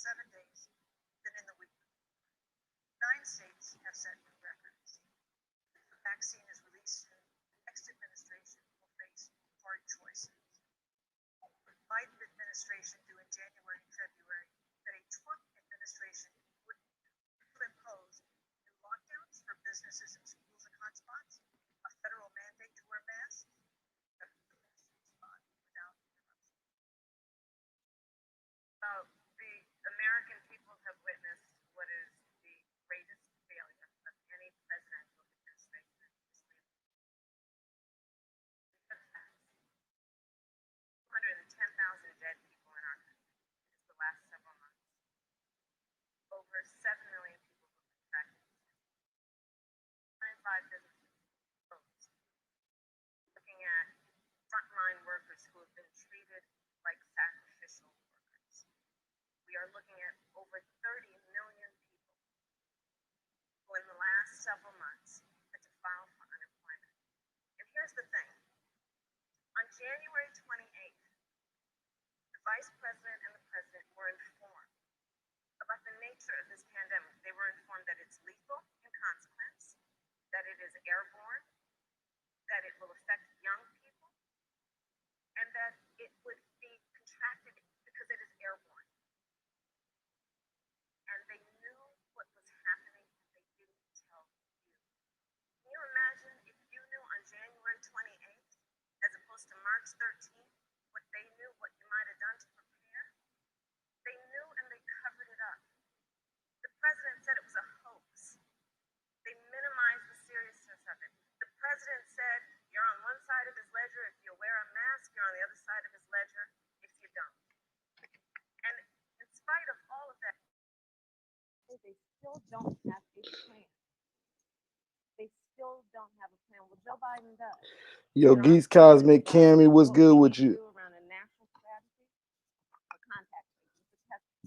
7 days than in the week before. 9 states have set new records. If the vaccine is released soon, the next administration will face hard choices. The Biden administration due in January and February that a Trump administration would impose new lockdowns for businesses and schools and hotspots, a federal mandate to wear masks, without interruption. The American people have witnessed what is the greatest failure of any presidential administration in history. We have had 210,000 dead people in our country in just the last several months. Over 7 million people who have contracted disease. 95 businesses closed. Looking at frontline workers who have been treated like sacrificial workers. We are looking at over 30 million people who in the last several months had to file for unemployment. And here's the thing. On January 28th, the Vice President and the President were informed about the nature of this pandemic. They were informed that it's lethal in consequence, that it is airborne, that it will affect young people, and that it would be contracted because it is airborne. And they knew what was happening and they didn't tell you. Can you imagine if you knew on January 28th, as opposed to March 13th, what they knew, what you might have done to prepare? They knew and they covered it up. The president said it was a hoax. They minimized the seriousness of it. The president said, you're on one side of his ledger if you wear a mask, you're on the other side of his ledger if you don't. And in spite of all of that, they still don't have a plan. They still don't have a plan. Well, Joe Biden does. Yo, Geese Cosmic Cammy, what's good with you?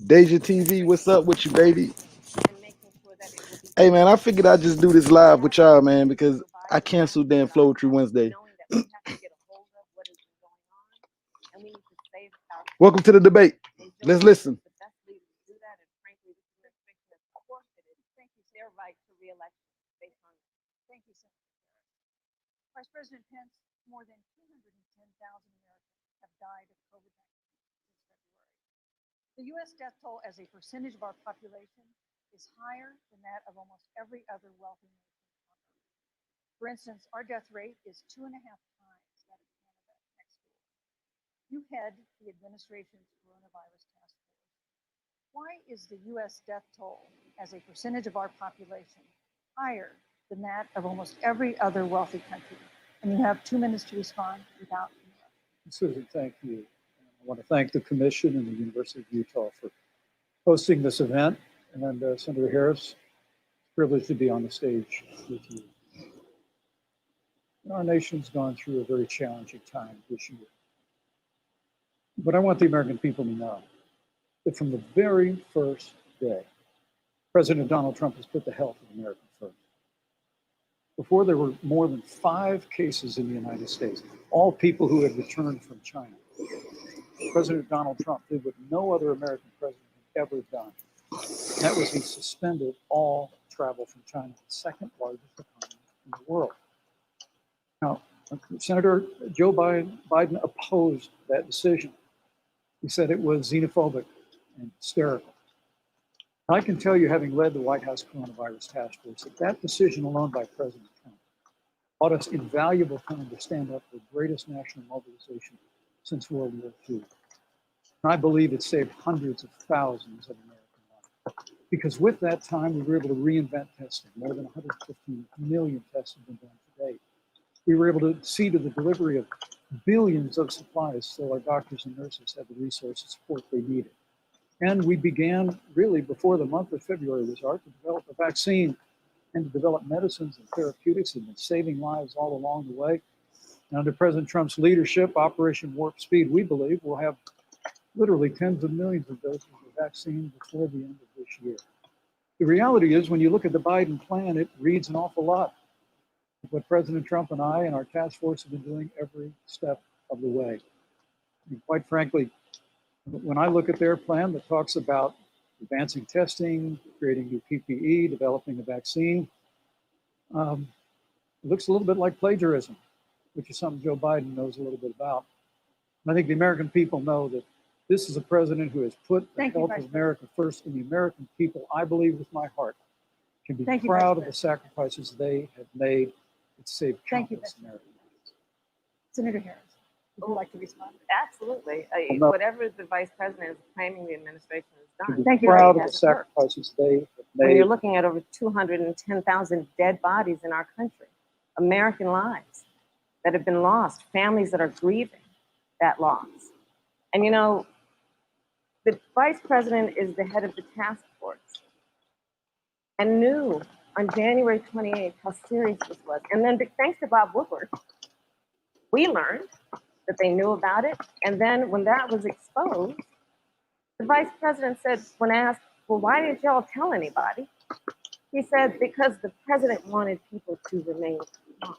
Deja TV, what's up with you, baby? Hey, man, I figured I'd just do this live with y'all, man, because I canceled damn Flowetry Wednesday. Welcome to the debate. Let's listen. Vice President Pence, more than 210,000 Americans have died of COVID-19 since February. The U.S. death toll as a percentage of our population is higher than that of almost every other wealthy nation on earth. For instance, our death rate is 2.5 times that of Canada next door. You head the administration's coronavirus task force. Why is the U.S. death toll as a percentage of our population higher than that of almost every other wealthy country? And you have 2 minutes to respond without interruption. Susan, thank you. I want to thank the Commission and the University of Utah for hosting this event. And Senator Harris, it's a privilege to be on the stage with you. Our nation's gone through a very challenging time this year. But I want the American people to know that from the very first day, President Donald Trump has put the health of Americans first. Before there were more than 5 cases in the United States, all people who had returned from China. President Donald Trump did what no other American president had ever done. That was he suspended all travel from China, the second largest economy in the world. Now, Senator Joe Biden opposed that decision. He said it was xenophobic and hysterical. I can tell you, having led the White House Coronavirus Task Force, that decision alone by President Trump bought us invaluable time to stand up for the greatest national mobilization since World War II. And I believe it saved hundreds of thousands of American lives. Because with that time, we were able to reinvent testing. More than 115 million tests have been done to date. We were able to see to the delivery of billions of supplies so our doctors and nurses had the resources and support they needed. And we began, really, before the month of February was out, to develop a vaccine and to develop medicines and therapeutics that have been saving lives all along the way. And under President Trump's leadership, Operation Warp Speed, we believe we'll have literally tens of millions of doses of vaccine before the end of this year. The reality is, when you look at the Biden plan, it reads an awful lot of what President Trump and I and our task force have been doing every step of the way. And quite frankly, when I look at their plan that talks about advancing testing, creating new PPE, developing a vaccine. It looks a little bit like plagiarism, which is something Joe Biden knows a little bit about. I think the American people know that this is a president who has put the health of America first, and the American people, I believe with my heart, can be proud of the sacrifices they have made to save countless American lives. Senator Harris, would you like to respond? Absolutely. Whatever the vice president is claiming the administration has done. Thank you. Proud of the sacrifices they have made. When you're looking at over 210,000 dead bodies in our country, American lives that have been lost, families that are grieving that loss. And you know, the vice president is the head of the task force and knew on January 28th how serious this was. And then thanks to Bob Woodward, we learned that they knew about it. And then when that was exposed, the vice president said, when asked, well, why didn't y'all tell anybody? He said, because the president wanted people to remain calm.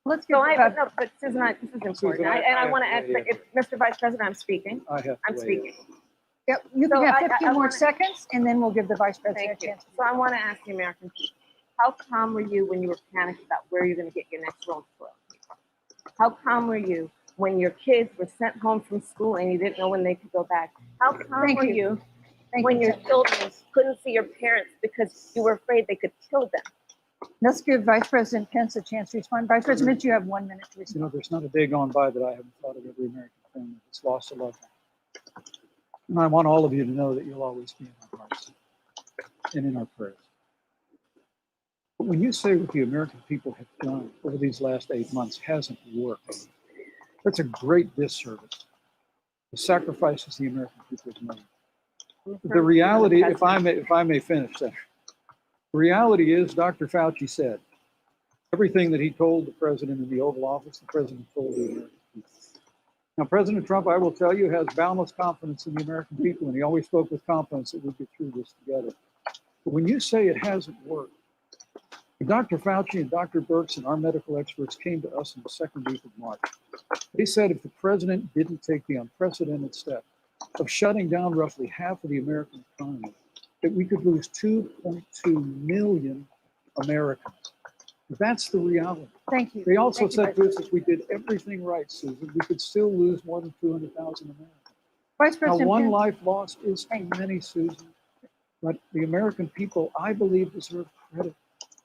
Let's So go. no, but Susan, this is important. I want to add, Mr. Vice President, I'm speaking. I'm speaking. Yep, you can have 15 more seconds, and then we'll give the vice president a chance. So I want to ask the American people, how calm were you when you were panicked about where you're going to get your next roll of toilet paper? How calm were you when your kids were sent home from school and you didn't know when they could go back? How calm were you when your children couldn't see your parents because you were afraid they could kill them? Let's give Vice President Pence a chance to respond. Vice President Pence, you have 1 minute to respond. You know, there's not a day gone by that I haven't thought of every American family that's lost a loved one. And I want all of you to know that you'll always be in our hearts and in our prayers. But when you say what the American people have done over these last 8 months hasn't worked, that's a great disservice. The sacrifices the American people have made. The reality, if I may finish, Senator, the reality is, Dr. Fauci said, everything that he told the president in the Oval Office, the president told the American people. Now, President Trump, I will tell you, has boundless confidence in the American people, and he always spoke with confidence that we'd get through this together. But when you say it hasn't worked, Dr. Fauci and Dr. Birx and our medical experts came to us in the second week of March. They said if the president didn't take the unprecedented step of shutting down roughly half of the American economy, that we could lose 2.2 million Americans. That's the reality. Thank you. They also said to us, if we did everything right, Susan, we could still lose more than 200,000 Americans. Vice President Now, one Pence, life lost is too many, Susan. But the American people, I believe, deserve credit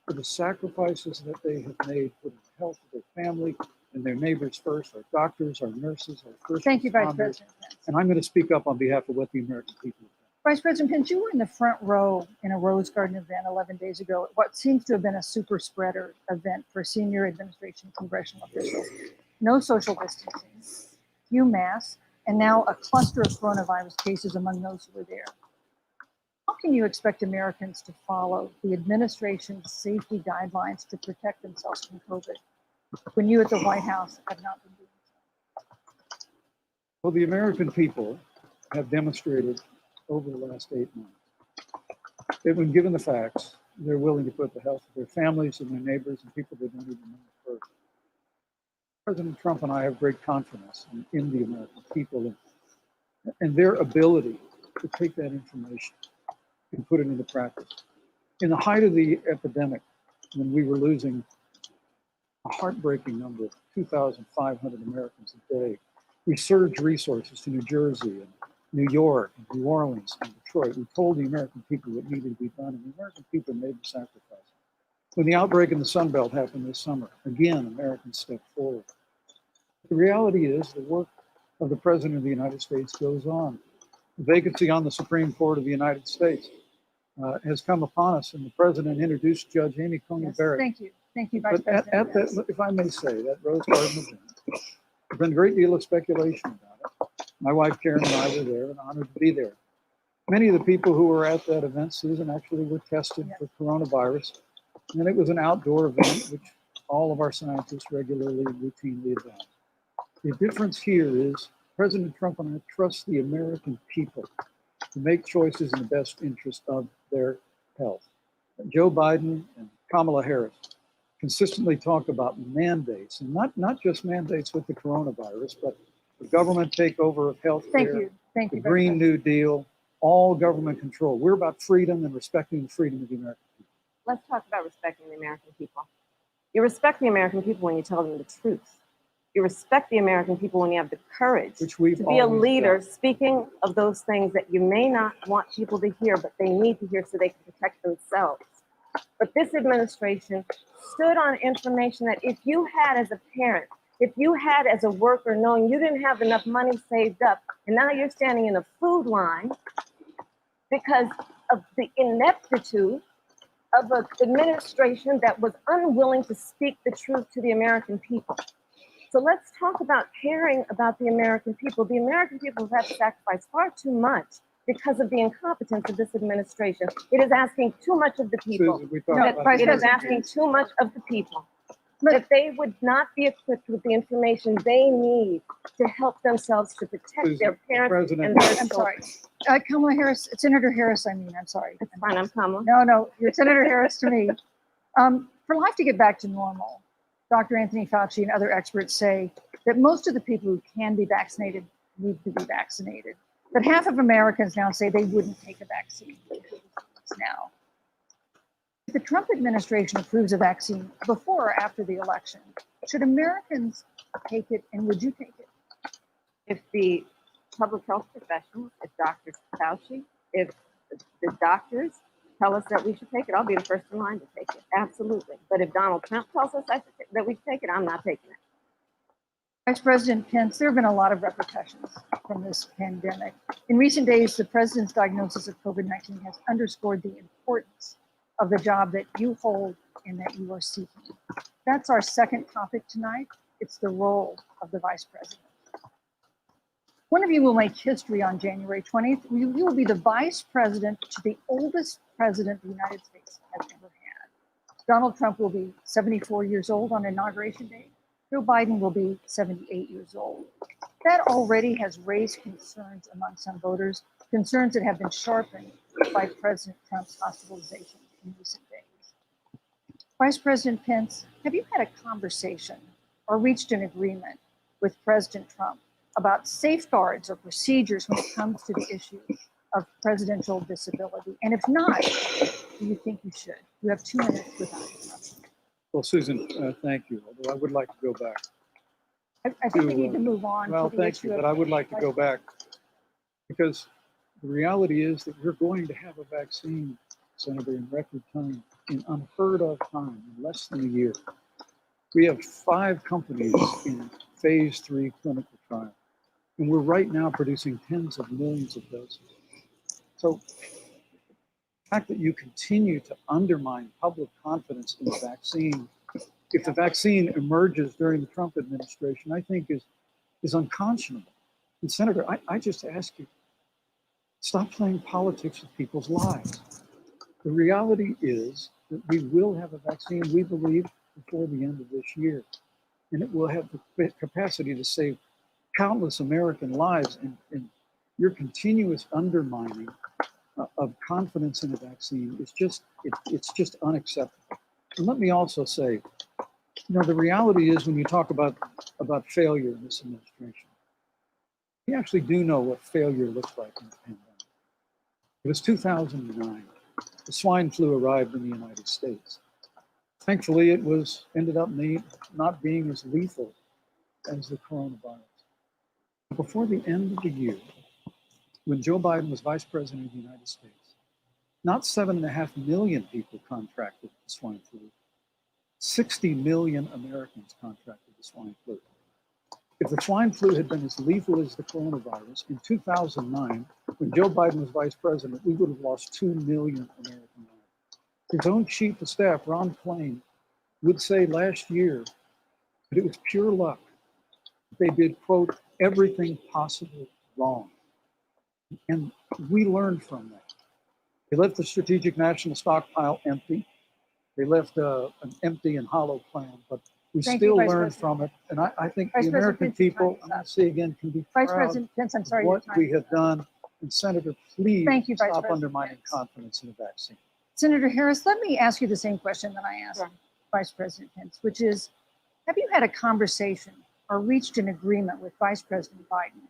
for the sacrifices that they have made for the health of their family and their neighbors first, our doctors, our nurses, our first thank you, Vice responders. President Pence. And I'm going to speak up on behalf of what the American people have done. Vice President Pence, you were in the front row in a Rose Garden event 11 days ago, at what seems to have been a super spreader event for senior administration congressional officials. No social distancing, few masks, and now a cluster of coronavirus cases among those who were there. How can you expect Americans to follow the administration's safety guidelines to protect themselves from COVID when you at the White House have not been doing so? Well, the American people have demonstrated over the last 8 months that when given the facts, they're willing to put the health of their families and their neighbors and people they don't even know first. President Trump and I have great confidence in the American people and their ability to take that information and put it into practice. In the height of the epidemic, when we were losing a heartbreaking number of 2,500 Americans a day, we surged resources to New Jersey and New York, and New Orleans, and Detroit. We told the American people what needed to be done, and the American people made the sacrifice. When the outbreak in the Sun Belt happened this summer, again, Americans stepped forward. The reality is the work of the President of the United States goes on. The vacancy on the Supreme Court of the United States has come upon us, and the President introduced Judge Amy Coney Barrett. Thank you. Thank you, Vice But at President. that, if I may say, that Rose Garden event, there's been a great deal of speculation about it. My wife Karen and I were there and honored to be there. Many of the people who were at that event, Susan, actually were tested for coronavirus. And it was an outdoor event, which all of our scientists regularly and routinely advise. The difference here is President Trump and I trust the American people to make choices in the best interest of their health. Joe Biden and Kamala Harris consistently talk about mandates, and not just mandates with the coronavirus, but the government takeover of health care, Thank you, the Green New Deal, all government control. We're about freedom and respecting the freedom of the American people. Let's talk about respecting the American people. You respect the American people when you tell them the truth. You respect the American people when you have the courage Which we've to be a always leader, done. speaking of those things that you may not want people to hear, but they need to hear so they can protect themselves. But this administration stood on information that if you had as a parent, if you had as a worker, knowing you didn't have enough money saved up, and now you're standing in a food line because of the ineptitude of an administration that was unwilling to speak the truth to the American people. So let's talk about caring about the American people. The American people have had to sacrifice far too much because of the incompetence of this administration. It is asking too much of the people. Susan, we talked No, about Vice It is President. asking too much of the people. If they would not be equipped with the information they need to help themselves to protect Susan, their parents President, and their I'm children. sorry. Kamala Harris, Senator Harris, I'm sorry. That's fine, I'm Kamala. No, you're Senator Harris to me. For life to get back to normal, Dr. Anthony Fauci and other experts say that most of the people who can be vaccinated need to be vaccinated. But half of Americans now say they wouldn't take a vaccine now. If the Trump administration approves a vaccine before or after the election, should Americans take it, and would you take it? If the public health professionals, if Dr. Fauci, if the doctors tell us that we should take it, I'll be the first in line to take it. Absolutely. But if Donald Trump tells us that we should take it, I'm not taking it. Vice President Pence, there have been a lot of repercussions from this pandemic. In recent days, the president's diagnosis of COVID-19 has underscored the importance of the job that you hold and that you are seeking. That's our second topic tonight. It's the role of the vice president. One of you will make history on January 20th. You will be the vice president to the oldest president the United States has ever had. Donald Trump will be 74 years old on Inauguration Day. Joe Biden will be 78 years old. That already has raised concerns among some voters, concerns that have been sharpened by President Trump's hospitalization in recent days. Vice President Pence, have you had a conversation or reached an agreement with President Trump about safeguards or procedures when it comes to the issue of presidential disability? And if not, do you think you should? You have 2 minutes without interruption. well, Susan, thank you. Although I would like to go back. I think we need to move on Well, to the thank issue you, of but I would like to go back because the reality is that we're going to have a vaccine, Senator, in record time, in unheard of time, in less than a year. We have 5 companies in phase 3 clinical trial, and we're right now producing tens of millions of doses. So the fact that you continue to undermine public confidence in the vaccine, if the vaccine emerges during the Trump administration, I think is unconscionable. And Senator, I just ask you, stop playing politics with people's lives. The reality is that we will have a vaccine, we believe, before the end of this year. And it will have the capacity to save countless American lives. And your continuous undermining of confidence in a vaccine is just, it's just unacceptable. And let me also say, the reality is when you talk about failure in this administration, we actually do know what failure looks like in the pandemic. It was 2009. The swine flu arrived in the United States. Thankfully, it ended up not being as lethal as the coronavirus. Before the end of the year, when Joe Biden was vice president of the United States, not 7.5 million people contracted the swine flu. 60 million Americans contracted the swine flu. If the swine flu had been as lethal as the coronavirus, in 2009, when Joe Biden was vice president, we would have lost 2 million American lives. His own chief of staff, Ron Klain, would say last year that it was pure luck. They did, quote, everything possible wrong. And we learned from that. They left the Strategic National Stockpile empty. They left an empty and hollow plan, but we Thank you, still Vice learned President. from it. And I think Vice the President American Pence, your time people, is I'm going up. to say again, can be Vice proud President Pence, I'm sorry, of your what time we is have up. done. And Senator, please Thank you, Vice stop President undermining Pence. confidence in the vaccine. Senator Harris, let me ask you the same question that I asked Sure. Vice President Pence, which is, have you had a conversation or reached an agreement with Vice President Biden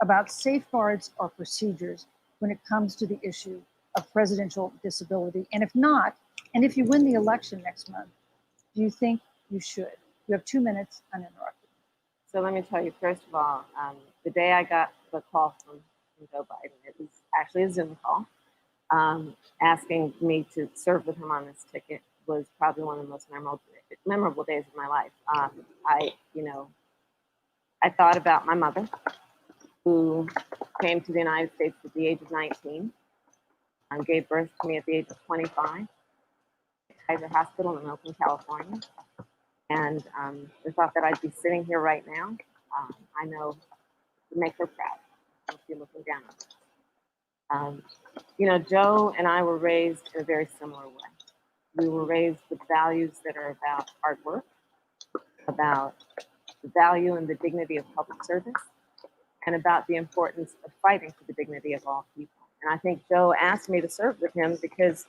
about safeguards or procedures when it comes to the issue of presidential disability? And if not, and if you win the election next month, do you think you should? You have 2 minutes uninterrupted. So let me tell you, first of all, the day I got the call from Joe Biden, it was actually a Zoom call, asking me to serve with him on this ticket was probably one of the most memorable days of my life. I thought about my mother, who came to the United States at the age of 19, and gave birth to me at the age of 25, Kaiser Hospital in Oakland, California. And the thought that I'd be sitting here right now, I know would make her proud. I'll be looking down on her. Joe and I were raised in a very similar way. We were raised with values that are about hard work, about the value and the dignity of public service, and about the importance of fighting for the dignity of all people. And I think Joe asked me to serve with him because,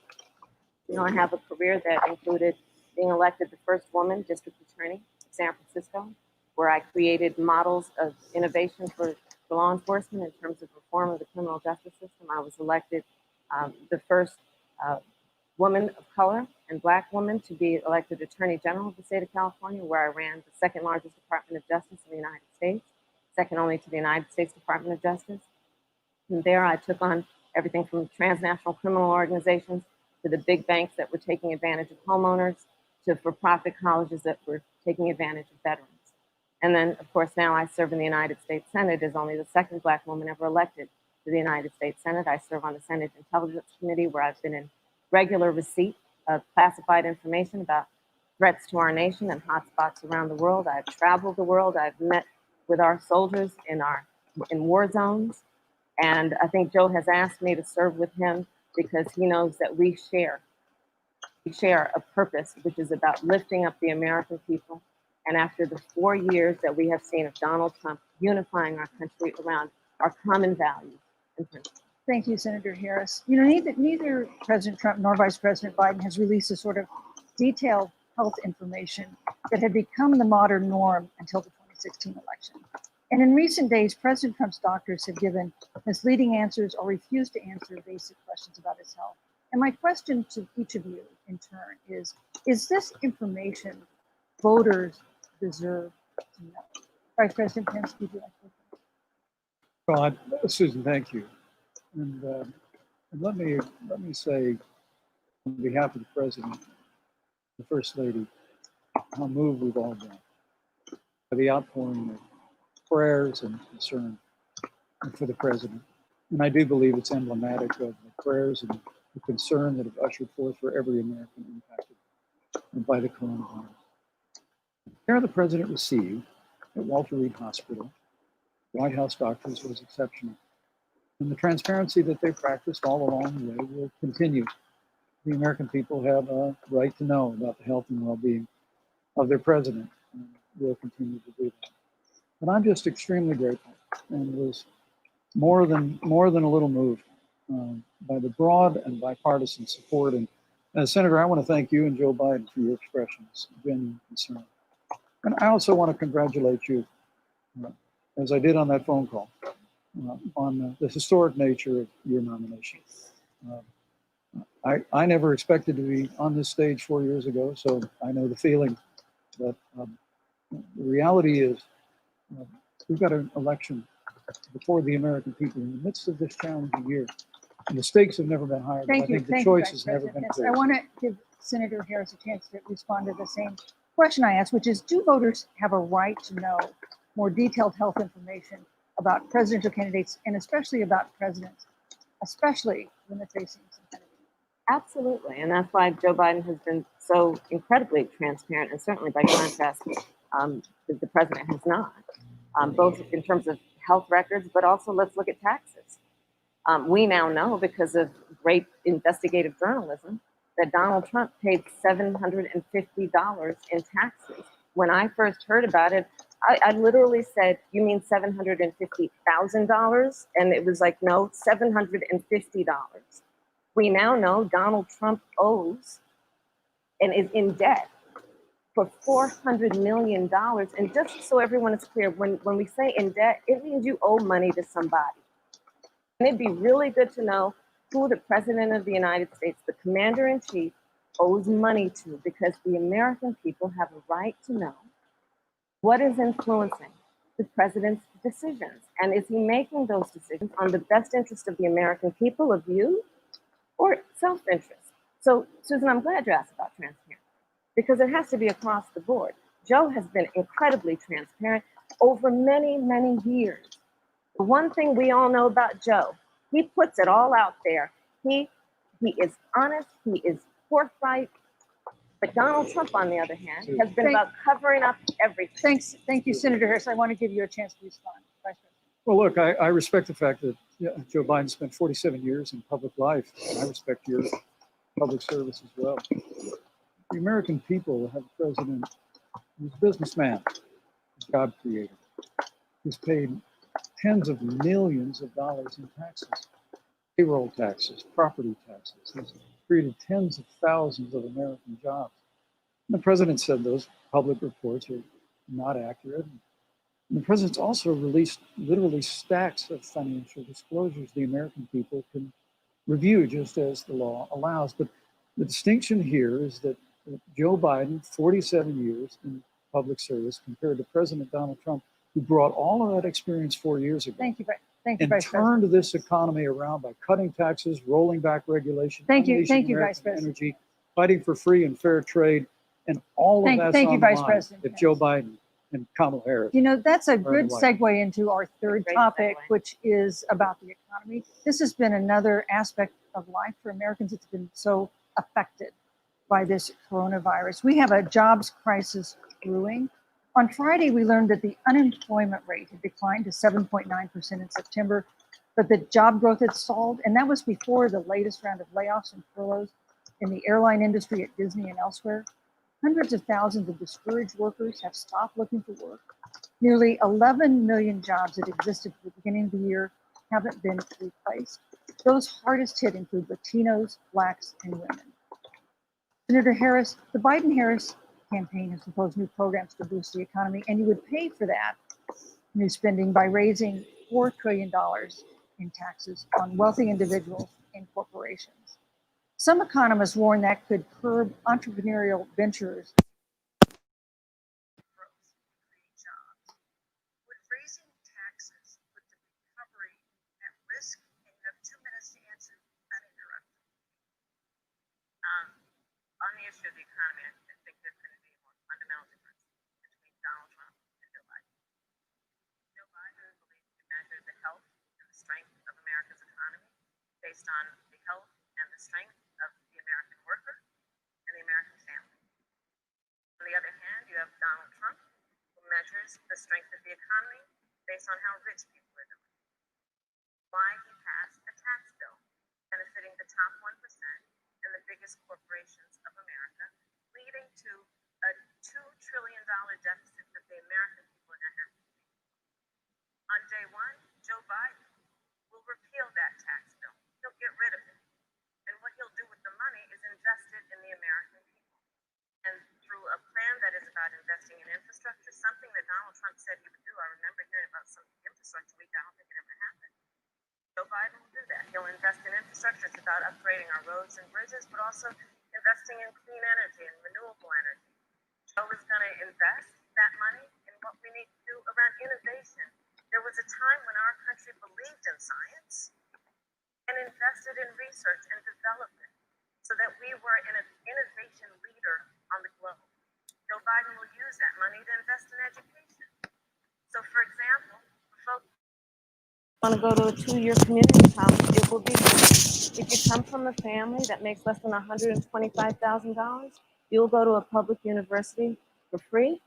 I have a career that included being elected the first woman district attorney of San Francisco, where I created models of innovation for law enforcement in terms of reform of the criminal justice system. I was elected the first woman of color and Black woman to be elected Attorney General of the state of California, where I ran the second largest Department of Justice in the United States, second only to the United States Department of Justice. And there I took on everything from transnational criminal organizations to the big banks that were taking advantage of homeowners, to for-profit colleges that were taking advantage of veterans. And then, of course, now I serve in the United States Senate as only the second Black woman ever elected to the United States Senate. I serve on the Senate Intelligence Committee, where I've been in regular receipt of classified information about threats to our nation and hotspots around the world. I've traveled the world. I've met with our soldiers in war zones. And I think Joe has asked me to serve with him because he knows that we share a purpose, which is about lifting up the American people. And after the 4 years that we have seen of Donald Trump unifying our country around our common values and principles. Thank you, Senator Harris. Neither President Trump nor Vice President Biden has released a sort of detailed health information that had become the modern norm until the 2016 election. And in recent days, President Trump's doctors have given misleading answers or refused to answer basic questions about his health. And my question to each of you in turn is this information voters deserve to know? Vice President Pence, would you like to? Well, Susan, thank you. And let me say, on behalf of the President, the First Lady, how moved we've all been by the outpouring of prayers and concern for the President. And I do believe it's emblematic of the prayers and the concern that have ushered forth for every American impacted by the coronavirus. The care the President received at Walter Reed Hospital, White House doctors, was exceptional. And the transparency that they practiced all along the way will continue. The American people have a right to know about the health and well-being of their president, and will continue to do that. But I'm just extremely grateful and was more than a little moved by the broad and bipartisan support. And Senator, I want to thank you and Joe Biden for your expressions of genuine concern. And I also want to congratulate you, as I did on that phone call, on the historic nature of your nomination. I never expected to be on this stage 4 years ago, so I know the feeling. But the reality is, we've got an election before the American people in the midst of this challenging year. And the stakes have never been higher. Thank you. I think the choice has never been clearer. I want to give Senator Harris a chance to respond to the same question I asked, which is, do voters have a right to know more detailed health information about presidential candidates, and especially about presidents, especially when they're facing some kind of? Absolutely, and that's why Joe Biden has been so incredibly transparent, and certainly by contrast, the president has not, both in terms of health records, but also let's look at taxes. We now know, because of great investigative journalism, that Donald Trump paid $750 in taxes. When I first heard about it, I literally said, "You mean $750,000?" And it was like, no, $750. We now know Donald Trump owes and is in debt for $400 million. And just so everyone is clear, when we say in debt, it means you owe money to somebody. And it'd be really good to know who the President of the United States, the Commander-in-Chief, owes money to, because the American people have a right to know what is influencing the president's decisions. And is he making those decisions on the best interest of the American people, of you, or self-interest? So, Susan, I'm glad you asked about transparency, because it has to be across the board. Joe has been incredibly transparent over many, many years. The one thing we all know about Joe, he puts it all out there. He is honest, he is forthright. But Donald Trump, on the other hand, has been about covering up everything. Thank you, Senator Harris. I want to give you a chance to respond. Vice President. Well, look, I respect the fact that Joe Biden spent 47 years in public life. And I respect your public service as well. The American people have a president who's a businessman, a job creator, who's paid tens of millions of dollars in taxes, payroll taxes, property taxes. He's created tens of thousands of American jobs. And the president said those public reports are not accurate. And the president's also released literally stacks of financial disclosures the American people can review just as the law allows. But the distinction here is that Joe Biden, 47 years in public service, compared to President Donald Trump, who brought all of that experience 4 years ago. Thank you, Vice And President. turned this economy around by cutting taxes, rolling back regulation, Thank you, unleashing Vice American President. energy, fighting for free and fair trade, and all of that's Thank you, on the Vice line President. if Joe Biden and Kamala Harris. You know, that's a Right good away. segue into our third Great topic, segue. which is about the economy. This has been another aspect of life for Americans that's been so affected by this coronavirus. We have a jobs crisis brewing. On Friday, we learned that the unemployment rate had declined to 7.9% in September, but the job growth had stalled. And that was before the latest round of layoffs and furloughs in the airline industry at Disney and elsewhere. Hundreds of thousands of discouraged workers have stopped looking for work. Nearly 11 million jobs that existed at the beginning of the year haven't been replaced. Those hardest hit include Latinos, Blacks, and women. Senator Harris, the Biden-Harris campaign has proposed new programs to boost the economy, and you would pay for that new spending by raising $4 trillion in taxes on wealthy individuals and corporations. Some economists warn that could curb entrepreneurial ventures. Growth, create jobs. Would raising taxes put the recovery at risk? And you have 2 minutes to answer uninterrupted. On the issue of the economy, I think there couldn't be a more fundamental difference between Donald Trump and Joe Biden. Joe Biden believes he measures the health and the strength of America's economy based on the health and the strength of the American worker and the American family. On the other hand, you have Donald Trump, who measures the strength of the economy based on how rich people are doing. Why he passed a tax bill benefiting the top 1% and the biggest corporations of America, leading to a $2 trillion deficit that the American people are going to have to pay. On day one, Joe Biden will repeal that tax bill. He'll get rid of it. And what he'll do with the money is invest it in the American people. And through a plan that is about investing in infrastructure, something that Donald Trump said he would do. I remember hearing about some infrastructure week. I don't think it ever happened. Joe Biden will do that. He'll invest in infrastructure. It's about upgrading our roads and bridges, but also investing in clean energy and renewable energy. Joe is going to invest that money in what we need to do around innovation. There was a time when our country believed in science and invested in research and development so that we were an innovation leader on the globe. Joe Biden will use that money to invest in education. So, for example, folks want to go to a 2-year community college, it will be free. If you come from a family that makes less than $125,000, you'll go to a public university for free.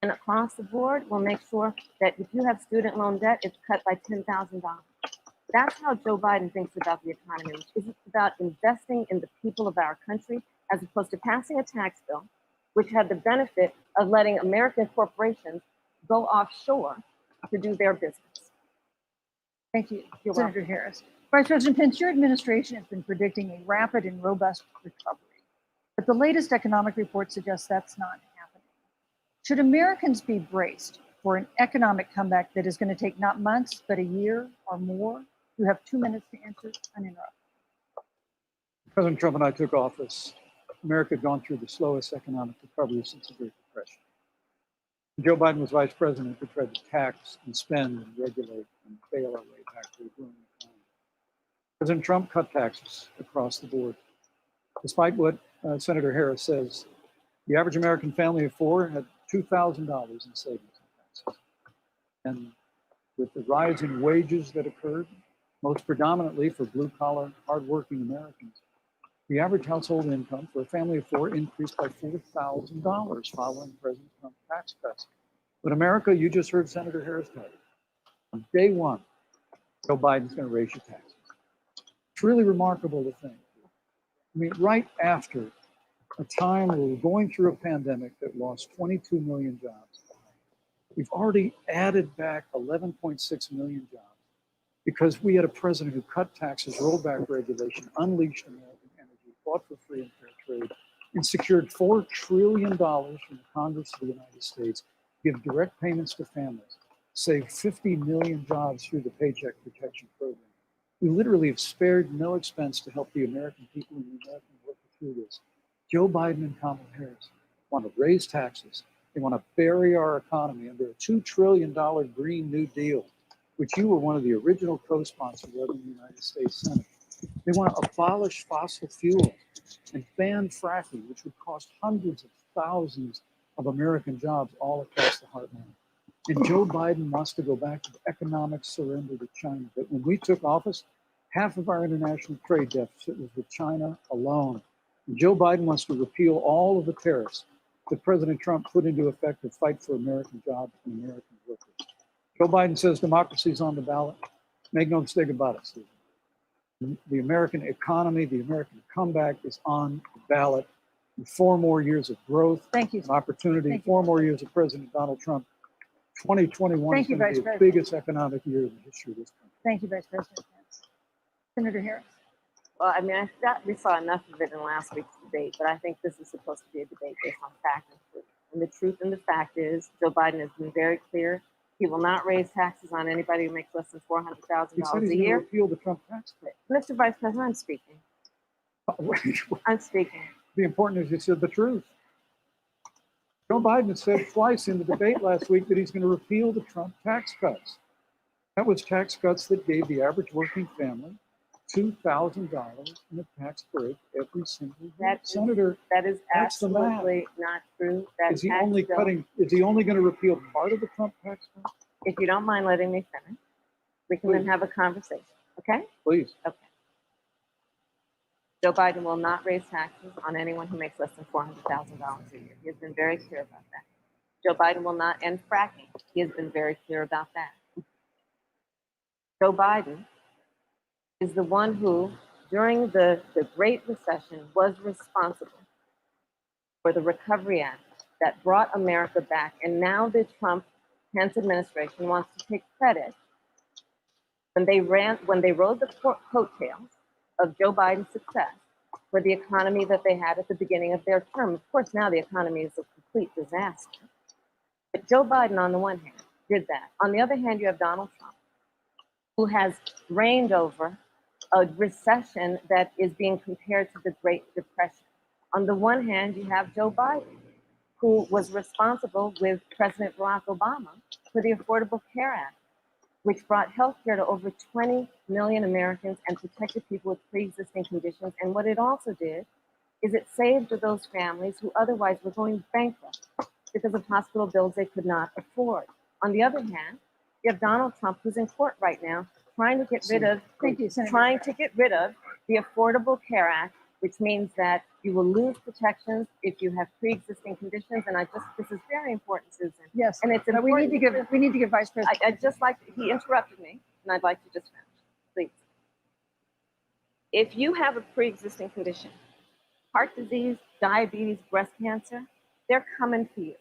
And across the board, we'll make sure that if you have student loan debt, it's cut by $10,000. That's how Joe Biden thinks about the economy. It's about investing in the people of our country as opposed to passing a tax bill, which had the benefit of letting American corporations go offshore to do their business. Thank you, You're Senator Harris. Vice President Pence, your administration has been predicting a rapid and robust recovery, but the latest economic report suggests that's not happening. Should Americans be braced for an economic comeback that is going to take not months, but a year or more? You have 2 minutes to answer uninterrupted. President Trump and I took office. America had gone through the slowest economic recovery since the Great Depression. Joe Biden was vice president who tried to tax and spend and regulate and fail our way back to a booming economy. President Trump cut taxes across the board. Despite what Senator Harris says, the average American family of four had $2,000 in savings in taxes. And with the rise in wages that occurred, most predominantly for blue-collar, hardworking Americans, the average household income for a family of four increased by $4,000 following President Trump's tax cuts. But America, you just heard Senator Harris tell you, on day one, Joe Biden's going to raise your taxes. It's really remarkable to think. I mean, right after a time where we're going through a pandemic that lost 22 million jobs, we've already added back 11.6 million jobs because we had a president who cut taxes, rolled back regulation, unleashed American energy, fought for free and fair trade, and secured $4 trillion from the Congress of the United States, give direct payments to families, save 50 million jobs through the Paycheck Protection Program. We literally have spared no expense to help the American people and the American workers through this. Joe Biden and Kamala Harris want to raise taxes. They want to bury our economy under a $2 trillion Green New Deal, which you were one of the original co-sponsors of in the United States Senate. They want to abolish fossil fuels and ban fracking, which would cost hundreds of thousands of American jobs all across the heartland. And Joe Biden wants to go back to the economic surrender to China. But when we took office, half of our international trade deficit was with China alone. And Joe Biden wants to repeal all of the tariffs that President Trump put into effect to fight for American jobs and American workers. Joe Biden says democracy is on the ballot. Make no mistake about it, Susan. The American economy, the American comeback is on the ballot. 4 more years of growth, Thank you. and opportunity, Thank you. 4 more years of President Donald Trump. 2021 Thank is you, going to Vice be the President. biggest economic year in the history of this country. Thank you, Vice President Pence. Senator Harris. Well, I mean, I thought we saw enough of it in last week's debate, but I think this is supposed to be a debate based on fact and truth. And the truth and the fact is, Joe Biden has been very clear. He will not raise taxes on anybody who makes less than He said $400,000 he's a going to year. repeal the Trump tax cut. Mr. Vice President, I'm speaking. I'm speaking. The important is you said the truth. Joe Biden said twice in the debate last week that he's going to repeal the Trump tax cuts. That was tax cuts that gave the average working family $2,000 in a tax break every single year. Senator, That is that's the math. absolutely not true. That is he tax only bill- cutting? Is he only going to repeal part of the Trump tax cut? If you don't mind letting me finish, we can then Please. have a conversation, okay? Please. Okay. Joe Biden will not raise taxes on anyone who makes less than $400,000 a year. He has been very clear about that. Joe Biden will not end fracking. He has been very clear about that. Joe Biden is the one who, during the Great Recession, was responsible for the Recovery Act that brought America back. And now the Trump-Pence administration wants to take credit when they rode the coattails of Joe Biden's success for the economy that they had at the beginning of their term. Of course, now the economy is a complete disaster. But Joe Biden, on the one hand, did that. On the other hand, you have Donald Trump, who has reigned over a recession that is being compared to the Great Depression. On the one hand, you have Joe Biden, who was responsible with President Barack Obama for the Affordable Care Act, which brought health care to over 20 million Americans and protected people with pre-existing conditions. And what it also did is it saved those families who otherwise were going bankrupt because of hospital bills they could not afford. On the other hand, you have Donald Trump, who's in court right now, trying to get rid of, the Affordable Care Act, which means that you will lose protections if you have pre-existing conditions. And this is very important, Susan. Yes. And it's But we need to give Vice President. I just like, he interrupted me, and I'd like to just finish, please. If you have a pre-existing condition, heart disease, diabetes, breast cancer, they're coming for you.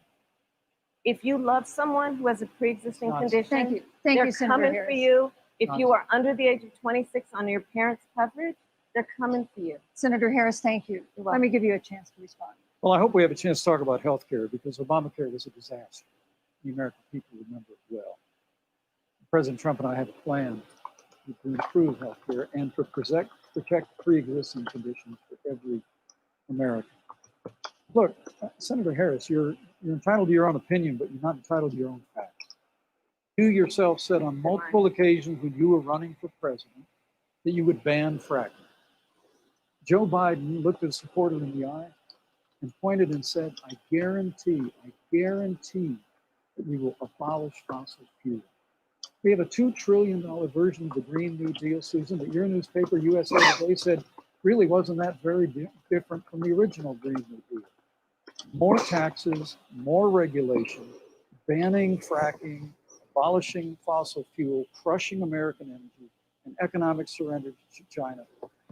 If you love someone who has a pre-existing condition, Thank you, they're Senator coming Harris. for you. If you are under the age of 26 on your parents' coverage, they're coming for you. Senator Harris, thank you. Let me give you a chance to respond. Well, I hope we have a chance to talk about health care because Obamacare was a disaster. The American people remember it well. President Trump and I have a plan to improve healthcare and to protect pre-existing conditions for every American. Look, Senator Harris, you're entitled to your own opinion, but you're not entitled to your own facts. You yourself said on multiple occasions when you were running for president that you would ban fracking. Joe Biden looked his supporter in the eye and pointed and said, I guarantee that we will abolish fossil fuel. We have a $2 trillion version of the Green New Deal, Susan, that your newspaper, USA Today, said really wasn't that very different from the original Green New Deal. More taxes, more regulation, banning fracking, abolishing fossil fuel, crushing American energy, and economic surrender to China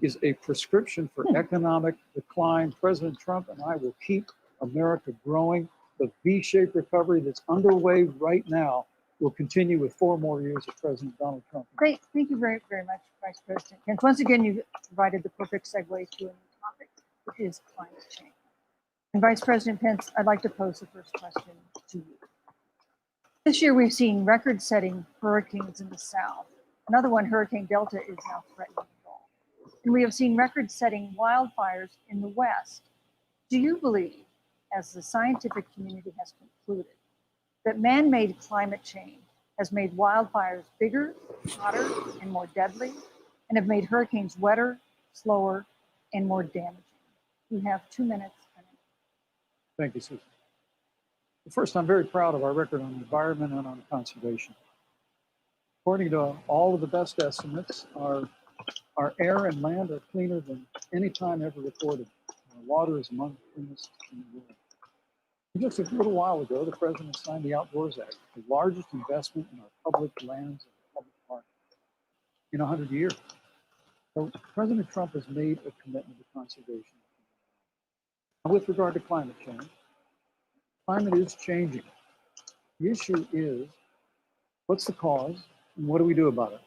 is a prescription for economic decline. President Trump and I will keep America growing. The V-shaped recovery that's underway right now will continue with 4 more years of President Donald Trump. Great. Thank you very, very much, Vice President. And once again, you provided the perfect segue to a new topic, which is climate change. And Vice President Pence, I'd like to pose the first question to you. This year, we've seen record-setting hurricanes in the South. Another one, Hurricane Delta, is now threatening the Gulf. And we have seen record-setting wildfires in the West. Do you believe, as the scientific community has concluded, that man-made climate change has made wildfires bigger, hotter, and more deadly, and have made hurricanes wetter, slower, and more damaging? You have 2 minutes. Thank you, Susan. First, I'm very proud of our record on the environment and on conservation. According to all of the best estimates, our air and land are cleaner than any time ever recorded. Our water is among the cleanest in the world. Just a little while ago, the president signed the Outdoors Act, the largest investment in our public lands and public parks in 100 years. So President Trump has made a commitment to conservation. Now, with regard to climate change, climate is changing. The issue is, what's the cause and what do we do about it?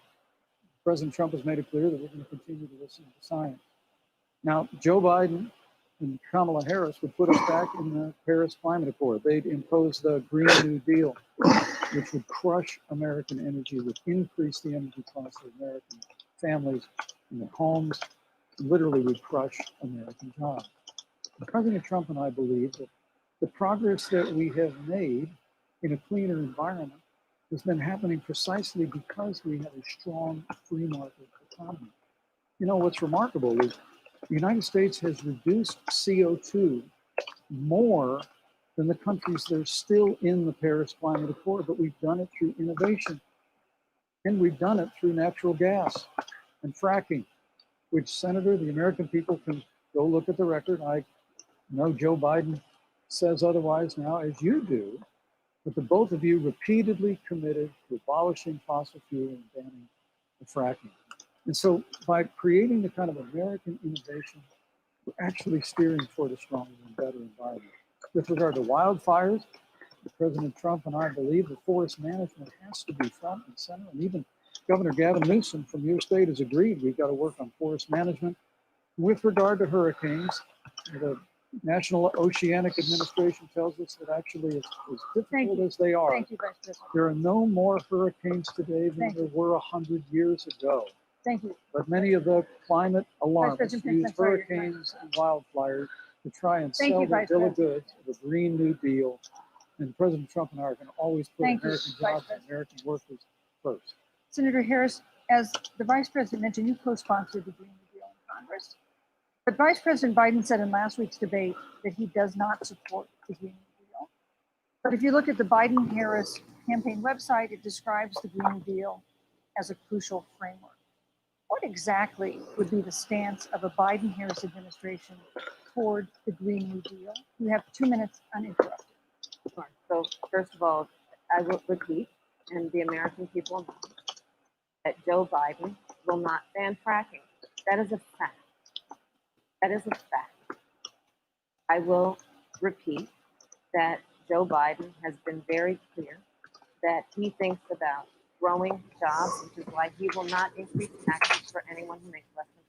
President Trump has made it clear that we're going to continue to listen to science. Now, Joe Biden and Kamala Harris would put us back in the Paris Climate Accord. They'd impose the Green New Deal, which would crush American energy, would increase the energy costs of American families and their homes, literally would crush American jobs. And President Trump and I believe that the progress that we have made in a cleaner environment has been happening precisely because we have a strong free market economy. You know, what's remarkable is the United States has reduced CO2 more than the countries that are still in the Paris Climate Accord, but we've done it through innovation. And we've done it through natural gas and fracking, which, Senator, the American people can go look at the record. I know Joe Biden says otherwise now, as you do, but the both of you repeatedly committed to abolishing fossil fuel and banning the fracking. And so by creating the kind of American innovation, we're actually steering toward a stronger and better environment. With regard to wildfires, President Trump and I believe that forest management has to be front and center, and even Governor Gavin Newsom from your state has agreed we've got to work on forest management. With regard to hurricanes, the National Oceanic Administration tells us that actually, as difficult as they are, Thank you, Vice President. there are no more hurricanes today than Thank there you. were 100 years ago. Thank you. But many of the climate alarmists President Pence, use I'm sorry, your time. hurricanes and wildfires to try and Thank sell you, their Vice bill of President. goods, the Green New Deal. And President Trump and I are going to always put Thank you, American Vice jobs and President. American workers first. Senator Harris, as the Vice President mentioned, you co-sponsored the Green New Deal in Congress. But Vice President Biden said in last week's debate that he does not support the Green New Deal. But if you look at the Biden-Harris campaign website, it describes the Green New Deal as a crucial framework. What exactly would be the stance of a Biden-Harris administration toward the Green New Deal? You have 2 minutes uninterrupted. Sure. So first of all, I will repeat, and the American people know, that Joe Biden will not ban fracking. That is a fact. That is a fact. I will repeat that Joe Biden has been very clear that he thinks about growing jobs, which is why he will not increase taxes for anyone who makes less than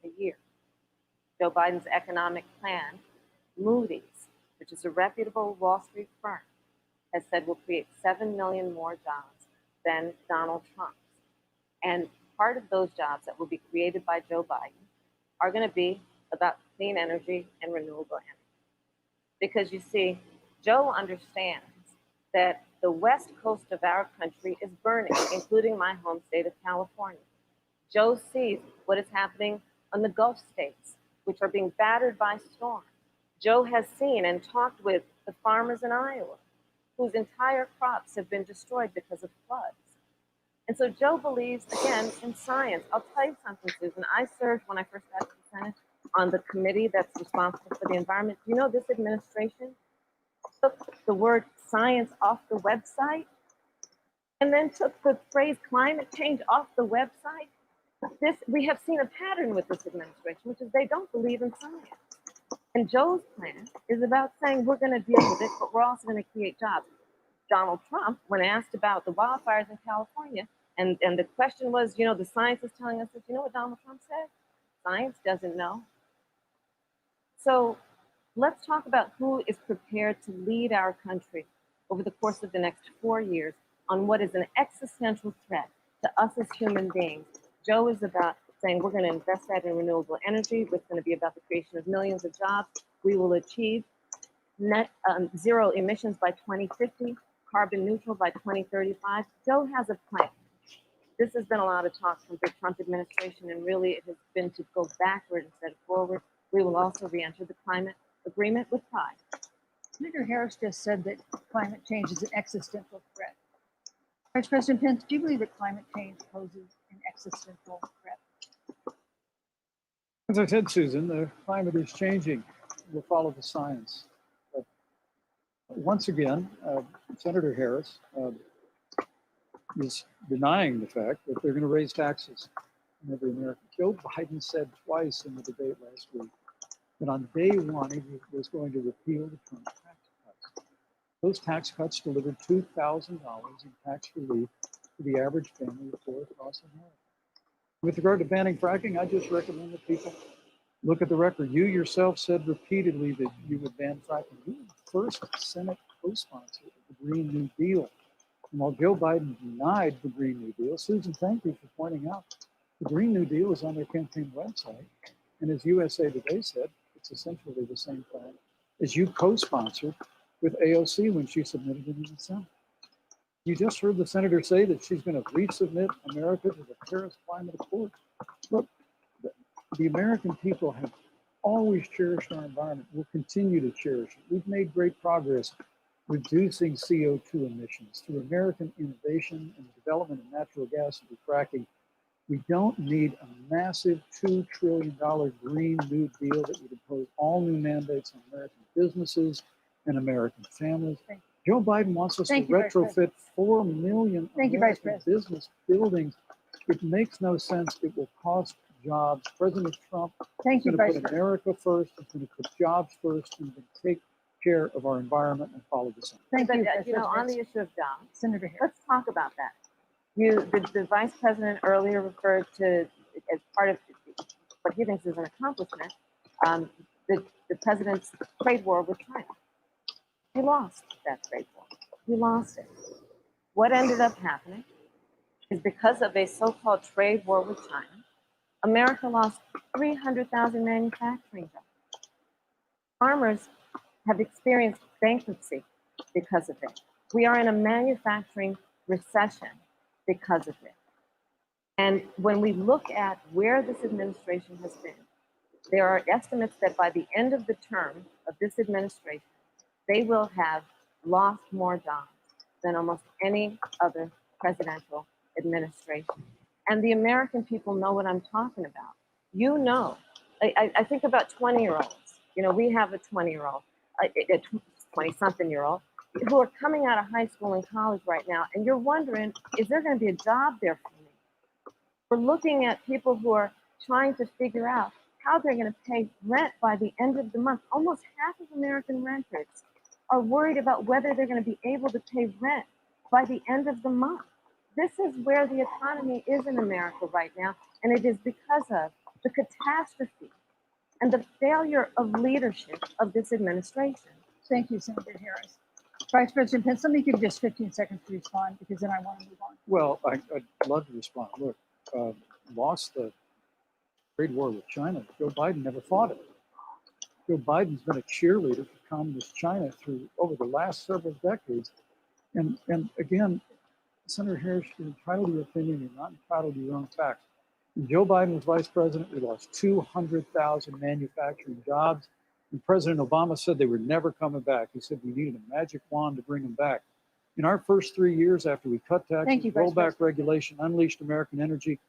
$400,000 a year. Joe Biden's economic plan, Moody's, which is a reputable Wall Street firm, has said will create 7 million more jobs than Donald Trump's. And part of those jobs that will be created by Joe Biden are going to be about clean energy and renewable energy. Because you see, Joe understands that the west coast of our country is burning, including my home state of California. Joe sees what is happening on the Gulf states, which are being battered by storms. Joe has seen and talked with the farmers in Iowa, whose entire crops have been destroyed because of floods. And so Joe believes, again, in science. I'll tell you something, Susan. I served, when I first got to the Senate, on the committee that's responsible for the environment. You know, this administration took the word science off the website and then took the phrase climate change off the website. We have seen a pattern with this administration, which is they don't believe in science. And Joe's plan is about saying we're going to deal with it, but we're also going to create jobs. Donald Trump, when asked about the wildfires in California, and the question was, you know, the science is telling us this, you know what Donald Trump said? Science doesn't know. So let's talk about who is prepared to lead our country over the course of the next 4 years on what is an existential threat to us as human beings. Joe is about saying we're going to invest that in renewable energy. It's going to be about the creation of millions of jobs. We will achieve net zero emissions by 2050, carbon neutral by 2035. Joe has a plan. This has been a lot of talk from the Trump administration, and really it has been to go backward instead of forward. We will also re-enter the climate agreement with pride. Senator Harris just said that climate change is an existential threat. Vice President Pence, do you believe that climate change poses an existential threat? As I said, Susan, the climate is changing. We'll follow the science. But once again, Senator Harris is denying the fact that they're going to raise taxes on every American. Joe Biden said twice in the debate last week that on day one he was going to repeal the Trump tax cuts. Those tax cuts delivered $2,000 in tax relief to the average family of four across America. With regard to banning fracking, I just recommend that people look at the record. You yourself said repeatedly that you would ban fracking. You were the first Senate co-sponsor of the Green New Deal. And while Joe Biden denied the Green New Deal, Susan, thank you for pointing out the Green New Deal is on their campaign website. And as USA Today said, it's essentially the same plan as you co-sponsored with AOC when she submitted it in the Senate. You just heard the senator say that she's going to resubmit America to the Paris Climate Accord. Look, the American people have always cherished our environment. We'll continue to cherish it. We've made great progress reducing CO2 emissions through American innovation and the development of natural gas and fracking. We don't need a massive $2 trillion Green New Deal that would impose all new mandates on American businesses and American families. Joe Biden wants us to retrofit 4 million American business buildings. It makes no sense. It will cost jobs. President Trump is going to put America first. He's going to put jobs first. He's going to take care of our environment and follow the sun. Thank you. You know, on the issue of jobs, Senator Harris, let's talk about that. The vice president earlier referred to, as part of what he thinks is an accomplishment, the president's trade war with China. He lost that trade war. He lost it. What ended up happening is because of a so-called trade war with China, America lost 300,000 manufacturing jobs. Farmers have experienced bankruptcy because of it. We are in a manufacturing recession because of it. And when we look at where this administration has been, there are estimates that by the end of the term of this administration, they will have lost more jobs than almost any other presidential administration. And the American people know what I'm talking about. You know, I think about 20-year-olds. You know, we have a 20-year-old, a 20-something-year-old who are coming out of high school and college right now, and you're wondering, is there going to be a job there for me? We're looking at people who are trying to figure out how they're going to pay rent by the end of the month. Almost half of American renters are worried about whether they're going to be able to pay rent by the end of the month. This is where the economy is in America right now, and it is because of the catastrophe and the failure of leadership of this administration. Thank you, Senator Harris. Vice President Pence, let me give you just 15 seconds to respond, because then I want to move on. Well, I'd love to respond. Look, lost the trade war with China. Joe Biden never fought it. Joe Biden's been a cheerleader for communist China through over the last several decades. And again, Senator Harris, you're entitled to your opinion. You're not entitled to your own facts. When Joe Biden was vice president, we lost 200,000 manufacturing jobs. And President Obama said they were never coming back. He said we needed a magic wand to bring them back. In our first 3 years after we cut taxes, rolled back regulation, unleashed American energy,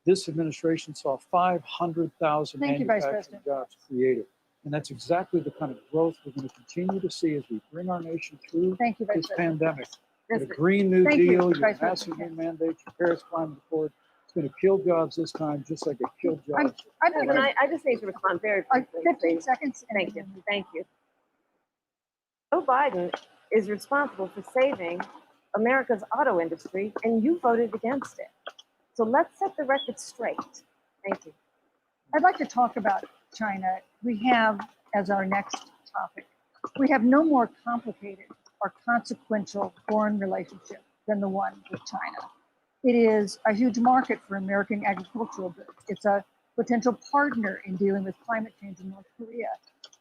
this administration saw 500,000 manufacturing jobs created. And that's exactly the kind of growth we're going to continue to see as we bring our nation through this pandemic. The Green New Deal, your massive new mandates, your Paris Climate Accord, it's going to kill jobs this time, just like it killed jobs. I just need to respond very quickly. 15 seconds. Thank you. Thank you. Joe Biden is responsible for saving America's auto industry, and you voted against it. So let's set the record straight. Thank you. I'd like to talk about China. We have, as our next topic, we have no more complicated or consequential foreign relationship than the one with China. It is a huge market for American agricultural goods. It's a potential partner in dealing with climate change in North Korea.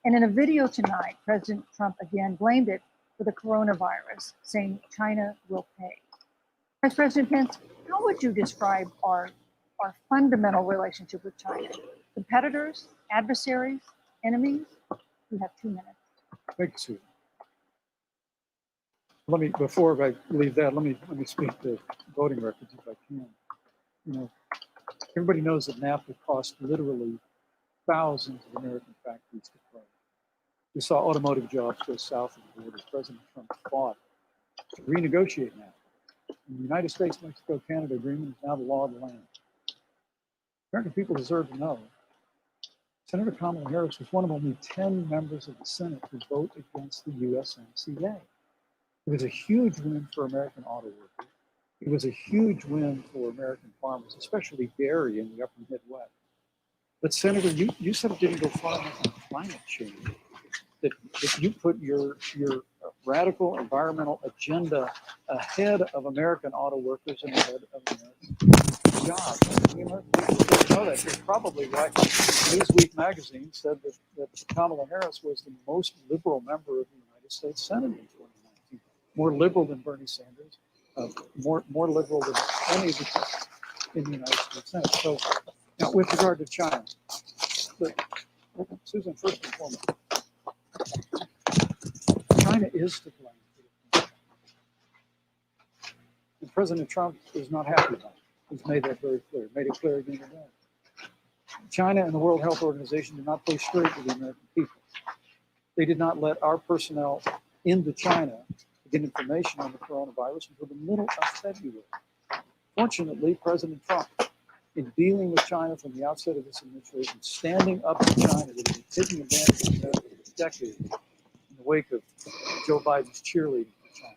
And in a video tonight, President Trump again blamed it for the coronavirus, saying China will pay. Vice President Pence, how would you describe our fundamental relationship with China? Competitors, adversaries, enemies? You have 2 minutes. Thank you, Susan. Before I leave that, let me speak to voting records if I can. You know, everybody knows that NAFTA cost literally thousands of American factories to close. We saw automotive jobs go south of the border. President Trump fought to renegotiate NAFTA. And the United States-Mexico-Canada agreement is now the law of the land. American people deserve to know Senator Kamala Harris was one of only 10 members of the Senate who voted against the USMCA. It was a huge win for American auto workers. It was a huge win for American farmers, especially dairy in the upper Midwest. But Senator, you said it didn't go far enough on climate change, that you put your radical environmental agenda ahead of American auto workers and ahead of American jobs. The American people didn't know that. That's probably why Newsweek magazine said that Kamala Harris was the most liberal member of the United States Senate in 2019. More liberal than Bernie Sanders, more liberal than any of the in the United States Senate. So now with regard to China, Susan, first and foremost, China is to blame for the pandemic. And President Trump is not happy about it. He's made that very clear, made it clear again today. China and the World Health Organization did not play straight with the American people. They did not let our personnel into China to get information on the coronavirus until the middle of February. Fortunately, President Trump, in dealing with China from the outset of this administration, standing up to China that had been taking advantage of America for decades in the wake of Joe Biden's cheerleading for China.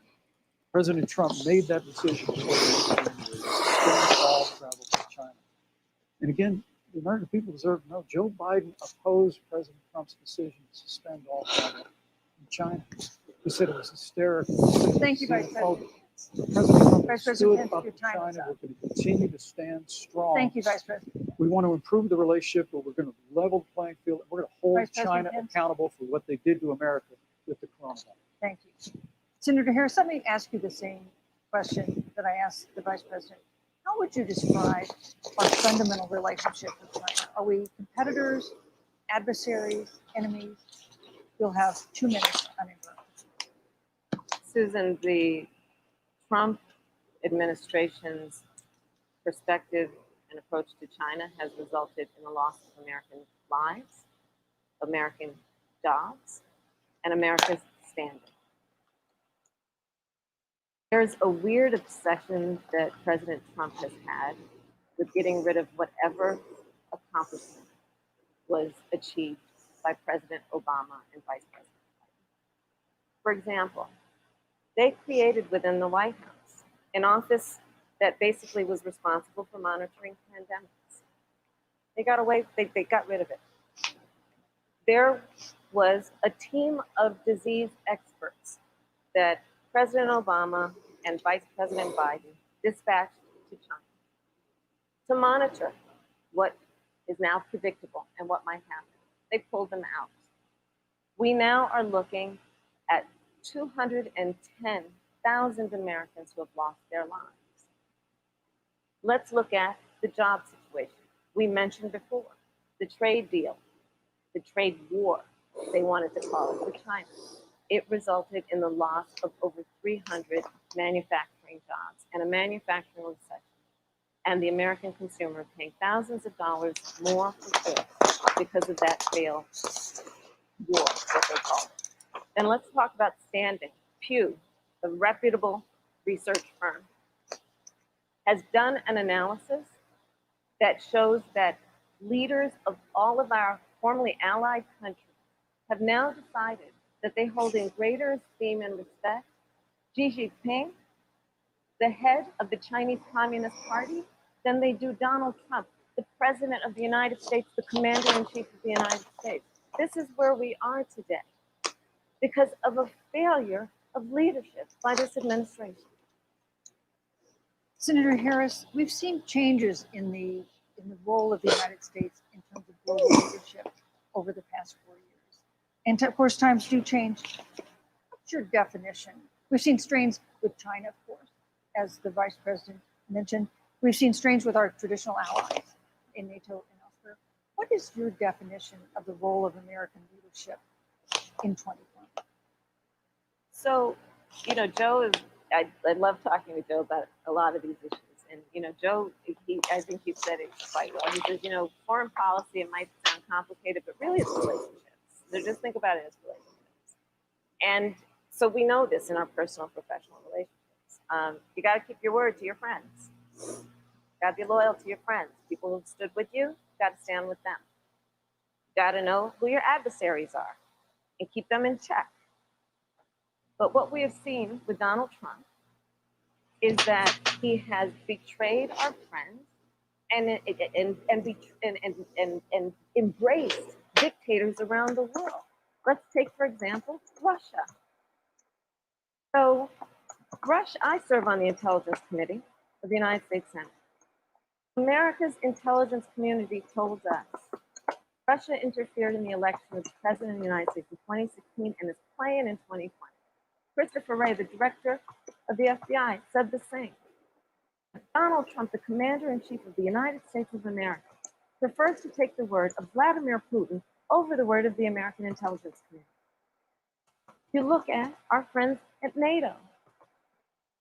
President Trump made that decision before the end of January to suspend all travel to China. And again, the American people deserve to know Joe Biden opposed President Trump's decision to suspend all travel from China. He said it was hysterical. Thank you, Vice President. President Trump Vice stood President up Pence, to your time China. is up. We're going to continue to stand strong. Thank you, Vice President. We want to improve the relationship, but we're going to level the playing field. We're going to hold Vice President China Pence. accountable for what they did to America with the coronavirus. Thank you. Senator Harris, let me ask you the same question that I asked the Vice President. How would you describe our fundamental relationship with China? Are we competitors, adversaries, enemies? You'll have 2 minutes uninterrupted. Susan, the Trump administration's perspective and approach to China has resulted in the loss of American lives, American jobs, and America's standing. There's a weird obsession that President Trump has had with getting rid of whatever accomplishment was achieved by President Obama and Vice President Biden. For example, they created within the White House an office that basically was responsible for monitoring pandemics. They got rid of it. There was a team of disease experts that President Obama and Vice President Biden dispatched to China to monitor what is now predictable and what might happen. They pulled them out. We now are looking at 210,000 Americans who have lost their lives. Let's look at the job situation. We mentioned before the trade deal, the trade war, they wanted to call it, with China. It resulted in the loss of over 300 manufacturing jobs and a manufacturing recession. And the American consumer paying thousands of dollars more for oil because of that failed war, what they call it. Then let's talk about standing. Pew, a reputable research firm, has done an analysis that shows that leaders of all of our formerly allied countries have now decided that they hold in greater esteem and respect Xi Jinping, the head of the Chinese Communist Party, than they do Donald Trump, the President of the United States, the Commander-in-Chief of the United States. This is where we are today because of a failure of leadership by this administration. Senator Harris, we've seen changes in the role of the United States in terms of global leadership over the past 4 years. And of course, times do change. What's your definition? We've seen strains with China, of course, as the Vice President mentioned. We've seen strains with our traditional allies in NATO and elsewhere. What is your definition of the role of American leadership in 2020? So, you know, Joe is, I love talking with Joe about a lot of these issues. And, you know, Joe, I think he said it quite well. He says, you know, foreign policy, it might sound complicated, but really it's relationships. So just think about it as relationships. And so we know this in our personal and professional relationships. You got to keep your word to your friends. You got to be loyal to your friends. People who've stood with you, you got to stand with them. You got to know who your adversaries are and keep them in check. But what we have seen with Donald Trump is that he has betrayed our friends and embraced dictators around the world. Let's take, for example, Russia. So, Russia, I serve on the Intelligence Committee of the United States Senate. America's intelligence community told us Russia interfered in the election of the President of the United States in 2016 and is playing in 2020. Christopher Wray, the director of the FBI, said the same. Donald Trump, the Commander-in-Chief of the United States of America, prefers to take the word of Vladimir Putin over the word of the American intelligence community. You look at our friends at NATO,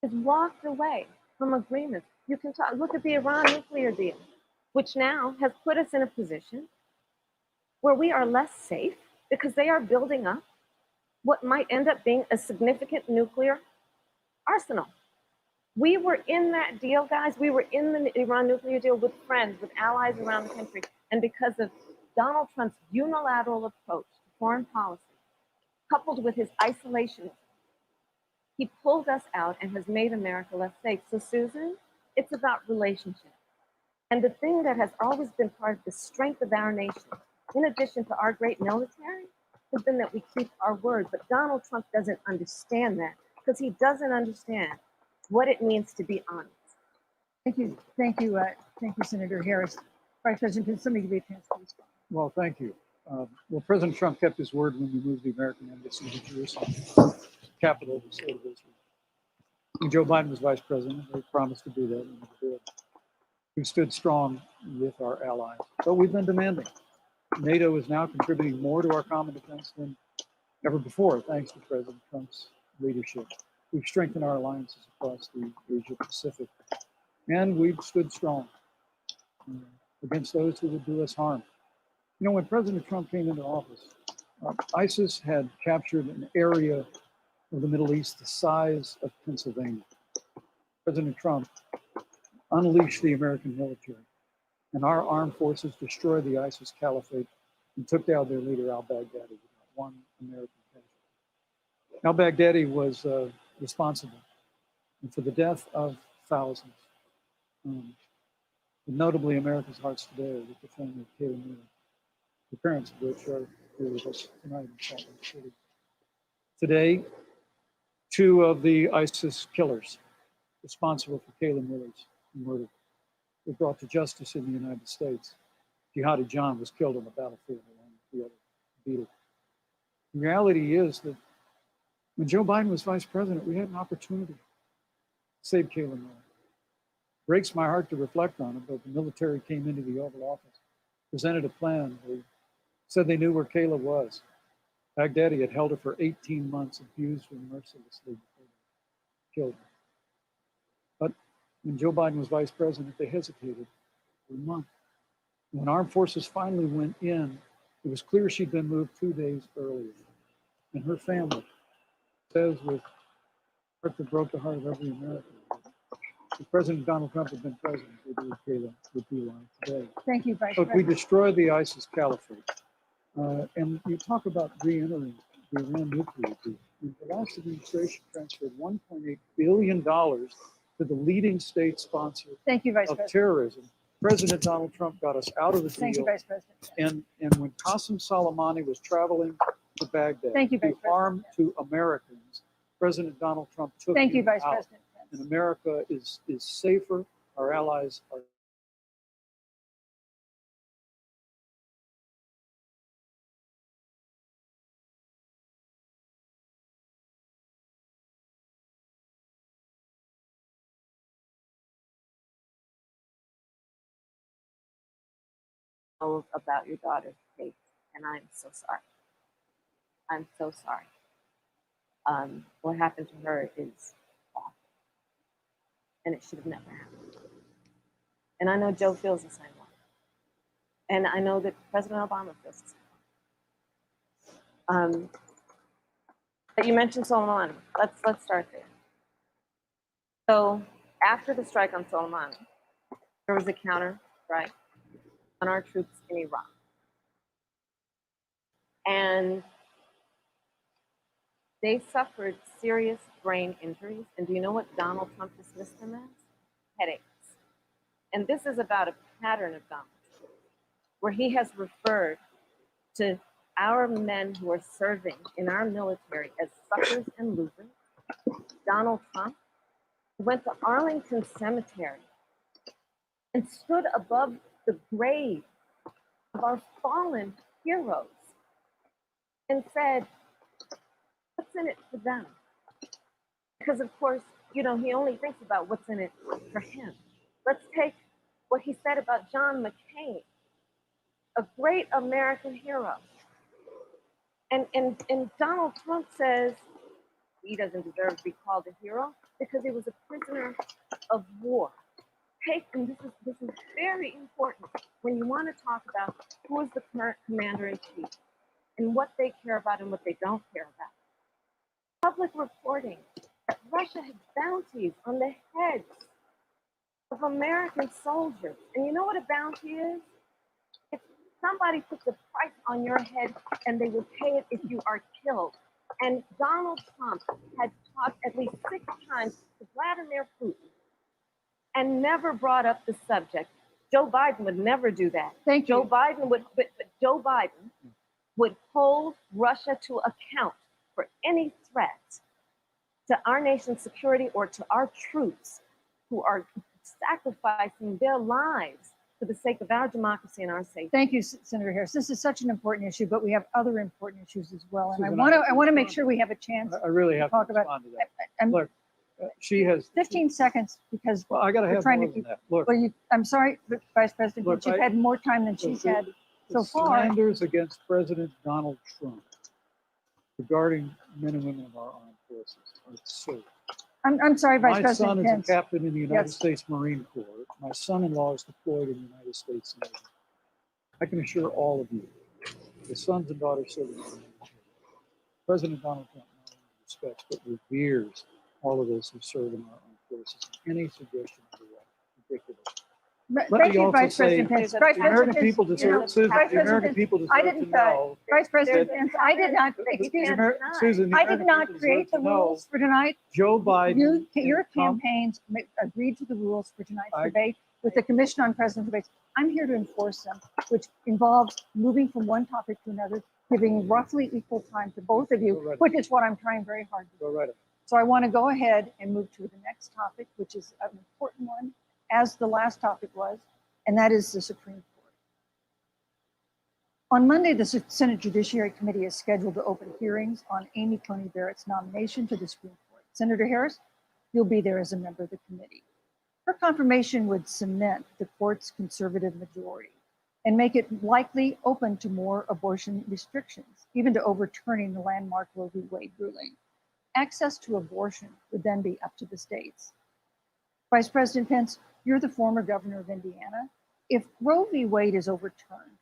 has walked away from agreements. You can look at the Iran nuclear deal, which now has put us in a position where we are less safe because they are building up what might end up being a significant nuclear arsenal. We were in that deal, guys. We were in the Iran nuclear deal with friends, with allies around the country. And because of Donald Trump's unilateral approach to foreign policy, coupled with his isolation, he pulled us out and has made America less safe. So, Susan, it's about relationships. And the thing that has always been part of the strength of our nation, in addition to our great military, has been that we keep our word. But Donald Trump doesn't understand that because he doesn't understand what it means to be honest. Thank you, Senator Harris. Vice President, can somebody give me a chance to respond? Well, thank you. Well, President Trump kept his word when we moved the American embassy to Jerusalem, capital of the state of Israel. When Joe Biden was vice president, they promised to do that, and we did. We stood strong with our allies, but we've been demanding. NATO is now contributing more to our common defense than ever before, thanks to President Trump's leadership. We've strengthened our alliances across the Asia Pacific, and we've stood strong against those who would do us harm. You know, when President Trump came into office, ISIS had captured an area of the Middle East the size of Pennsylvania. President Trump unleashed the American military, and our armed forces destroyed the ISIS caliphate and took down their leader, al-Baghdadi, without one American casualty. Al-Baghdadi was responsible for the death of thousands. Notably, America's hearts today are with the family of Kayla Miller, the parents of which are here with us tonight in Salt Lake City. Today, two of the ISIS killers responsible for Kayla Miller's murder were brought to justice in the United States. Jihadi John was killed on the battlefield along with the other beater. The reality is that when Joe Biden was vice president, we had an opportunity to save Kayla Miller. Breaks my heart to reflect on it, but the military came into the Oval Office, presented a plan. They said they knew where Kayla was. Baghdadi had held her for 18 months, abused her mercilessly before they killed her. But when Joe Biden was vice president, they hesitated for a month. When armed forces finally went in, it was clear she'd been moved 2 days earlier. And her family says with heart that broke the heart of every American, if President Donald Trump had been president, Kayla would be alive today. Thank you, Vice Look, we President. destroyed the ISIS caliphate. And you talk about re-entering the Iran nuclear deal. The last administration transferred $1.8 billion to the leading state sponsor Thank you, Vice of President. terrorism. President Donald Trump got us out of the Thank you, deal. Vice President. And when Qasem Soleimani was traveling to Baghdad Thank you, to Vice do harm to Americans, President Donald Trump took Thank you, him Vice out. President. And America is safer. Our allies are. About your daughter's fate, and I'm so sorry. I'm so sorry. What happened to her is awful, and it should have never happened. And I know Joe feels the same way, and I know that President Obama feels the same way. But you mentioned Soleimani. Let's start there. So after the strike on Soleimani, there was a counter strike on our troops in Iraq. And they suffered serious brain injuries. And do you know what Donald Trump dismissed them as? Headaches. And this is about a pattern of Donald Trump, where he has referred to our men who are serving in our military as suckers and losers. Donald Trump went to Arlington Cemetery and stood above the grave of our fallen heroes and said, what's in it for them? Because of course, you know, he only thinks about what's in it for him. Let's take what he said about John McCain, a great American hero. And Donald Trump says he doesn't deserve to be called a hero because he was a prisoner of war. And this is very important when you want to talk about who is the current commander-in-chief and what they care about and what they don't care about. Public reporting that Russia had bounties on the heads of American soldiers. And you know what a bounty is? If somebody puts a price on your head and they will pay it if you are killed. And Donald Trump had talked at least 6 times to Vladimir Putin and never brought up the subject. Joe Biden would never do that. Thank you. Joe Biden would hold Russia to account for any threat to our nation's security or to our troops who are sacrificing their lives for the sake of our democracy and our safety. Thank you, Senator Harris. This is such an important issue, but we have other important issues as well. And Susan, I want to make sure we have a chance. I really have to talk about- respond to that. I'm Look, she has 15 seconds because Well, I got to we're have trying more to than keep- that. Look, well, I'm sorry, Vice President, Look, but you've had more time than she's had so the far. slanders against President Donald Trump regarding men and women of our armed forces are absurd. I'm sorry, Vice My President son is Pence. a captain in the United Yes. States Marine Corps. My son-in-law is deployed in the United States Navy. I can assure all of you, the sons and daughters serving in the military, President Donald Trump not only respects but reveres all of those who serve in our armed forces. Any suggestion of that is ridiculous. Let Thank me you, also Vice say President Pence. the Vice The American President people Pence, you know, deserve, Susan, Vice the American President people Pence, I deserve to didn't, know. Vice President that- Pence, I did not, the excuse me, Susan, the I did American not people create deserve the to know rules for tonight. Joe Biden. Your and Trump- campaigns agreed to the rules for tonight's I- debate with the Commission on President Debates. I'm here to enforce them, which involves moving from one topic to another, giving roughly equal time to both of you, Go right which is what I'm trying very hard to do. Go right ahead. So I want to go ahead and move to the next topic, which is an important one. as the last topic was, and that is the Supreme Court. On Monday, the Senate Judiciary Committee is scheduled to open hearings on Amy Coney Barrett's nomination to the Supreme Court. Senator Harris, you'll be there as a member of the committee. Her confirmation would cement the court's conservative majority and make it likely open to more abortion restrictions, even to overturning the landmark Roe v. Wade ruling. Access to abortion would then be up to the states. Vice President Pence, you're the former governor of Indiana. If Roe v. Wade is overturned,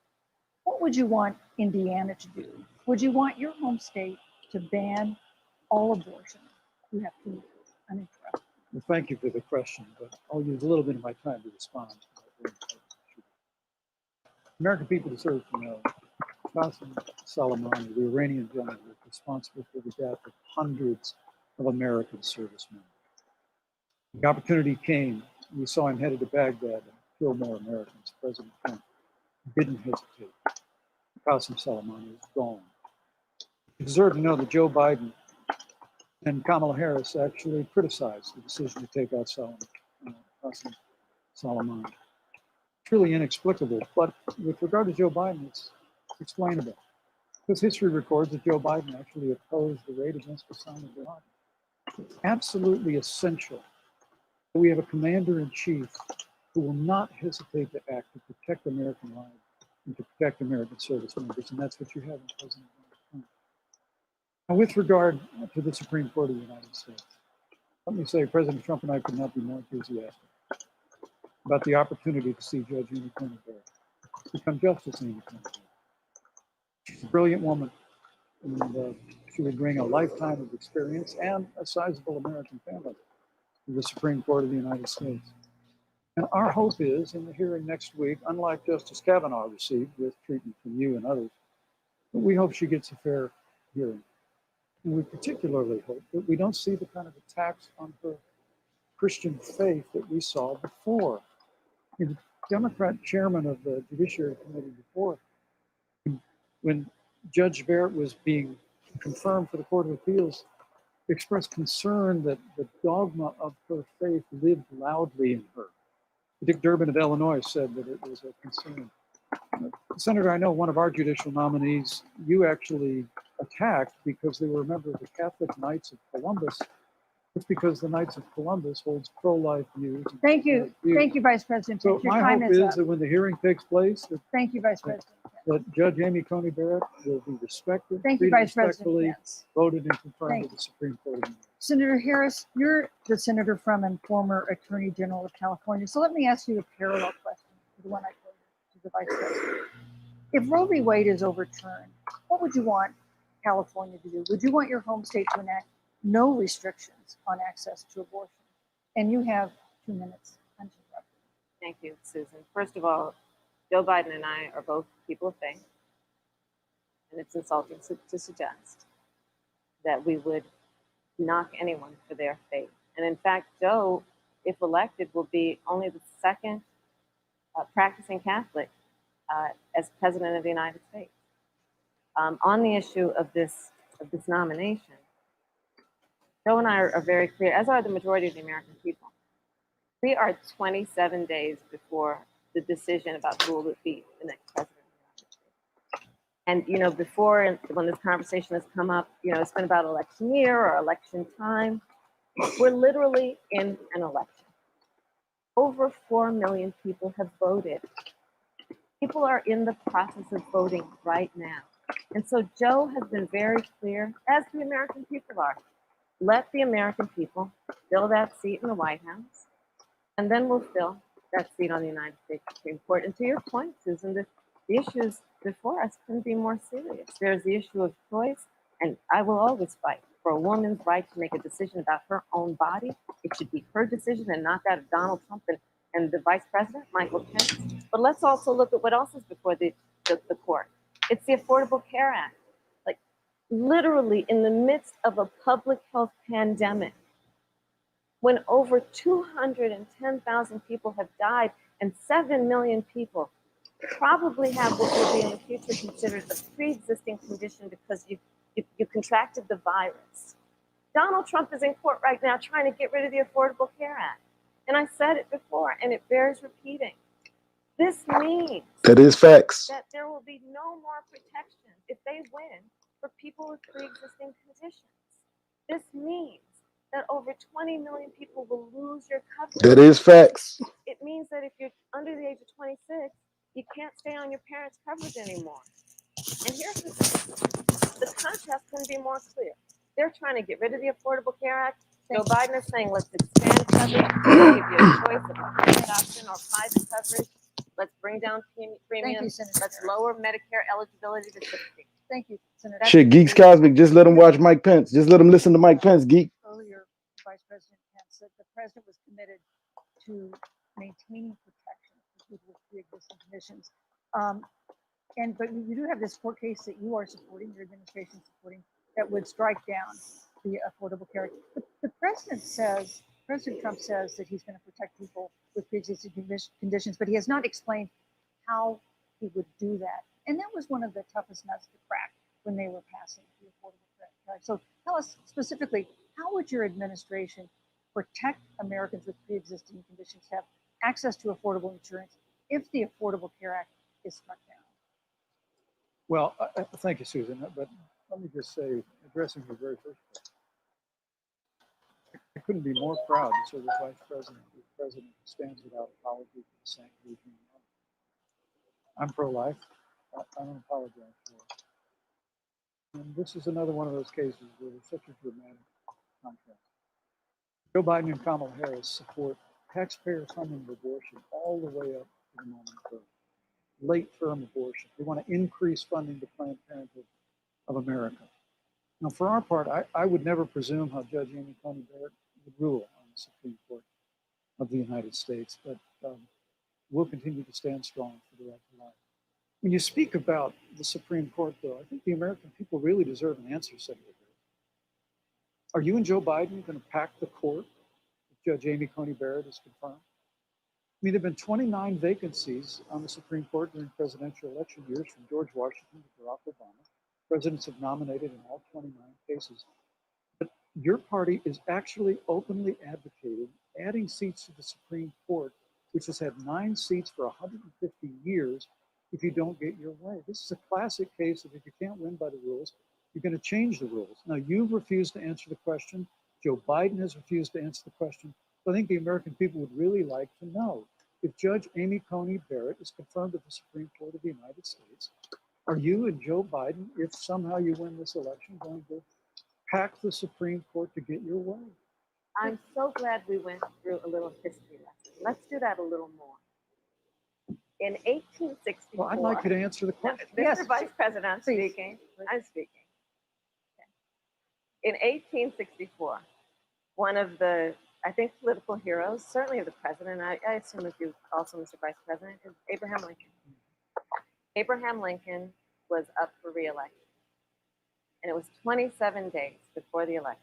what would you want Indiana to do? Would you want your home state to ban all abortion? You have 2 minutes, uninterrupted. Well, thank you for the question, but I'll use a little bit of my time to respond. American people deserve to know Qasem Soleimani, the Iranian general, was responsible for the death of hundreds of American servicemen. The opportunity came. We saw him headed to Baghdad and kill more Americans. President Trump didn't hesitate. Qasem Soleimani is gone. You deserve to know that Joe Biden and Kamala Harris actually criticized the decision to take out Qasem Soleimani. Truly inexplicable, but with regard to Joe Biden, it's explainable. Because history records that Joe Biden actually opposed the raid against Osama bin Laden. It's absolutely essential that we have a commander-in-chief who will not hesitate to act to protect American lives and to protect American service members, and that's what you have in President Trump. Now, with regard to the Supreme Court of the United States, let me say President Trump and I could not be more enthusiastic about the opportunity to see Judge Amy Coney Barrett become Justice Amy Coney Barrett. She's a brilliant woman, and she would bring a lifetime of experience and a sizable American family to the Supreme Court of the United States. And our hope is, in the hearing next week, unlike Justice Kavanaugh received with treatment from you and others, that we hope she gets a fair hearing. And we particularly hope that we don't see the kind of attacks on her Christian faith that we saw before. The Democrat chairman of the Judiciary Committee before, when Judge Barrett was being confirmed for the Court of Appeals, expressed concern that the dogma of her faith lived loudly in her. Dick Durbin of Illinois said that it was a concern. Senator, I know one of our judicial nominees you actually attacked because they were a member of the Catholic Knights of Columbus. It's because the Knights of Columbus holds pro-life views. Thank you. Thank you, Vice President. So Your my time hope is is up. that when the hearing takes place, Thank you, Vice President. that Judge Amy Coney Barrett will be respected, Thank you, treated Vice President respectfully, Pence. voted and confirmed Thank with the Supreme Court of the United States. Senator Harris, you're the senator from and former Attorney General of California. So let me ask you a parallel question to the one I posed to the Vice President. If Roe v. Wade is overturned, what would you want California to do? Would you want your home state to enact no restrictions on access to abortion? And you have 2 minutes uninterrupted. Thank you, Susan. First of all, Joe Biden and I are both people of faith, and it's insulting to suggest that we would knock anyone for their faith. And in fact, Joe, if elected, will be only the second practicing Catholic as president of the United States. On the issue of this nomination, Joe and I are very clear, as are the majority of the American people. We are 27 days before the decision about who will be the next president of the United States. And, you know, before, when this conversation has come up, you know, it's been about election year or election time. We're literally in an election. Over 4 million people have voted. People are in the process of voting right now. And so Joe has been very clear, as the American people are. Let the American people fill that seat in the White House, and then we'll fill that seat on the United States Supreme Court. And to your point, Susan, the issues before us couldn't be more serious. There's the issue of choice, and I will always fight for a woman's right to make a decision about her own body. It should be her decision and not that of Donald Trump and the Vice President, Michael Pence. But let's also look at what else is before the court. It's the Affordable Care Act. Like, literally in the midst of a public health pandemic, when over 210,000 people have died and 7 million people probably have what will be in the future considered a pre-existing condition because you contracted the virus. Donald Trump is in court right now trying to get rid of the Affordable Care Act. And I said it before, and it bears repeating. This means That is facts. that there will be no more protection if they win for people with pre-existing conditions. This means that over 20 million people will lose your coverage. That is facts. It means that if you're under the age of 26, you can't stay on your parents' coverage anymore. And here's the thing. The contrast couldn't be more clear. They're trying to get rid of the Affordable Care Act. Joe Biden is saying, let's expand coverage, give you a choice of a private option or private coverage. Let's bring down premiums. Senator Let's Harris. lower Medicare eligibility to 60. Thank you, Senator. That's Shit, Geeks Cosmic, just let them watch Mike Pence. Just let them listen to Mike Pence, geek. Earlier, Vice President Pence said the president was committed to maintaining protection for people with pre-existing conditions. But you do have this court case that you are supporting, your administration is supporting, that would strike down the Affordable Care Act. The President Trump says that he's going to protect people with pre-existing conditions, but he has not explained how he would do that. And that was one of the toughest nuts to crack when they were passing the Affordable Care Act. So tell us specifically, how would your administration protect Americans with pre-existing conditions to have access to affordable insurance if the Affordable Care Act is struck down? Well, thank you, Susan. But let me just say, addressing your very first question, I couldn't be more proud to serve as Vice President. The President stands without apology for the sanctity of human life. I'm pro-life. I don't apologize for it. And this is another one of those cases where there's such a dramatic contrast. Joe Biden and Kamala Harris support taxpayer funding of abortion all the way up to the moment of birth. Late-term abortion. They want to increase funding to Planned Parenthood of America. Now, for our part, I would never presume how Judge Amy Coney Barrett would rule on the Supreme Court of the United States, but we'll continue to stand strong for the right to life. When you speak about the Supreme Court, though, I think the American people really deserve an answer, Senator. Are you and Joe Biden going to pack the court if Judge Amy Coney Barrett is confirmed? I mean, there have been 29 vacancies on the Supreme Court during presidential election years, from George Washington to Barack Obama. Presidents have nominated in all 29 cases. But your party is actually openly advocating adding seats to the Supreme Court, which has had 9 seats for 150 years, if you don't get your way. This is a classic case of if you can't win by the rules, you're going to change the rules. Now, you've refused to answer the question. Joe Biden has refused to answer the question. So I think the American people would really like to know, if Judge Amy Coney Barrett is confirmed at the Supreme Court of the United States, are you and Joe Biden, if somehow you win this election, going to pack the Supreme Court to get your way? I'm so glad we went through a little history lesson. Let's do that a little more. In 1864. Well, I'd like you to answer the question. Mr. Vice President, I'm speaking. I'm speaking. Okay. In 1864, one of the, I think, political heroes, certainly of the president, I assume of you also, Mr. Vice President, is Abraham Lincoln. Abraham Lincoln was up for re-election. And it was 27 days before the election.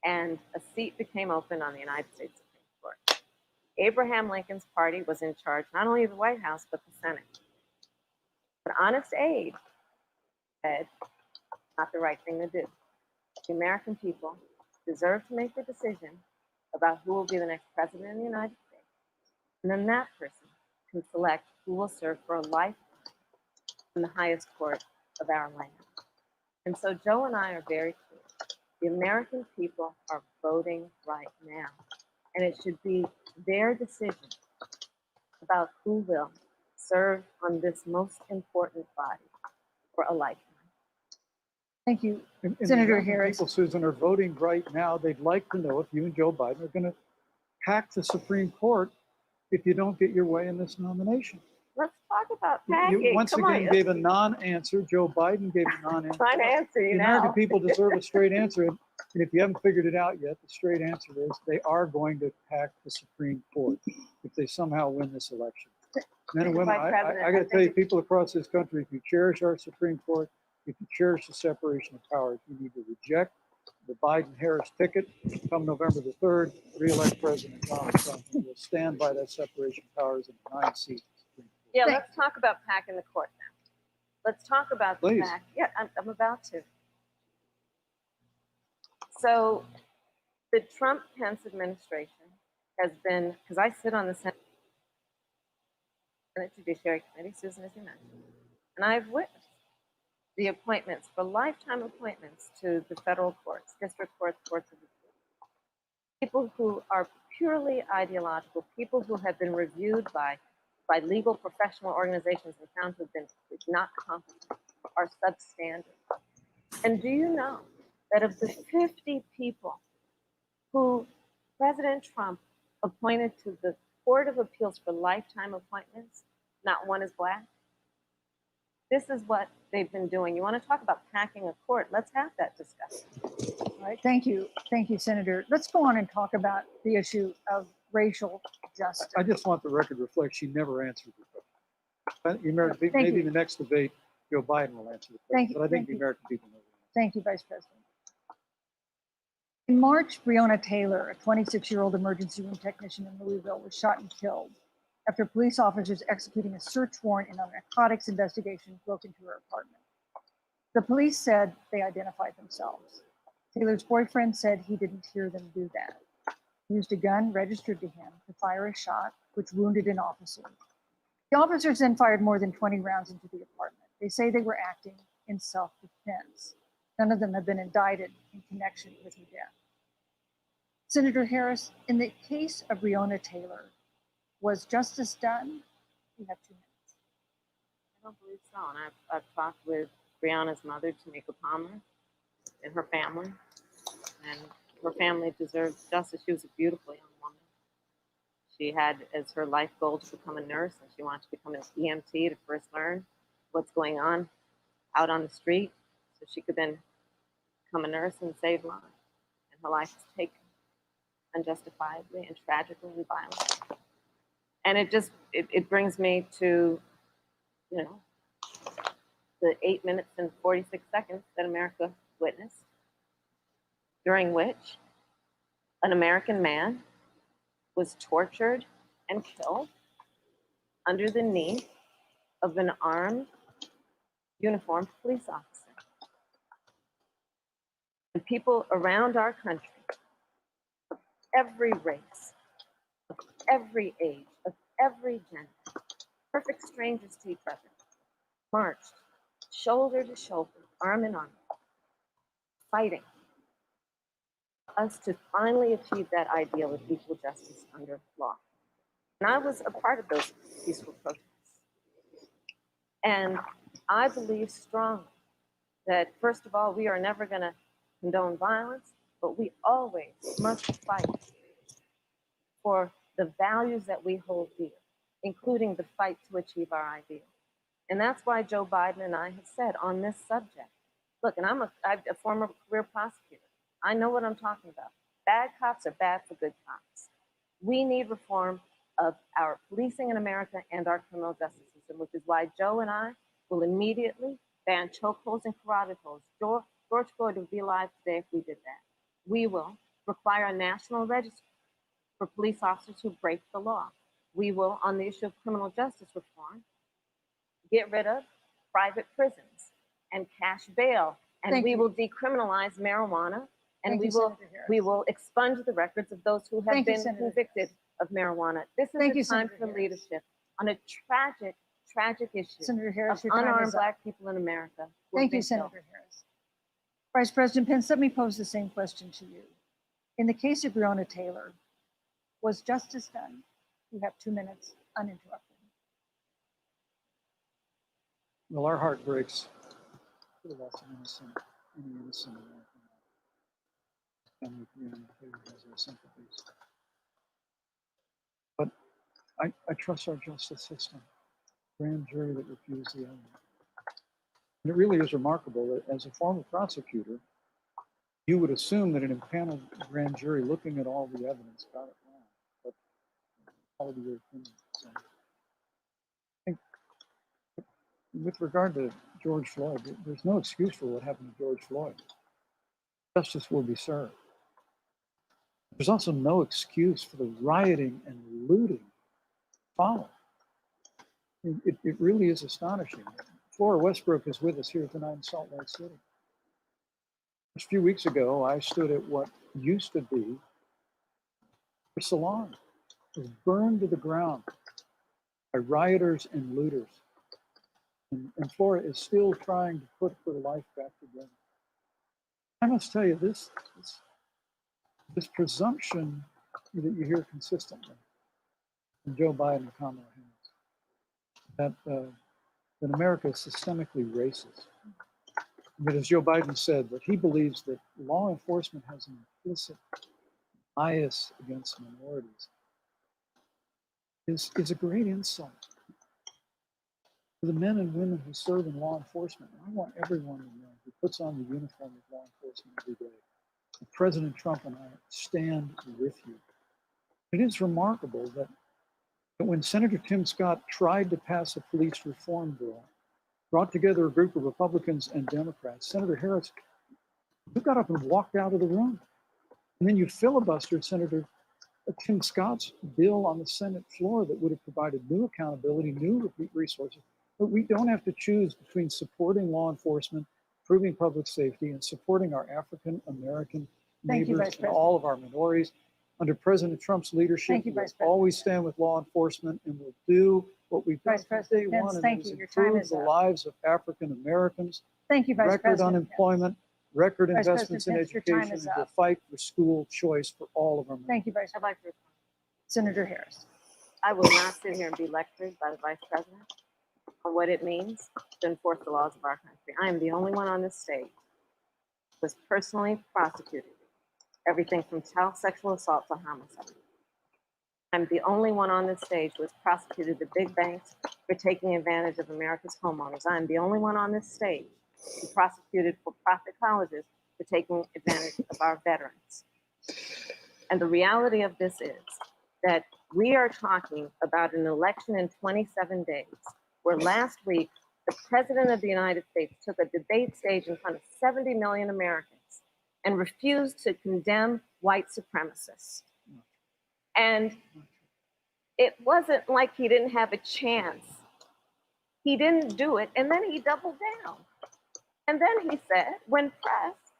And a seat became open on the United States Supreme Court. Abraham Lincoln's party was in charge not only of the White House, but the Senate. But Honest Abe said, not the right thing to do. The American people deserve to make the decision about who will be the next president of the United States. And then that person can select who will serve for a lifetime in the highest court of our land. And so Joe and I are very clear. The American people are voting right now. And it should be their decision about who will serve on this most important body for a lifetime. Thank you, And Senator the Harris. people, Susan, are voting right now. They'd like to know if you and Joe Biden are going to pack the Supreme Court if you don't get your way in this nomination. Let's talk about packing. You once Come again on, gave a non-answer. Joe Biden gave a non-answer. trying to answer you The now. American people deserve a straight answer. And if you haven't figured it out yet, the straight answer is they are going to pack the Supreme Court if they somehow win this election. Men and women, Vice I President, got to I tell you, think people across this country, if you cherish our Supreme Court, if you cherish the separation of powers, you need to reject the Biden-Harris ticket. Come November the 3rd, re-elect President Donald Trump, and we'll stand by that separation of powers in 9 seats. Yeah, let's talk about packing the court now. Let's talk about the Please. pack. Yeah, I'm about to. So the Trump-Pence administration has been, because I sit on the Senate Judiciary Committee, Susan, as you mentioned, and I've witnessed the appointments for lifetime appointments to the federal courts, district courts, courts of appeal. People who are purely ideological, people who have been reviewed by legal professional organizations and found to have been not competent, are substandard. And do you know that of the 50 people who President Trump appointed to the Court of Appeals for lifetime appointments, not one is Black? This is what they've been doing. You want to talk about packing a court? Let's have that discussion. All right, thank you, Senator. Let's go on and talk about the issue of racial justice. I just want the record to reflect she never answered the question. Thank Maybe you. in the next debate, Joe Biden will answer the question, Thank you, but I think thank the you. American people know the answer. Thank you, Vice President. In March, Breonna Taylor, a 26-year-old emergency room technician in Louisville, was shot and killed after police officers executing a search warrant in a narcotics investigation broke into her apartment. The police said they identified themselves. Taylor's boyfriend said he didn't hear them do that. He used a gun registered to him to fire a shot, which wounded an officer. The officers then fired more than 20 rounds into the apartment. They say they were acting in self-defense. None of them have been indicted in connection with her death. Senator Harris, in the case of Breonna Taylor, was justice done? You have 2 minutes. I don't believe so. And I've talked with Breonna's mother, Tamika Palmer, and her family. And her family deserves justice. She was a beautiful young woman. She had as her life goal to become a nurse, and she wanted to become an EMT to first learn what's going on out on the street so she could then become a nurse and save lives. And her life was taken unjustifiably and tragically and violently. And it brings me to, the 8 minutes and 46 seconds that America witnessed, during which an American man was tortured and killed under the knee of an armed, uniformed police officer. And people around our country, of every race, of every age, of every gender, perfect strangers to each other, marched shoulder to shoulder, arm in arm, fighting us to finally achieve that ideal of equal justice under law. And I was a part of those peaceful protests. And I believe strongly that, first of all, we are never going to condone violence, but we always must fight for the values that we hold dear, including the fight to achieve our ideal. And that's why Joe Biden and I have said on this subject, look, and I'm a former career prosecutor. I know what I'm talking about. Bad cops are bad for good cops. We need reform of our policing in America and our criminal justice system, which is why Joe and I will immediately ban chokeholds and carotid holds. George Floyd would be alive today if we did that. We will require a national register for police officers who break the law. We will, on the issue of criminal justice reform, get rid of private prisons and cash bail, and we will decriminalize marijuana, and we will expunge the records of those who have been convicted of marijuana. This is a time for leadership on a tragic, tragic issue of unarmed Black people in America. Thank you, Senator Harris. Vice President Pence, let me pose the same question to you. In the case of Breonna Taylor, was justice done? You have 2 minutes uninterrupted. Well, our heart breaks for the loss of any innocent American. And Breonna Taylor has our sympathies. But I trust our justice system. Grand jury that refused the evidence. And it really is remarkable that as a former prosecutor, you would assume that an impaneled grand jury looking at all the evidence got it wrong. But all of your opinion. So I think with regard to George Floyd, there's no excuse for what happened to George Floyd. Justice will be served. There's also no excuse for the rioting and looting following. It really is astonishing. Flora Westbrook is with us here tonight in Salt Lake City. A few weeks ago, I stood at what used to be a salon was burned to the ground by rioters and looters. And Florida is still trying to put her life back together. I must tell you, this presumption that you hear consistently from Joe Biden and Kamala Harris, that America is systemically racist. But as Joe Biden said, that he believes that law enforcement has an implicit bias against minorities is a great insult to the men and women who serve in law enforcement. And I want everyone to know who puts on the uniform of law enforcement every day that President Trump and I stand with you. It is remarkable that when Senator Tim Scott tried to pass a police reform bill, brought together a group of Republicans and Democrats, Senator Harris, you got up and walked out of the room. And then you filibustered Senator Tim Scott's bill on the Senate floor that would have provided new accountability, new resources. But we don't have to choose between supporting law enforcement, improving public safety, and supporting our African American neighbors and all of our minorities. Under President Trump's leadership, we'll always stand with law enforcement, and we'll do what we've done from day one, and that is improve the lives of African Americans. Thank you, Vice President. Record unemployment, record investments in education, and we'll fight for school choice for all of our members. Thank you, Vice President. Senator Harris. I will not sit here and be lectured by the Vice President on what it means to enforce the laws of our country. I am the only one on this stage who was personally prosecuted, everything from child sexual assault to homicide. I'm the only one on this stage who has prosecuted the big banks for taking advantage of America's homeowners. I'm the only one on this stage who prosecuted for-profit colleges for taking advantage of our veterans. And the reality of this is that we are talking about an election in 27 days, where last week, the President of the United States took a debate stage in front of 70 million Americans and refused to condemn white supremacists. And it wasn't like he didn't have a chance. He didn't do it, and then he doubled down. And then he said, when pressed,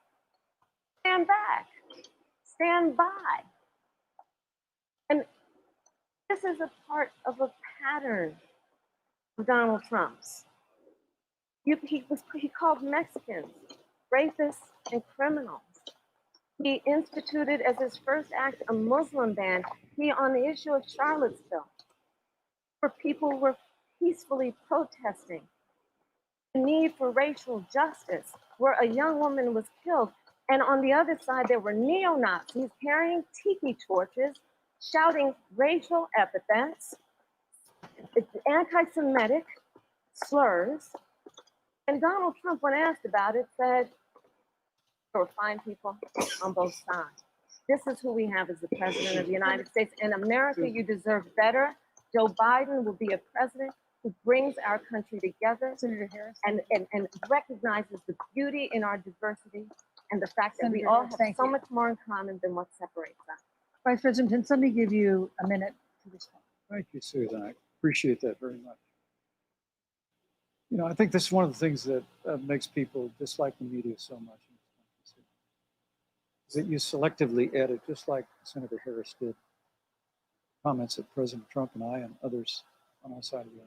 stand back, stand by. And this is a part of a pattern of Donald Trump's. He called Mexicans rapists and criminals. He instituted as his first act a Muslim ban on the issue of Charlottesville, where people were peacefully protesting the need for racial justice, where a young woman was killed. And on the other side, there were neo-Nazis carrying tiki torches, shouting racial epithets, anti-Semitic slurs. And Donald Trump, when asked about it, said, there were fine people on both sides. This is who we have as the President of the United States. In America, you deserve better. Joe Biden will be a president who brings our country together, Senator Harris, and recognizes the beauty in our diversity and the fact that we all have so much more in common than what separates us. Vice President, can somebody give you a minute to respond? Thank you, Susan. I appreciate that very much. You know, I think this is one of the things that makes people dislike the media so much. Is that you selectively edit, just like Senator Harris did, comments that President Trump and I and others on our side of the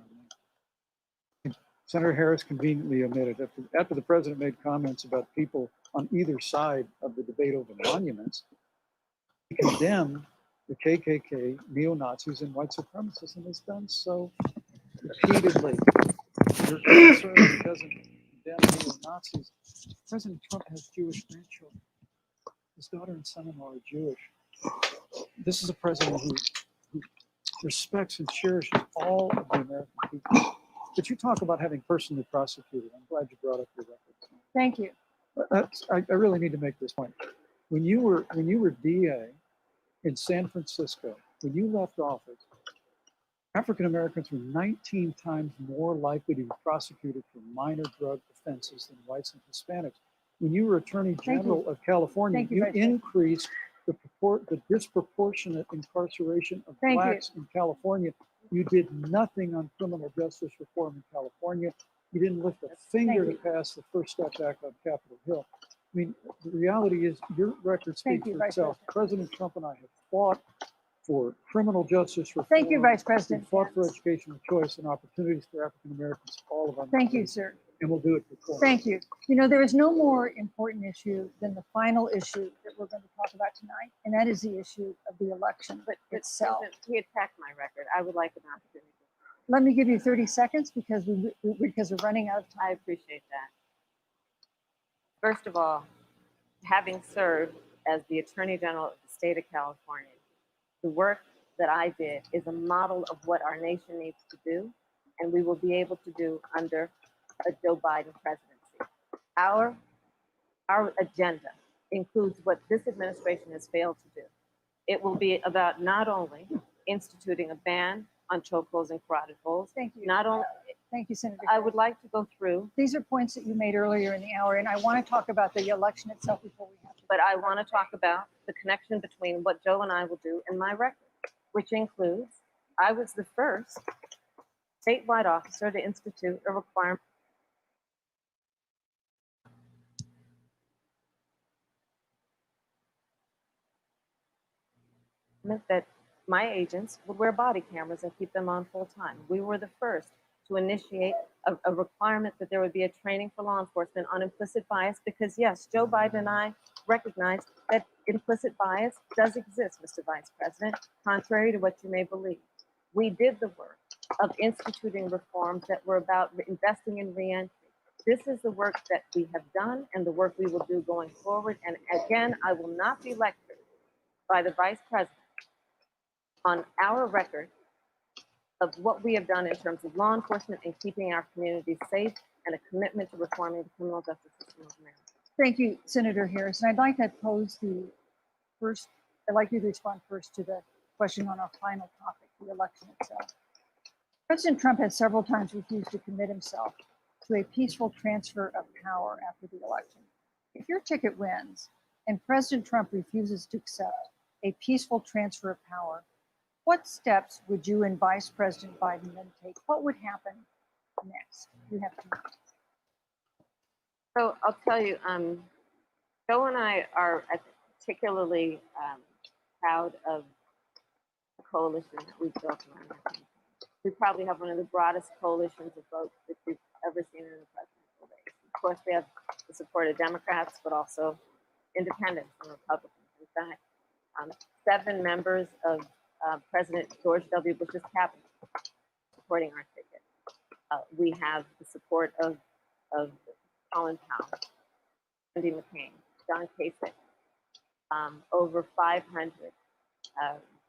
aisle. Senator Harris conveniently omitted, after the president made comments about people on either side of the debate over monuments, he condemned the KKK, neo-Nazis, and white supremacists, and has done so repeatedly. You're concerned he doesn't condemn neo-Nazis. President Trump has Jewish grandchildren. His daughter and son-in-law are Jewish. This is a president who respects and cherishes all of the American people. But you talk about having personally prosecuted. I'm glad you brought up your record. Thank you. I really need to make this point. When you were DA in San Francisco, when you left office, African Americans were 19 times more likely to be prosecuted for minor drug offenses than whites and Hispanics. When you were Attorney General of California, you increased the disproportionate incarceration of blacks in California. You did nothing on criminal justice reform in California. You didn't lift a finger to pass the First Step Act on Capitol Hill. I mean, the reality is your record speaks for itself. President Trump and I have fought for criminal justice reform. Thank you, Vice We President fought for Pence. educational choice and opportunities for African Americans, all of our. Thank you, sir. And we'll do it for. Thank you. You know, there is no more important issue than the final issue that we're going to talk about tonight, and that is the issue of the election itself. He attacked my record. I would like an opportunity. Let me give you 30 seconds because we're running out of time. I appreciate that. First of all, having served as the Attorney General of the state of California, the work that I did is a model of what our nation needs to do, and we will be able to do under a Joe Biden presidency. Our agenda includes what this administration has failed to do. It will be about not only instituting a ban on chokeholds and carotid holds. Thank you. Not only, Thank you, Senator. I would like to go through, These are points that you made earlier in the hour, and I want to talk about the election itself before we have to. but I want to talk about the connection between what Joe and I will do and my record, which includes, I was the first statewide officer to institute a requirement that my agents would wear body cameras and keep them on full time. We were the first to initiate a requirement that there would be a training for law enforcement on implicit bias, because yes, Joe Biden and I recognize that implicit bias does exist, Mr. Vice President, contrary to what you may believe. We did the work of instituting reforms that were about investing in reentry. This is the work that we have done and the work we will do going forward. And again, I will not be lectured by the Vice President on our record of what we have done in terms of law enforcement and keeping our communities safe, and a commitment to reforming the criminal justice system of America. Thank you, Senator Harris. And I'd like to pose I'd like you to respond first to the question on our final topic, the election itself. President Trump has several times refused to commit himself to a peaceful transfer of power after the election. If your ticket wins and President Trump refuses to accept a peaceful transfer of power, what steps would you and Vice President Biden then take? What would happen next? You have 2 minutes. So I'll tell you, Joe and I are particularly proud of the coalition that we've built around our country. We probably have one of the broadest coalitions of votes that we've ever seen in a presidential race. Of course, we have the support of Democrats, but also independents and Republicans. In fact, 7 members of President George W. Bush's cabinet supporting our ticket. We have the support of Colin Powell, Andy McCain, John Kasich, over 500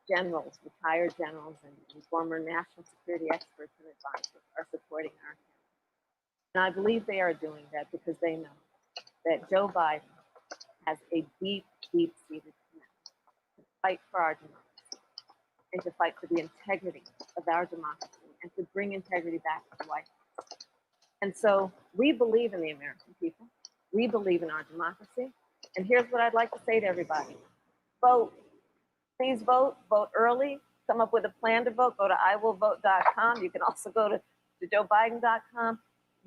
generals, retired generals, and former national security experts and advisors are supporting our campaign. And I believe they are doing that because they know that Joe Biden has a deep, deep-seated commitment to fight for our democracy and to fight for the integrity of our democracy and to bring integrity back to the White House. And so we believe in the American people. We believe in our democracy. And here's what I'd like to say to everybody. Vote. Please vote. Vote early. Come up with a plan to vote. Go to iwillvote.com. You can also go to joebiden.com.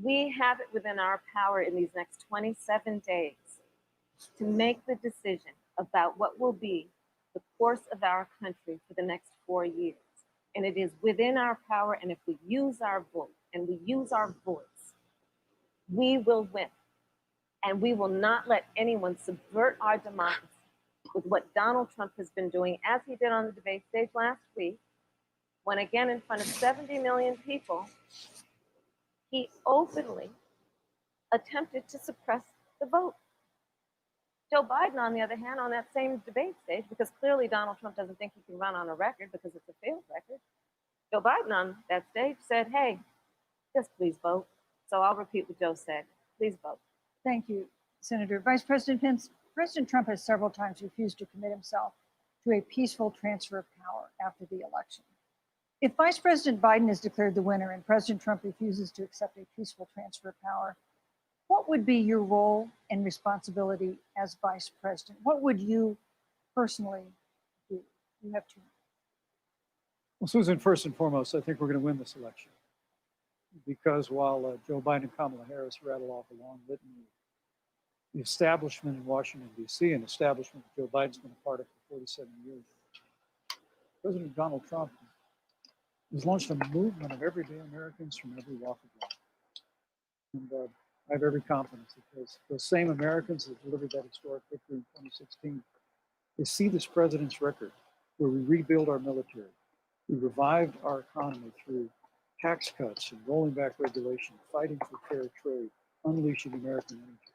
We have it within our power in these next 27 days to make the decision about what will be the course of our country for the next 4 years. And it is within our power, and if we use our vote and we use our voice, we will win. And we will not let anyone subvert our democracy with what Donald Trump has been doing, as he did on the debate stage last week, when again in front of 70 million people, he openly attempted to suppress the vote. Joe Biden, on the other hand, on that same debate stage, because clearly Donald Trump doesn't think he can run on a record because it's a failed record, Joe Biden on that stage said, hey, just please vote. So I'll repeat what Joe said. Please vote. Thank you, Senator. Vice President Pence, President Trump has several times refused to commit himself to a peaceful transfer of power after the election. If Vice President Biden is declared the winner and President Trump refuses to accept a peaceful transfer of power, what would be your role and responsibility as Vice President? What would you personally do? You have 2 minutes. Well, Susan, first and foremost, I think we're going to win this election. Because while Joe Biden and Kamala Harris rattle off a long litany, the establishment in Washington, D.C., an establishment that Joe Biden's been a part of for 47 years, President Donald Trump has launched a movement of everyday Americans from every walk of life. And I have every confidence that those same Americans that delivered that historic victory in 2016, they see this president's record where we rebuild our military, we revived our economy through tax cuts and rolling back regulation, fighting for fair trade, unleashing American energy.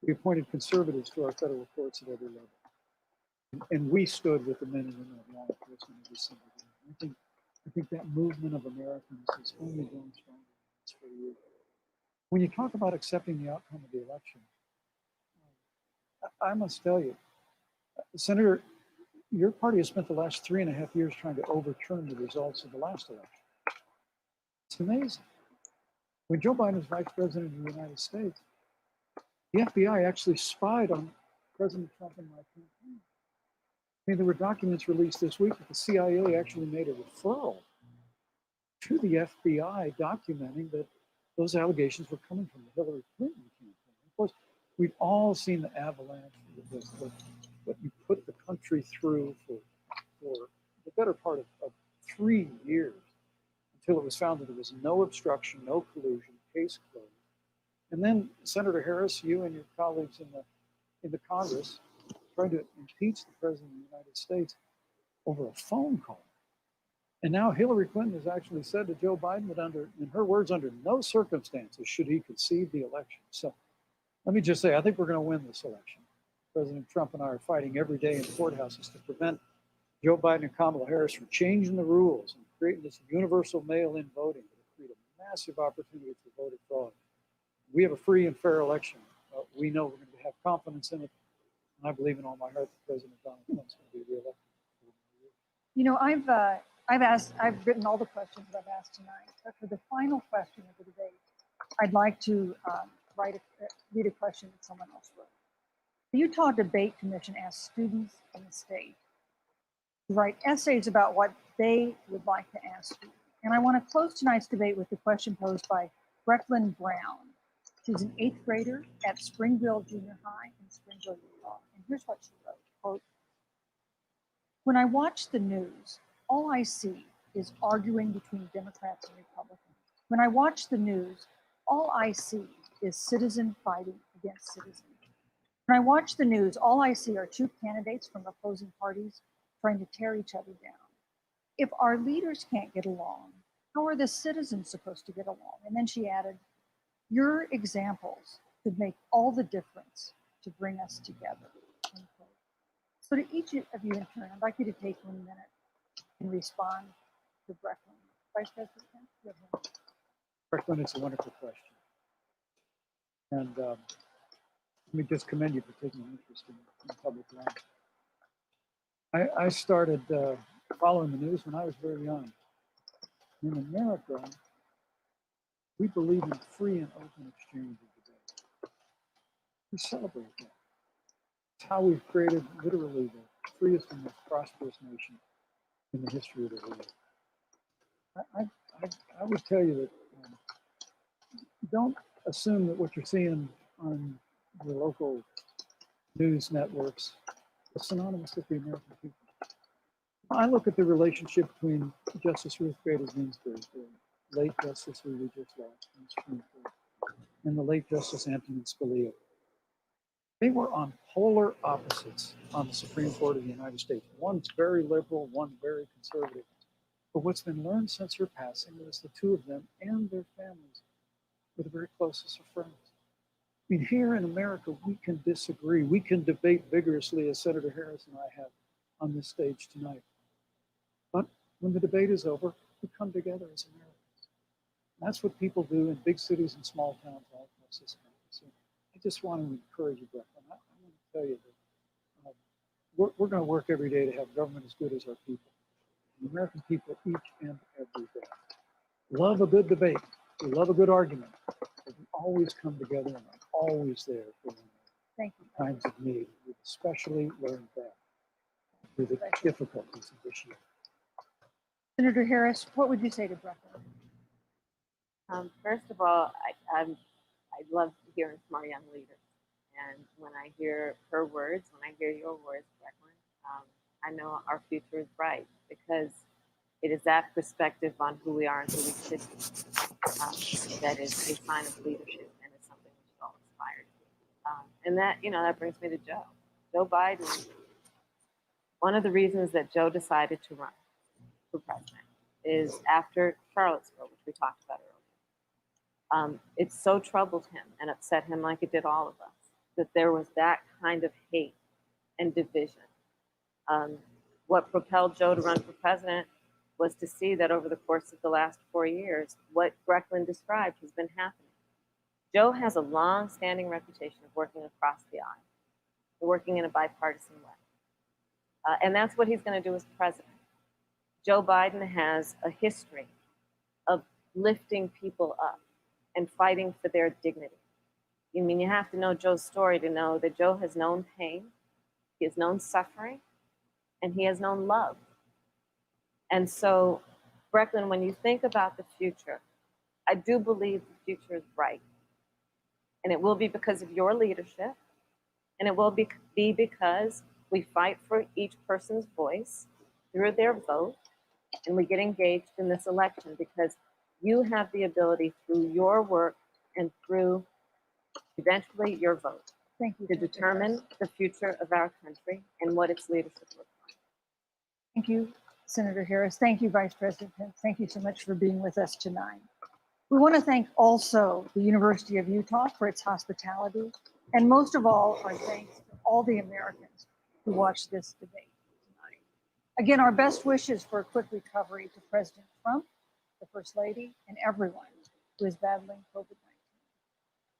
We appointed conservatives to our federal courts at every level. And we stood with the men and women of law enforcement every single day. I think that movement of Americans has only grown stronger in the last 4 years. When you talk about accepting the outcome of the election, I must tell you, Senator, your party has spent the last 3.5 years trying to overturn the results of the last election. It's amazing. When Joe Biden was vice president of the United States, the FBI actually spied on President Trump and my campaign. I mean, there were documents released this week that the CIA actually made a referral to the FBI documenting that those allegations were coming from the Hillary Clinton campaign. Of course, we've all seen the avalanche of what you put the country through for the better part of 3 years until it was found that there was no obstruction, no collusion, case closed. And then Senator Harris, you and your colleagues in the Congress tried to impeach the President of the United States over a phone call. And now Hillary Clinton has actually said to Joe Biden that in her words, under no circumstances should he concede the election. So let me just say, I think we're going to win this election. President Trump and I are fighting every day in courthouses to prevent Joe Biden and Kamala Harris from changing the rules and creating this universal mail-in voting that will create a massive opportunity for voter fraud. We have a free and fair election. We know we're going to have confidence in it. And I believe in all my heart that President Donald Trump is going to be reelected. You know, I've written all the questions that I've asked tonight, but for the final question of the debate, I'd like to read a question that someone else wrote. The Utah Debate Commission asked students in the state to write essays about what they would like to ask you. And I want to close tonight's debate with the question posed by Brecklin Brown. She's an 8th grader at Springville Junior High in Springville, Utah. And here's what she wrote, quote, "When I watch the news, all I see is arguing between Democrats and Republicans. When I watch the news, all I see is citizen fighting against citizen. When I watch the news, all I see are two candidates from opposing parties trying to tear each other down. If our leaders can't get along, how are the citizens supposed to get along?" And then she added, "Your examples could make all the difference to bring us together." Unquote. So to each of you in turn, I'd like you to take 1 minute and respond to Brecklin. Vice President Pence, you have 1 minute. Brecklin, it's a wonderful question. And let me just commend you for taking an interest in public life. I started following the news when I was very young. In America, we believe in free and open exchange of debate. We celebrate that. It's how we've created literally the freest and most prosperous nation in the history of the world. I would tell you that don't assume that what you're seeing on your local news networks is synonymous with the American people. I look at the relationship between Justice Ruth Bader Ginsburg, the late Justice who we just lost in the Supreme Court, and the late Justice Antonin Scalia. They were on polar opposites on the Supreme Court of the United States. One's very liberal, one very conservative. But what's been learned since her passing is the two of them and their families were the very closest of friends. I mean, here in America, we can disagree. We can debate vigorously, as Senator Harris and I have on this stage tonight. But when the debate is over, we come together as Americans. And that's what people do in big cities and small towns all across this country. So I just want to encourage you, Brecklin. I want to tell you that we're going to work every day to have government as good as our people. The American people each and every day love a good debate. We love a good argument. But we always come together and are always there for them. Thank you. Times of need. We've especially learned that through the difficulties of this year. Senator Harris, what would you say to Brecklin? First of all, I love hearing from our young leaders. And when I hear her words, when I hear your words, Brecklin, I know our future is bright because it is that perspective on who we are and who we should be that is a sign of leadership and is something we should all aspire to. And that, that brings me to Joe. Joe Biden, one of the reasons that Joe decided to run for president is after Charlottesville, which we talked about earlier. It so troubled him and upset him, like it did all of us, that there was that kind of hate and division. What propelled Joe to run for president was to see that over the course of the last 4 years, what Brecklin described has been happening. Joe has a long-standing reputation of working across the aisle, working in a bipartisan way. And that's what he's going to do as president. Joe Biden has a history of lifting people up and fighting for their dignity. I mean, you have to know Joe's story to know that Joe has known pain, he has known suffering, and he has known love. And so, Brecklin, when you think about the future, I do believe the future is bright. And it will be because of your leadership, and it will be because we fight for each person's voice through their vote, and we get engaged in this election because you have the ability through your work and through eventually your vote to determine the future of our country and what its leadership looks like. Thank you, Senator Harris. Thank you, Vice President Pence. Thank you so much for being with us tonight. We want to thank also the University of Utah for its hospitality, and most of all, our thanks to all the Americans who watched this debate tonight. Again, our best wishes for a quick recovery to President Trump, the First Lady, and everyone who is battling COVID-19.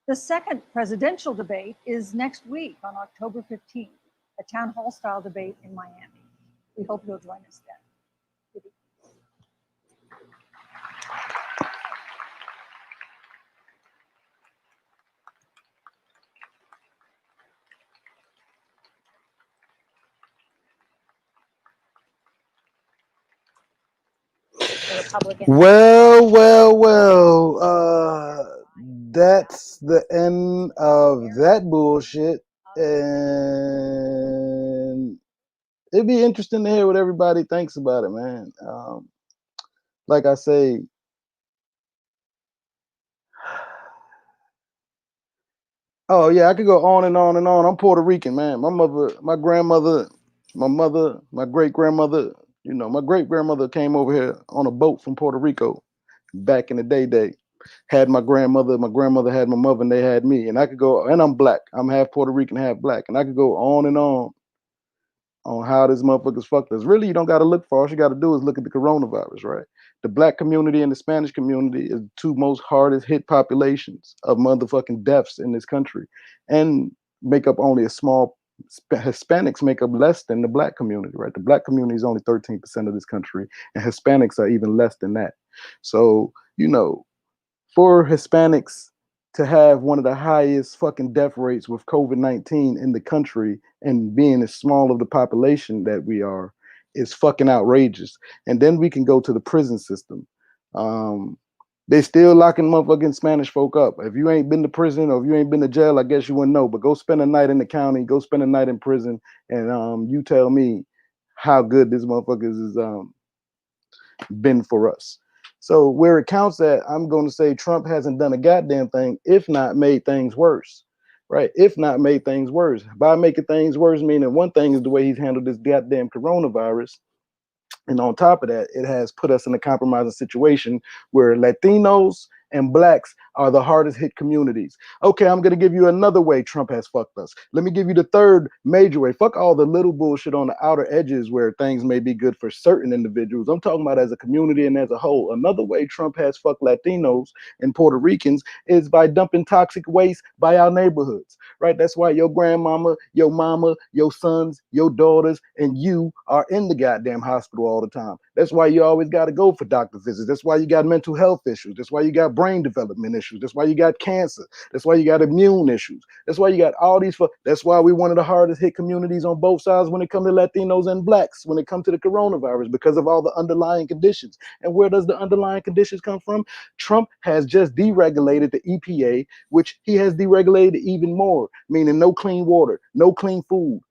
The second presidential debate is next week on October 15th, a town hall style debate in Miami. We hope you'll join us then. Good evening. Well, that's the end of that bullshit, and it'd be interesting to hear what everybody thinks about it, man. Like I say, oh yeah, I could go on and on and on. I'm Puerto Rican, man. My mother, my grandmother, my mother, my great grandmother. My great grandmother came over here on a boat from Puerto Rico back in the day. Had my grandmother had my mother, and they had me. And I could go, and I'm black. I'm half Puerto Rican, half black. And I could go on and on how this motherfuckers fucked us. Really, you don't got to look far. All you got to do is look at the coronavirus, right? The black community and the Spanish community is the two most hardest hit populations of motherfucking deaths in this country, and make up only a small. Hispanics make up less than the black community, right? The black community is only 13% of this country, and Hispanics are even less than that. So, for Hispanics to have one of the highest fucking death rates with COVID-19 in the country and being as small of the population that we are is fucking outrageous. And then we can go to the prison system. They still locking motherfucking Spanish folk up. If you ain't been to prison or if you ain't been to jail, I guess you wouldn't know. But go spend a night in the county, go spend a night in prison, and you tell me how good this motherfuckers is been for us. So where it counts at, I'm going to say Trump hasn't done a goddamn thing, if not made things worse, right? If not made things worse. By making things worse, meaning one thing is the way he's handled this goddamn coronavirus. And on top of that, it has put us in a compromising situation where Latinos and blacks are the hardest hit communities. Okay, I'm going to give you another way Trump has fucked us. Let me give you the third major way. Fuck all the little bullshit on the outer edges where things may be good for certain individuals. I'm talking about as a community and as a whole. Another way Trump has fucked Latinos and Puerto Ricans is by dumping toxic waste by our neighborhoods, right? That's why your grandmama, your mama, your sons, your daughters, and you are in the goddamn hospital all the time. That's why you always got to go for doctor visits. That's why you got mental health issues. That's why you got brain development issues. That's why you got cancer. That's why you got immune issues. That's why you got all these. That's why we one of the hardest hit communities on both sides when it comes to Latinos and blacks, when it comes to the coronavirus, because of all the underlying conditions. And where does the underlying conditions come from? Trump has just deregulated the EPA, which he has deregulated even more, meaning no clean water, no clean food,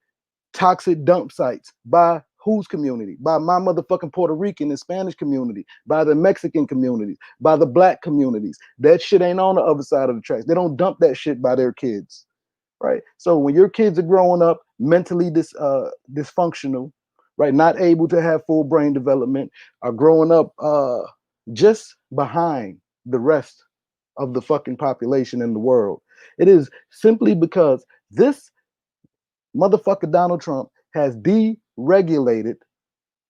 toxic dump sites by whose community? By my motherfucking Puerto Rican and Spanish community, by the Mexican communities, by the black communities. That shit ain't on the other side of the tracks. They don't dump that shit by their kids, right? So when your kids are growing up mentally dysfunctional, right, not able to have full brain development, are growing up just behind the rest of the fucking population in the world, it is simply because this motherfucker Donald Trump has deregulated,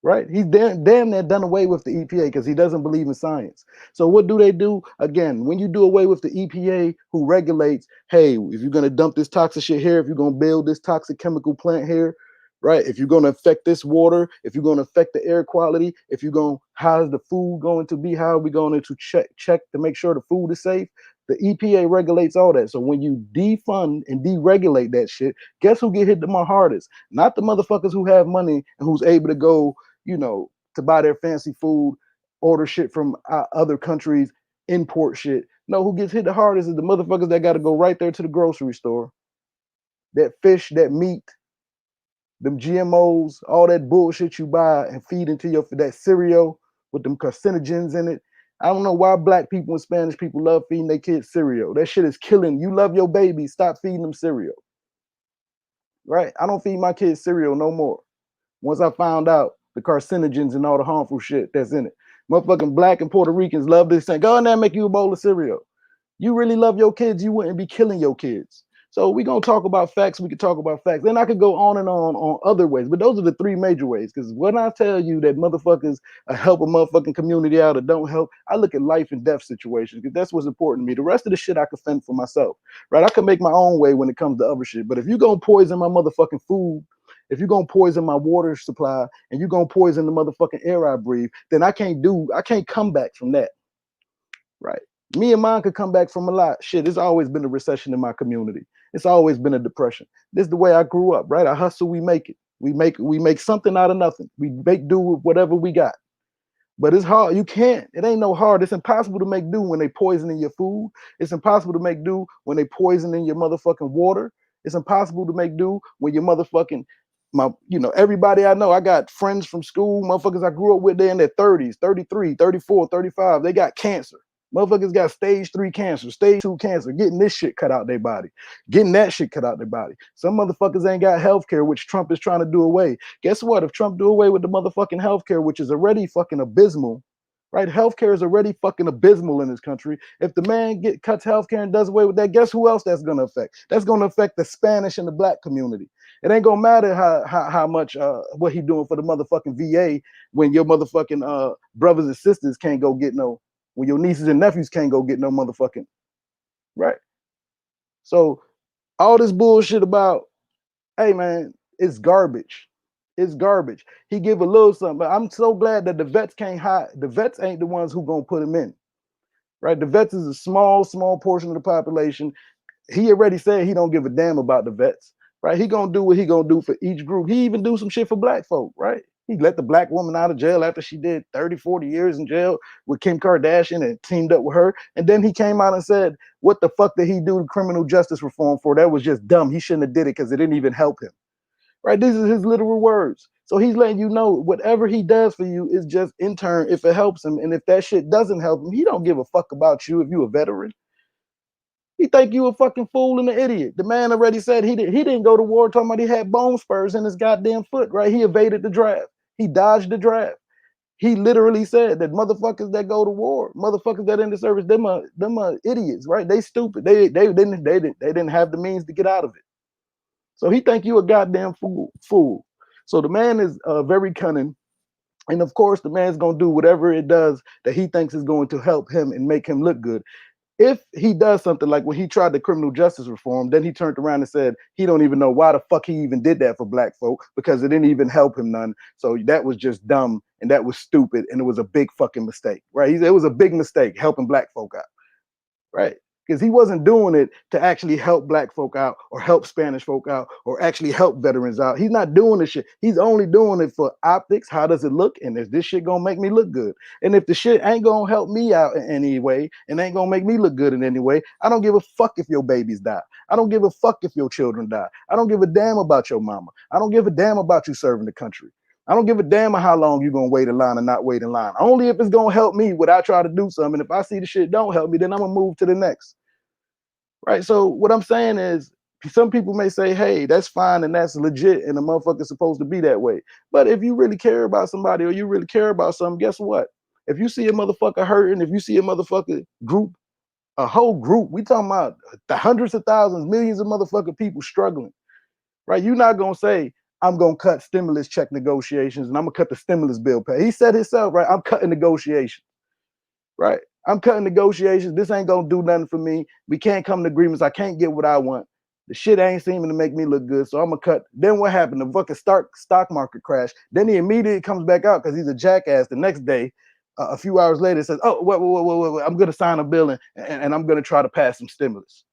right? He's damn near done away with the EPA because he doesn't believe in science. So what do they do? Again, when you do away with the EPA, who regulates, hey, if you're going to dump this toxic shit here, if you're going to build this toxic chemical plant here, right? If you're going to affect this water, if you're going to affect the air quality, if you're going, how's the food going to be? How are we going to check to make sure the food is safe? The EPA regulates all that. So when you defund and deregulate that shit, guess who get hit the more hardest? Not the motherfuckers who have money and who's able to go, you know, to buy their fancy food, order shit from other countries, import shit. No, who gets hit the hardest is the motherfuckers that got to go right there to the grocery store. That fish, that meat, them GMOs, all that bullshit you buy and feed into your, that cereal with them carcinogens in it. I don't know why black people and Spanish people love feeding their kids cereal. That shit is killing. You love your baby, stop feeding them cereal. Right? I don't feed my kids cereal no more. Once I found out the carcinogens and all the harmful shit that's in it. Motherfucking black and Puerto Ricans love this thing. Go in there and make you a bowl of cereal. You really love your kids, you wouldn't be killing your kids. So we're going to talk about facts. We could talk about facts. Then I could go on and on other ways. But those are the three major ways. Because when I tell you that motherfuckers help a motherfucking community out or don't help, I look at life and death situations. Because that's what's important to me. The rest of the shit I can fend for myself. Right? I can make my own way when it comes to other shit. But if you're going to poison my motherfucking food, if you're going to poison my water supply, and you're going to poison the motherfucking air I breathe, then I can't come back from that. Right? Me and mine could come back from a lot. Shit, it's always been a recession in my community. It's always been a depression. This is the way I grew up, right? I hustle, we make it. We make something out of nothing. We make do with whatever we got. But it's hard. You can't. It ain't no hard. It's impossible to make do when they poisoning your food. It's impossible to make do when they poisoning your motherfucking water. It's impossible to make do when your motherfucking everybody I know, I got friends from school, motherfuckers I grew up with, they're in their 30s, 33, 34, 35. They got cancer. Motherfuckers got stage 3 cancer, stage 2 cancer, getting this shit cut out their body, getting that shit cut out their body. Some motherfuckers ain't got health care, which Trump is trying to do away. Guess what? If Trump do away with the motherfucking health care, which is already fucking abysmal, right? Healthcare is already fucking abysmal in this country. If the man cuts healthcare and does away with that, guess who else that's gonna affect? That's gonna affect the Spanish and the black community. It ain't gonna matter how much what he doing for the motherfucking VA when your motherfucking brothers and sisters can't go get no, when your nieces and nephews can't go get no motherfucking, right? So all this bullshit about, hey man, it's garbage. It's garbage. He give a little something, but I'm so glad that the vets can't hide. The vets ain't the ones who gonna put him in, right? The vets is a small portion of the population. He already said he don't give a damn about the vets, right? He gonna do what he gonna do for each group. He even do some shit for black folk, right? He let the black woman out of jail after she did 30, 40 years in jail with Kim Kardashian and teamed up with her. And then he came out and said, what the fuck did he do criminal justice reform for? That was just dumb. He shouldn't have did it because it didn't even help him. Right? These are his literal words. So he's letting you know whatever he does for you is just in turn if it helps him. And if that shit doesn't help him, he don't give a fuck about you if you a veteran. He think you a fucking fool and an idiot. The man already said he didn't go to war talking about he had bone spurs in his goddamn foot, right? He evaded the draft. He dodged the draft. He literally said that motherfuckers that go to war, motherfuckers that in the service, them are idiots, right? They stupid. They didn't have the means to get out of it. So he think you a goddamn fool. So the man is very cunning. And of course, the man's going to do whatever it does that he thinks is going to help him and make him look good. If he does something like when he tried the criminal justice reform, then he turned around and said he don't even know why the fuck he even did that for black folk because it didn't even help him none. So that was just dumb and that was stupid and it was a big fucking mistake, right? It was a big mistake helping black folk out, right? Because he wasn't doing it to actually help black folk out or help Spanish folk out or actually help veterans out. He's not doing this shit. He's only doing it for optics. How does it look? And is this shit gonna make me look good? And if the shit ain't gonna help me out in any way and ain't gonna make me look good in any way, I don't give a fuck if your babies die. I don't give a fuck if your children die. I don't give a damn about your mama. I don't give a damn about you serving the country. I don't give a damn how long you're gonna wait in line or not wait in line. Only if it's gonna help me when I try to do something. If I see the shit don't help me, then I'm gonna move to the next. Right. So what I'm saying is, some people may say, hey, that's fine and that's legit, and the motherfucker's supposed to be that way. But if you really care about somebody or you really care about something, guess what? If you see a motherfucker hurting, if you see a motherfucker group, a whole group, we talking about the hundreds of thousands, millions of motherfucking people struggling, right? You're not gonna say, I'm gonna cut stimulus check negotiations and I'm gonna cut the stimulus bill pay. He said himself, right? I'm cutting negotiations, right? I'm cutting negotiations. This ain't gonna do nothing for me. We can't come to agreements. I can't get what I want. The shit ain't seeming to make me look good, so I'm gonna cut. Then what happened? The fucking stock market crash. Then he immediately comes back out because he's a jackass. The next day, a few hours later, says, "Oh, wait, I'm gonna sign a bill and I'm gonna try to pass some stimulus."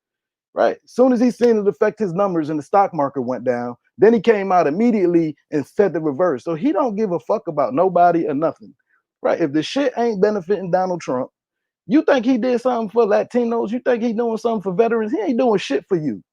Right? As soon as he seen it affect his numbers and the stock market went down, then he came out immediately and said the reverse. So he don't give a fuck about nobody or nothing. Right? If the shit ain't benefiting Donald Trump, you think he did something for Latinos? You think he doing something for veterans? He ain't doing shit for you.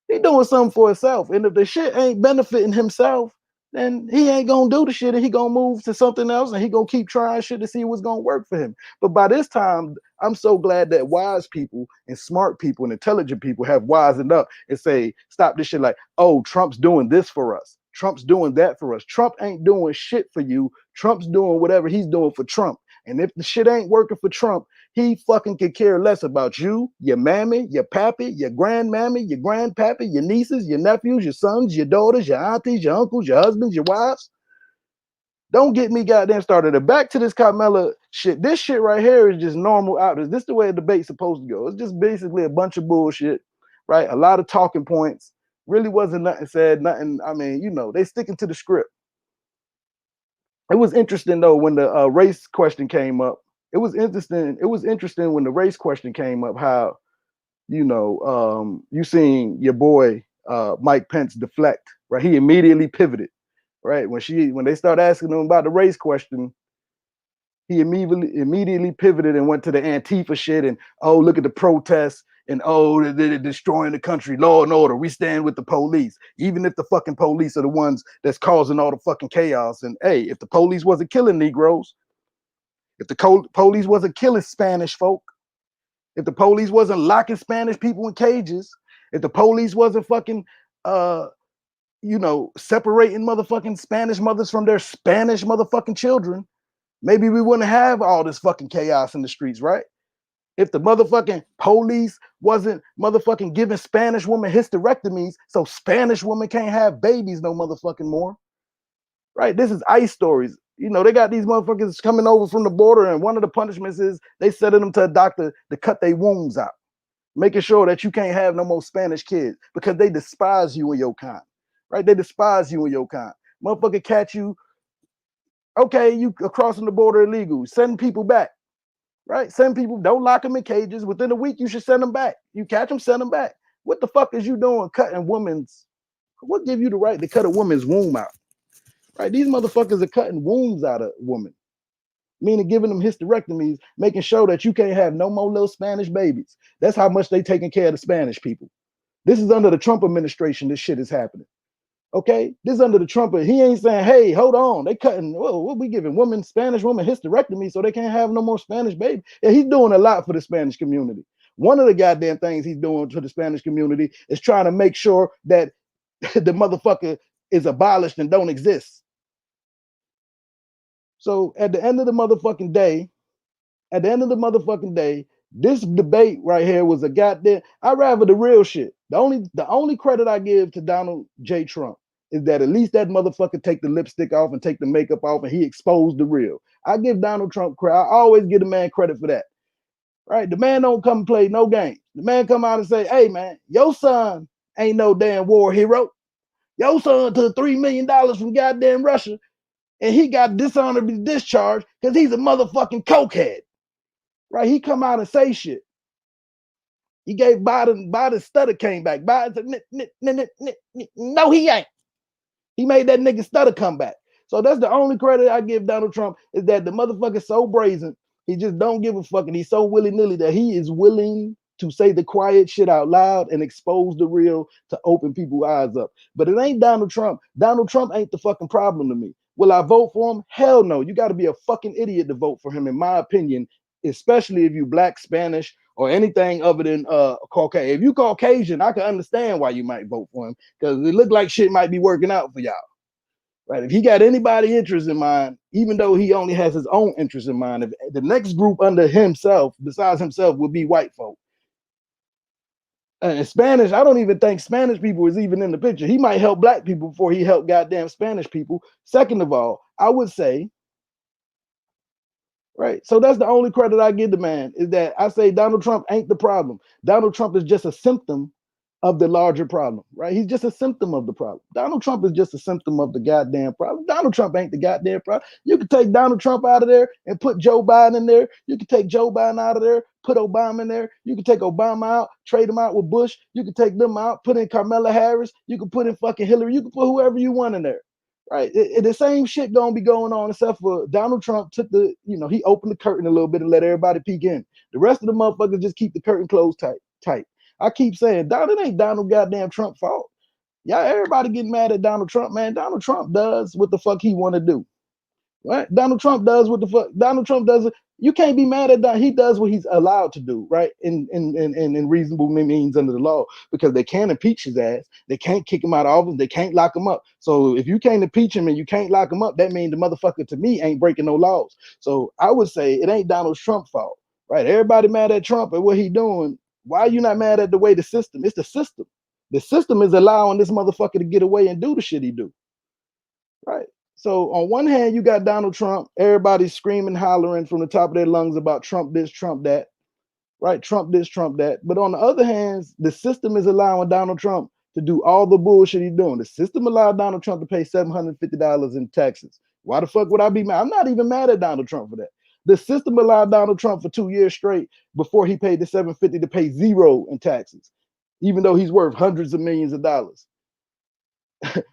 He doing something for himself. And if the shit ain't benefiting himself, then he ain't gonna do the shit and he gonna move to something else and he gonna keep trying shit to see what's gonna work for him. But by this time, I'm so glad that wise people and smart people and intelligent people have wisened up and say, stop this shit like, oh, Trump's doing this for us. Trump's doing that for us. Trump ain't doing shit for you. Trump's doing whatever he's doing for Trump. And if the shit ain't working for Trump, he fucking could care less about you, your mammy, your pappy, your grandmammy, your grandpappy, your nieces, your nephews, your sons, your daughters, your aunties, your uncles, your husbands, your wives. Don't get me goddamn started. And back to this Kamala shit. This shit right here is just normal out. This is the way a debate's supposed to go. It's just basically a bunch of bullshit, right? A lot of talking points. Really wasn't nothing said, nothing. I mean, you know, they sticking to the script. It was interesting though when the race question came up. It was interesting. It was interesting when the race question came up. How you seen your boy Mike Pence deflect, right? He immediately pivoted, right? When they start asking him about the race question, he immediately pivoted and went to the Antifa shit and oh look at the protests and oh they're destroying the country, law and order. We stand with the police, even if the fucking police are the ones that's causing all the fucking chaos. And hey, if the police wasn't killing Negroes, if the police wasn't killing Spanish folk, if the police wasn't locking Spanish people in cages, if the police wasn't fucking separating motherfucking Spanish mothers from their Spanish motherfucking children, maybe we wouldn't have all this fucking chaos in the streets, right? If the motherfucking police wasn't motherfucking giving Spanish women hysterectomies so Spanish women can't have babies no motherfucking more, right? This is ICE stories. You know, they got these motherfuckers coming over from the border, and one of the punishments is they sending them to a doctor to cut their wounds out, making sure that you can't have no more Spanish kids because they despise you and your kind, right? They despise you and your kind. Motherfucker catch you, okay, you are crossing the border illegal, send people back, right? Send people, don't lock them in cages. Within a week, you should send them back. You catch them, send them back. What the fuck is you doing cutting women's, what give you the right to cut a woman's womb out? Right? These motherfuckers are cutting wombs out of women, meaning giving them hysterectomies, making sure that you can't have no more little Spanish babies. That's how much they taking care of the Spanish people. This is under the Trump administration. This shit is happening. Okay, this is under the Trump. He ain't saying, "Hey, hold on, they cutting. Whoa, what we giving women, Spanish women hysterectomy so they can't have no more Spanish babies." Yeah, he's doing a lot for the Spanish community. One of the goddamn things he's doing to the Spanish community is trying to make sure that the motherfucker is abolished and don't exist. So at the end of the motherfucking day, this debate right here was a goddamn. I rather the real shit. The only credit I give to Donald J. Trump is that at least that motherfucker take the lipstick off and take the makeup off and he exposed the real. I give Donald Trump credit. I always give the man credit for that. Right? The man don't come and play no games. The man come out and say, "Hey man, your son ain't no damn war hero. Your son took $3 million from goddamn Russia and he got dishonorably discharged because he's a motherfucking cokehead." Right? He come out and say shit. He gave Biden stutter came back. Biden said, no, he ain't. He made that nigga stutter come back. So that's the only credit I give Donald Trump is that the motherfucker's so brazen. He just don't give a fuck. And he's so willy-nilly that he is willing to say the quiet shit out loud and expose the real to open people's eyes up. But it ain't Donald Trump. Donald Trump ain't the fucking problem to me. Will I vote for him? Hell no. You got to be a fucking idiot to vote for him, in my opinion, especially if you black, Spanish, or anything other than Caucasian. If you Caucasian, I can understand why you might vote for him, because it looked like shit might be working out for y'all. Right? If he got anybody interest in mind, even though he only has his own interest in mind, if the next group under himself, besides himself, would be white folk. And Spanish, I don't even think Spanish people is even in the picture. He might help black people before he helped goddamn Spanish people. Second of all, I would say, right? So that's the only credit I give the man, is that I say Donald Trump ain't the problem. Donald Trump is just a symptom of the larger problem, right? He's just a symptom of the problem. Donald Trump is just a symptom of the goddamn problem. Donald Trump ain't the goddamn problem. You can take Donald Trump out of there and put Joe Biden in there. You can take Joe Biden out of there, put Obama in there. You can take Obama out, trade him out with Bush. You can take them out, put in Kamala Harris. You can put in fucking Hillary. You can put whoever you want in there, right? The same shit gonna be going on, except for Donald Trump took the, he opened the curtain a little bit and let everybody peek in. The rest of the motherfuckers just keep the curtain closed tight. I keep saying, it ain't Donald goddamn Trump fault. Y'all, everybody getting mad at Donald Trump, man. Donald Trump does what the fuck he want to do. Right? Donald Trump does what the fuck. Donald Trump does it. You can't be mad at Donald. He does what he's allowed to do, right? In reasonable means under the law, because they can't impeach his ass. They can't kick him out of office. They can't lock him up. So if you can't impeach him and you can't lock him up, that means the motherfucker, to me, ain't breaking no laws. So I would say it ain't Donald Trump's fault, right? Everybody mad at Trump and what he doing. Why are you not mad at the way the system? It's the system. The system is allowing this motherfucker to get away and do the shit he do, right? So on one hand, you got Donald Trump, everybody's screaming, hollering from the top of their lungs about Trump this, Trump that, right? Trump this, Trump that. But on the other hand, the system is allowing Donald Trump to do all the bullshit he's doing. The system allowed Donald Trump to pay $750 in taxes. Why the fuck would I be mad? I'm not even mad at Donald Trump for that. The system allowed Donald Trump for 2 years straight before he paid the $750 to pay zero in taxes, even though he's worth hundreds of millions of dollars.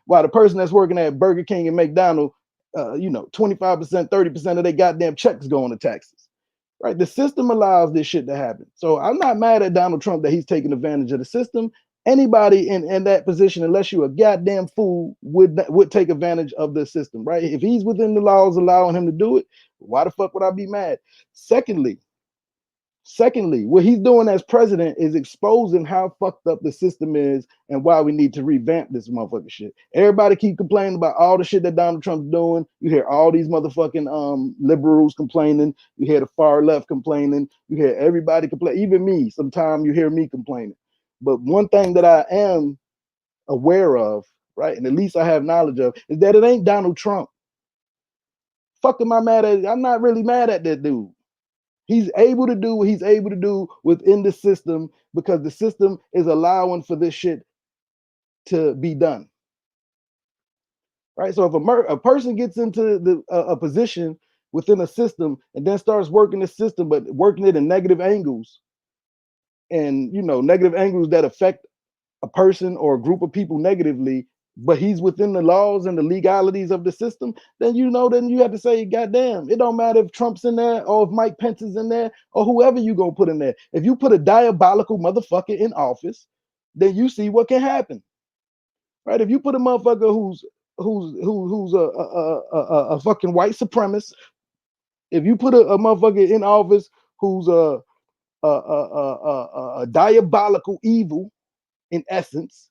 While the person that's working at Burger King and McDonald's, 25%, 30% of their goddamn checks going to taxes, right? The system allows this shit to happen. So I'm not mad at Donald Trump that he's taking advantage of the system. Anybody in that position, unless you're a goddamn fool, would take advantage of the system, right? If he's within the laws allowing him to do it, why the fuck would I be mad? Secondly, what he's doing as president is exposing how fucked up the system is and why we need to revamp this motherfucking shit. Everybody keep complaining about all the shit that Donald Trump's doing. You hear all these motherfucking liberals complaining. You hear the far left complaining. You hear everybody complain. Even me, sometimes you hear me complaining. But one thing that I am aware of, right, and at least I have knowledge of, is that it ain't Donald Trump. Fuck am I mad at? I'm not really mad at that dude. He's able to do what he's able to do within the system because the system is allowing for this shit to be done. Right? So if a person gets into a position within a system and then starts working the system, but working it in negative angles, and negative angles that affect a person or a group of people negatively, but he's within the laws and the legalities of the system, then then you have to say, goddamn, it don't matter if Trump's in there or if Mike Pence is in there or whoever you gonna put in there. If you put a diabolical motherfucker in office, then you see what can happen, right? If you put a motherfucker who's a fucking white supremacist, if you put a motherfucker in office who's a diabolical evil in essence,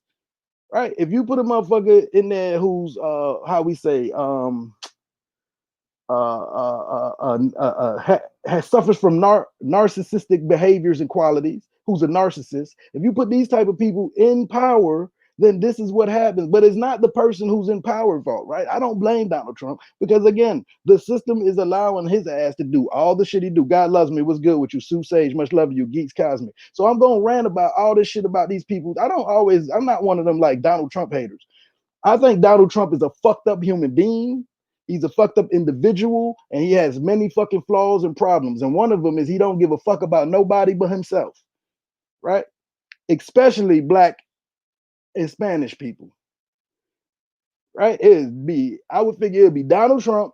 right? If you put a motherfucker in there who's suffers from narcissistic behaviors and qualities, who's a narcissist, if you put these type of people in power, then this is what happens. But it's not the person who's in power fault, right? I don't blame Donald Trump because, again, the system is allowing his ass to do all the shit he do. God loves me. What's good with you? Sue Sage, much love to you. Geeks Cosmic. So I'm going to rant about all this shit about these people. I'm not one of them like Donald Trump haters. I think Donald Trump is a fucked up human being. He's a fucked up individual, and he has many fucking flaws and problems. And one of them is he don't give a fuck about nobody but himself, right? Especially Black and Spanish people, right? I would figure it'd be Donald Trump,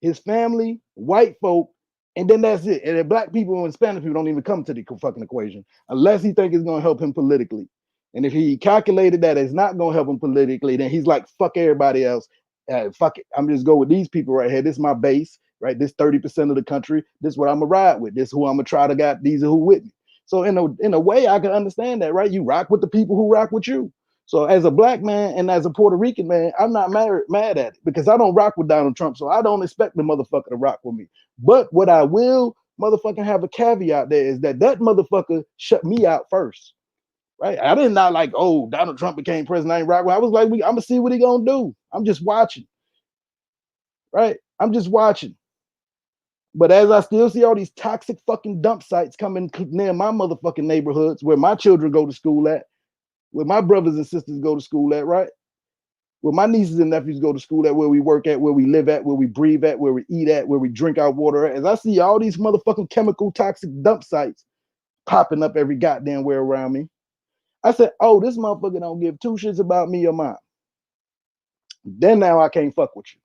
his family, white folk, and then that's it. And then Black people and Spanish people don't even come to the fucking equation unless he think it's gonna help him politically. And if he calculated that it's not gonna help him politically, then he's like, fuck everybody else. Fuck it, I'm just go with these people right here. This is my base, right? This 30% of the country. This is what I'm gonna ride with. This is who I'm gonna try to got. These are who with me. So in a way, I can understand that, right? You rock with the people who rock with you. So as a black man and as a Puerto Rican man, I'm not mad at it because I don't rock with Donald Trump. So I don't expect the motherfucker to rock with me. But what I will motherfucking have a caveat there is that motherfucker shut me out first. Right? I did not like, oh, Donald Trump became president. I ain't rock with. I was like, I'm gonna see what he gonna do. I'm just watching. Right? I'm just watching. But as I still see all these toxic fucking dump sites coming near my motherfucking neighborhoods where my children go to school at, where my brothers and sisters go to school at, right? Where my nieces and nephews go to school at, where we work at, where we live at, where we breathe at, where we eat at, where we drink our water at. As I see all these motherfucking chemical toxic dump sites popping up every goddamn where around me, I said, oh, this motherfucker don't give two shits about me or mine. Then now I can't fuck with you.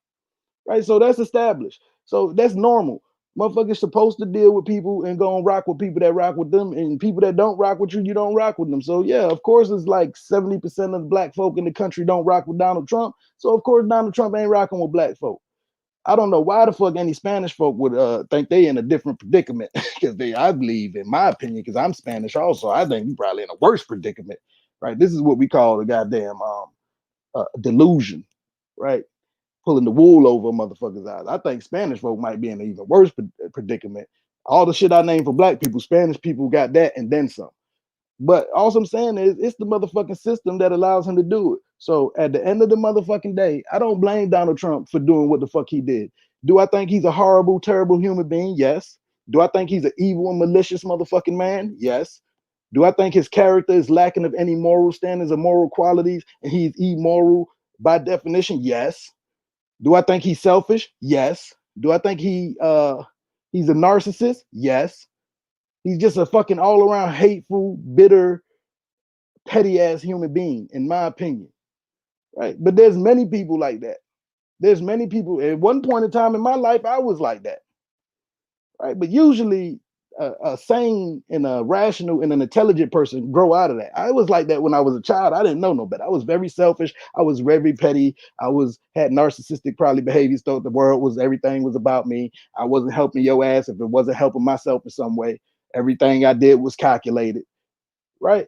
Right? So that's established. So that's normal. Motherfuckers supposed to deal with people and go and rock with people that rock with them, and people that don't rock with you, you don't rock with them. So yeah, of course it's like 70% of the black folk in the country don't rock with Donald Trump. So of course Donald Trump ain't rocking with black folk. I don't know why the fuck any Spanish folk would think they in a different predicament because I believe, in my opinion, because I'm Spanish also, I think we probably in a worse predicament, right? This is what we call the goddamn delusion, right? Pulling the wool over a motherfucker's eyes. I think Spanish folk might be in an even worse predicament. All the shit I named for black people, Spanish people got that and then some. But all I'm saying is it's the motherfucking system that allows him to do it. So at the end of the motherfucking day, I don't blame Donald Trump for doing what the fuck he did. Do I think he's a horrible, terrible human being? Yes. Do I think he's an evil and malicious motherfucking man? Yes. Do I think his character is lacking of any moral standards or moral qualities and he's immoral by definition? Yes. Do I think he's selfish? Yes. Do I think he's a narcissist? Yes. He's just a fucking all-around hateful, bitter, petty-ass human being, in my opinion. Right? But there's many people like that. There's many people. At one point in time in my life, I was like that. Right? But usually a sane and a rational and an intelligent person grow out of that. I was like that when I was a child. I didn't know no better. I was very selfish. I was very petty. I had narcissistic probably behaviors. Thought the world was everything was about me. I wasn't helping your ass if it wasn't helping myself in some way. Everything I did was calculated. Right?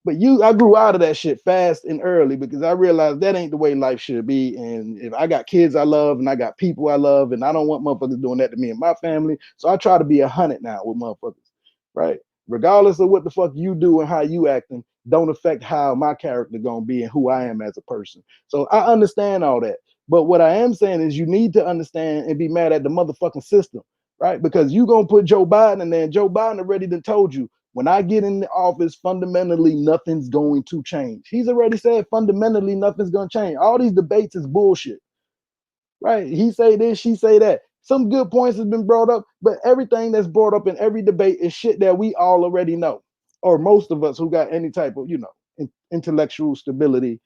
But I grew out of that shit fast and early because I realized that ain't the way life should be. And if I got kids I love and I got people I love, and I don't want motherfuckers doing that to me and my family. So I try to be 100 now with motherfuckers, right? Regardless of what the fuck you do and how you acting, don't affect how my character gonna be and who I am as a person. So I understand all that. But what I am saying is you need to understand and be mad at the motherfucking system, right? Because you gonna put Joe Biden in there, and Joe Biden already done told you, when I get in the office, fundamentally nothing's going to change. He's already said fundamentally nothing's going to change. All these debates is bullshit, right? He say this, she say that. Some good points has been brought up, but everything that's brought up in every debate is shit that we all already know, or most of us who got any type of, intellectual stability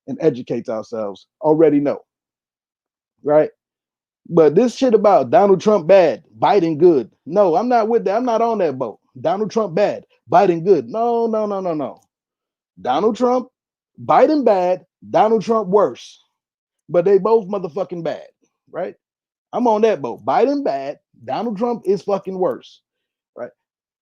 and educates ourselves already know, right? But this shit about Donald Trump bad, Biden good. No, I'm not with that. I'm not on that boat. Donald Trump bad, Biden good. No, no, no, no, no. Donald Trump, Biden bad, Donald Trump worse. But they both motherfucking bad, right? I'm on that boat. Biden bad, Donald Trump is fucking worse, right?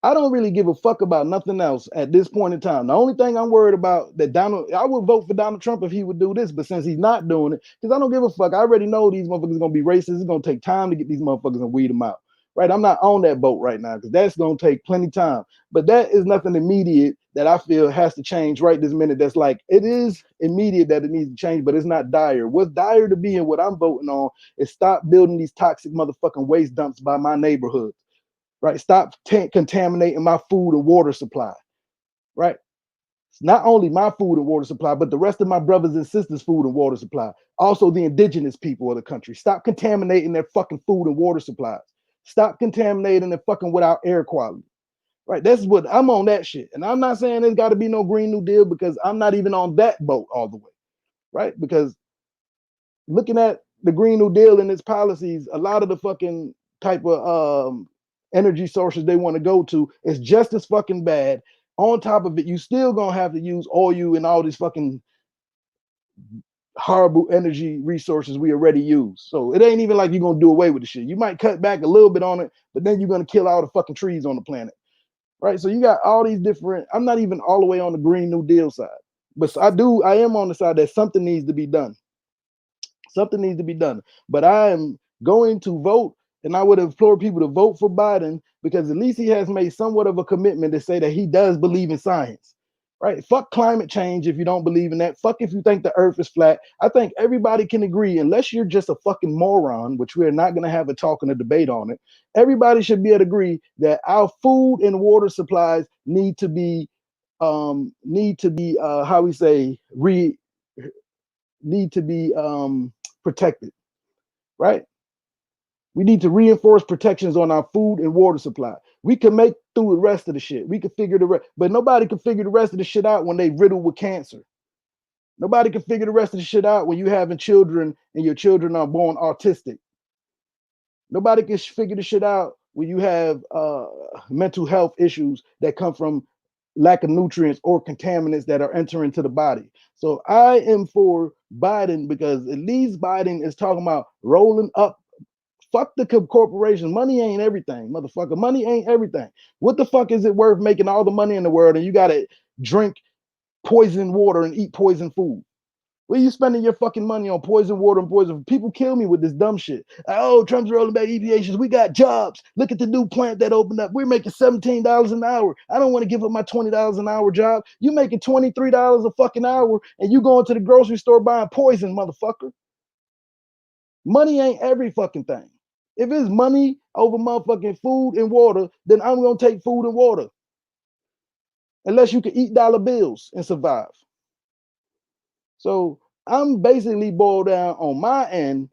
I don't really give a fuck about nothing else at this point in time. The only thing I'm worried about I would vote for Donald Trump if he would do this, but since he's not doing it, because I don't give a fuck. I already know these motherfuckers gonna be racist. It's gonna take time to get these motherfuckers and weed them out. Right? I'm not on that boat right now because that's gonna take plenty of time. But that is nothing immediate that I feel has to change right this minute. That's like it is immediate that it needs to change, but it's not dire. What's dire to be and what I'm voting on is stop building these toxic motherfucking waste dumps by my neighborhood. Right? Stop contaminating my food and water supply. Right? It's not only my food and water supply, but the rest of my brothers and sisters' food and water supply. Also, the indigenous people of the country. Stop contaminating their fucking food and water supplies. Stop contaminating and fucking with our air quality. Right? That's what I'm on that shit. And I'm not saying there's got to be no Green New Deal because I'm not even on that boat all the way. Right? Because looking at the Green New Deal and its policies, a lot of the fucking type of energy sources they want to go to is just as fucking bad. On top of it, you still gonna have to use oil and all these fucking horrible energy resources we already use. So it ain't even like you're gonna do away with the shit. You might cut back a little bit on it, but then you're gonna kill all the fucking trees on the planet. Right? So you got all these different, I'm not even all the way on the Green New Deal side, but I am on the side that something needs to be done. Something needs to be done. But I am going to vote, and I would implore people to vote for Biden because at least he has made somewhat of a commitment to say that he does believe in science. Right? Fuck climate change if you don't believe in that. Fuck if you think the earth is flat. I think everybody can agree, unless you're just a fucking moron, which we're not going to have a talk and a debate on it. Everybody should be able to agree that our food and water supplies need to be how we say need to be protected, right? We need to reinforce protections on our food and water supply. We can make through the rest of the shit. We can figure the rest, but nobody can figure the rest of the shit out when they riddled with cancer. Nobody can figure the rest of the shit out when you having children and your children are born autistic. Nobody can figure the shit out when you have mental health issues that come from lack of nutrients or contaminants that are entering to the body. So I am for Biden because at least Biden is talking about rolling up. Fuck the corporation. Money ain't everything, motherfucker. Money ain't everything. What the fuck is it worth making all the money in the world and you gotta drink poison water and eat poison food? Where you spending your fucking money on poison water and poison food? People kill me with this dumb shit. Oh, Trump's rolling back EPA. We got jobs. Look at the new plant that opened up. We're making $17 an hour. I don't want to give up my $20 an hour job. You making $23 a fucking hour and you going to the grocery store buying poison, motherfucker. Money ain't every fucking thing. If it's money over motherfucking food and water, then I'm gonna take food and water. Unless you can eat dollar bills and survive. So I'm basically boiled down on my end,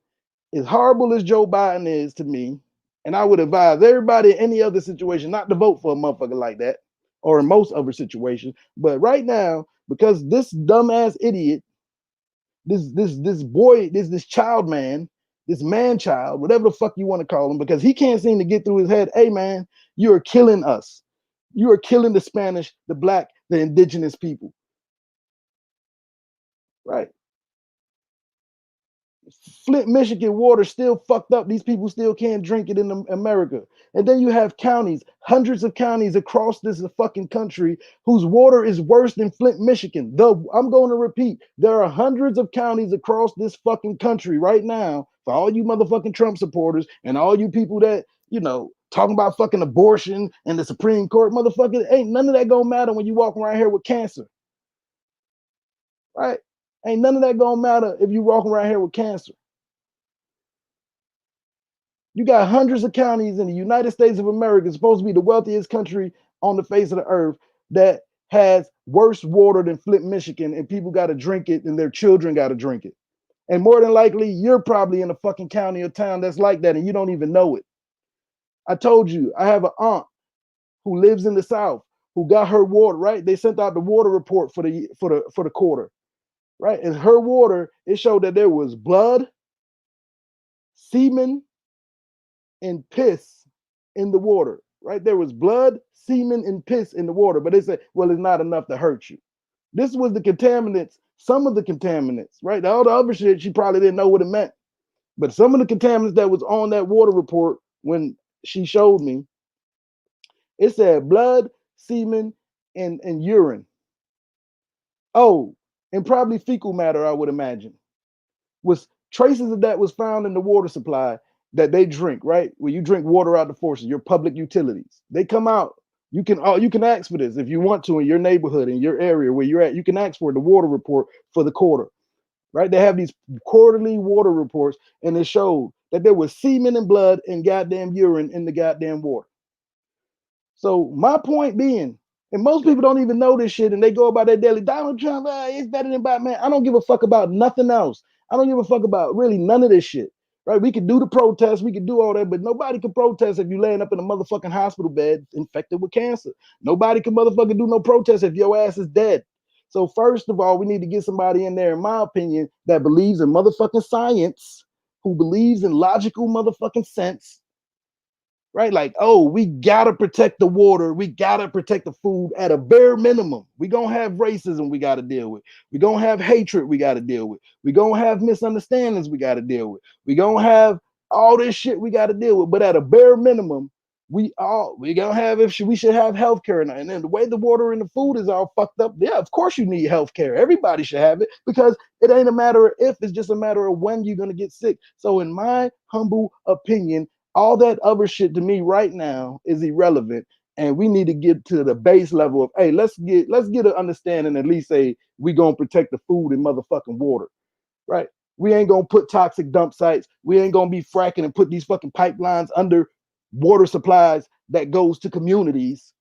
as horrible as Joe Biden is to me, and I would advise everybody in any other situation not to vote for a motherfucker like that, or in most other situations. But right now, because this dumbass idiot, this boy, this child man, this man child, whatever the fuck you want to call him, because he can't seem to get through his head, hey man, you are killing us. You are killing the Spanish, the black, the indigenous people. Right? Flint, Michigan water still fucked up. These people still can't drink it in America. And then you have counties, hundreds of counties across this fucking country whose water is worse than Flint, Michigan. I'm going to repeat, there are hundreds of counties across this fucking country right now for all you motherfucking Trump supporters and all you people that, talking about fucking abortion and the Supreme Court, motherfucker, ain't none of that gonna matter when you walk around here with cancer. Right? Ain't none of that gonna matter if you walking around here with cancer. You got hundreds of counties in the United States of America, supposed to be the wealthiest country on the face of the earth, that has worse water than Flint, Michigan, and people got to drink it and their children got to drink it. And more than likely, you're probably in a fucking county or town that's like that and you don't even know it. I told you, I have an aunt who lives in the South who got her water, right? They sent out the water report for the quarter. Right? And her water, it showed that there was blood, semen, and piss in the water. Right? There was blood, semen, and piss in the water. But they said, well, it's not enough to hurt you. This was the contaminants, some of the contaminants, right? All the other shit, she probably didn't know what it meant. But some of the contaminants that was on that water report when she showed me, it said blood, semen, and urine. Oh, and probably fecal matter, I would imagine. Was traces of that was found in the water supply that they drink, right? When you drink water out the forces, your public utilities, they come out. You can ask for this if you want to in your neighborhood, in your area where you're at. You can ask for the water report for the quarter, right? They have these quarterly water reports, and it showed that there was semen and blood and goddamn urine in the goddamn water. So my point being, and most people don't even know this shit, and they go about their daily, Donald Trump, it's better than Batman. I don't give a fuck about nothing else. I don't give a fuck about really none of this shit, right? We could do the protest, we could do all that, but nobody can protest if you laying up in a motherfucking hospital bed infected with cancer. Nobody can motherfucking do no protest if your ass is dead. So first of all, we need to get somebody in there, in my opinion, that believes in motherfucking science, who believes in logical motherfucking sense, right? Like, oh, we gotta protect the water, we gotta protect the food at a bare minimum. We gonna have racism we gotta deal with. We gonna have hatred we gotta deal with. We gonna have misunderstandings we gotta deal with. We gonna have all this shit we gotta deal with. But at a bare minimum, we gonna have we should have healthcare. And then the way the water and the food is all fucked up, yeah, of course you need healthcare. Everybody should have it because it ain't a matter of if, it's just a matter of when you're gonna get sick. So in my humble opinion, all that other shit to me right now is irrelevant, and we need to get to the base level of, hey, let's get an understanding, at least say we gonna protect the food and motherfucking water, right? We ain't gonna put toxic dump sites. We ain't gonna be fracking and put these fucking pipelines under water supplies that goes to communities,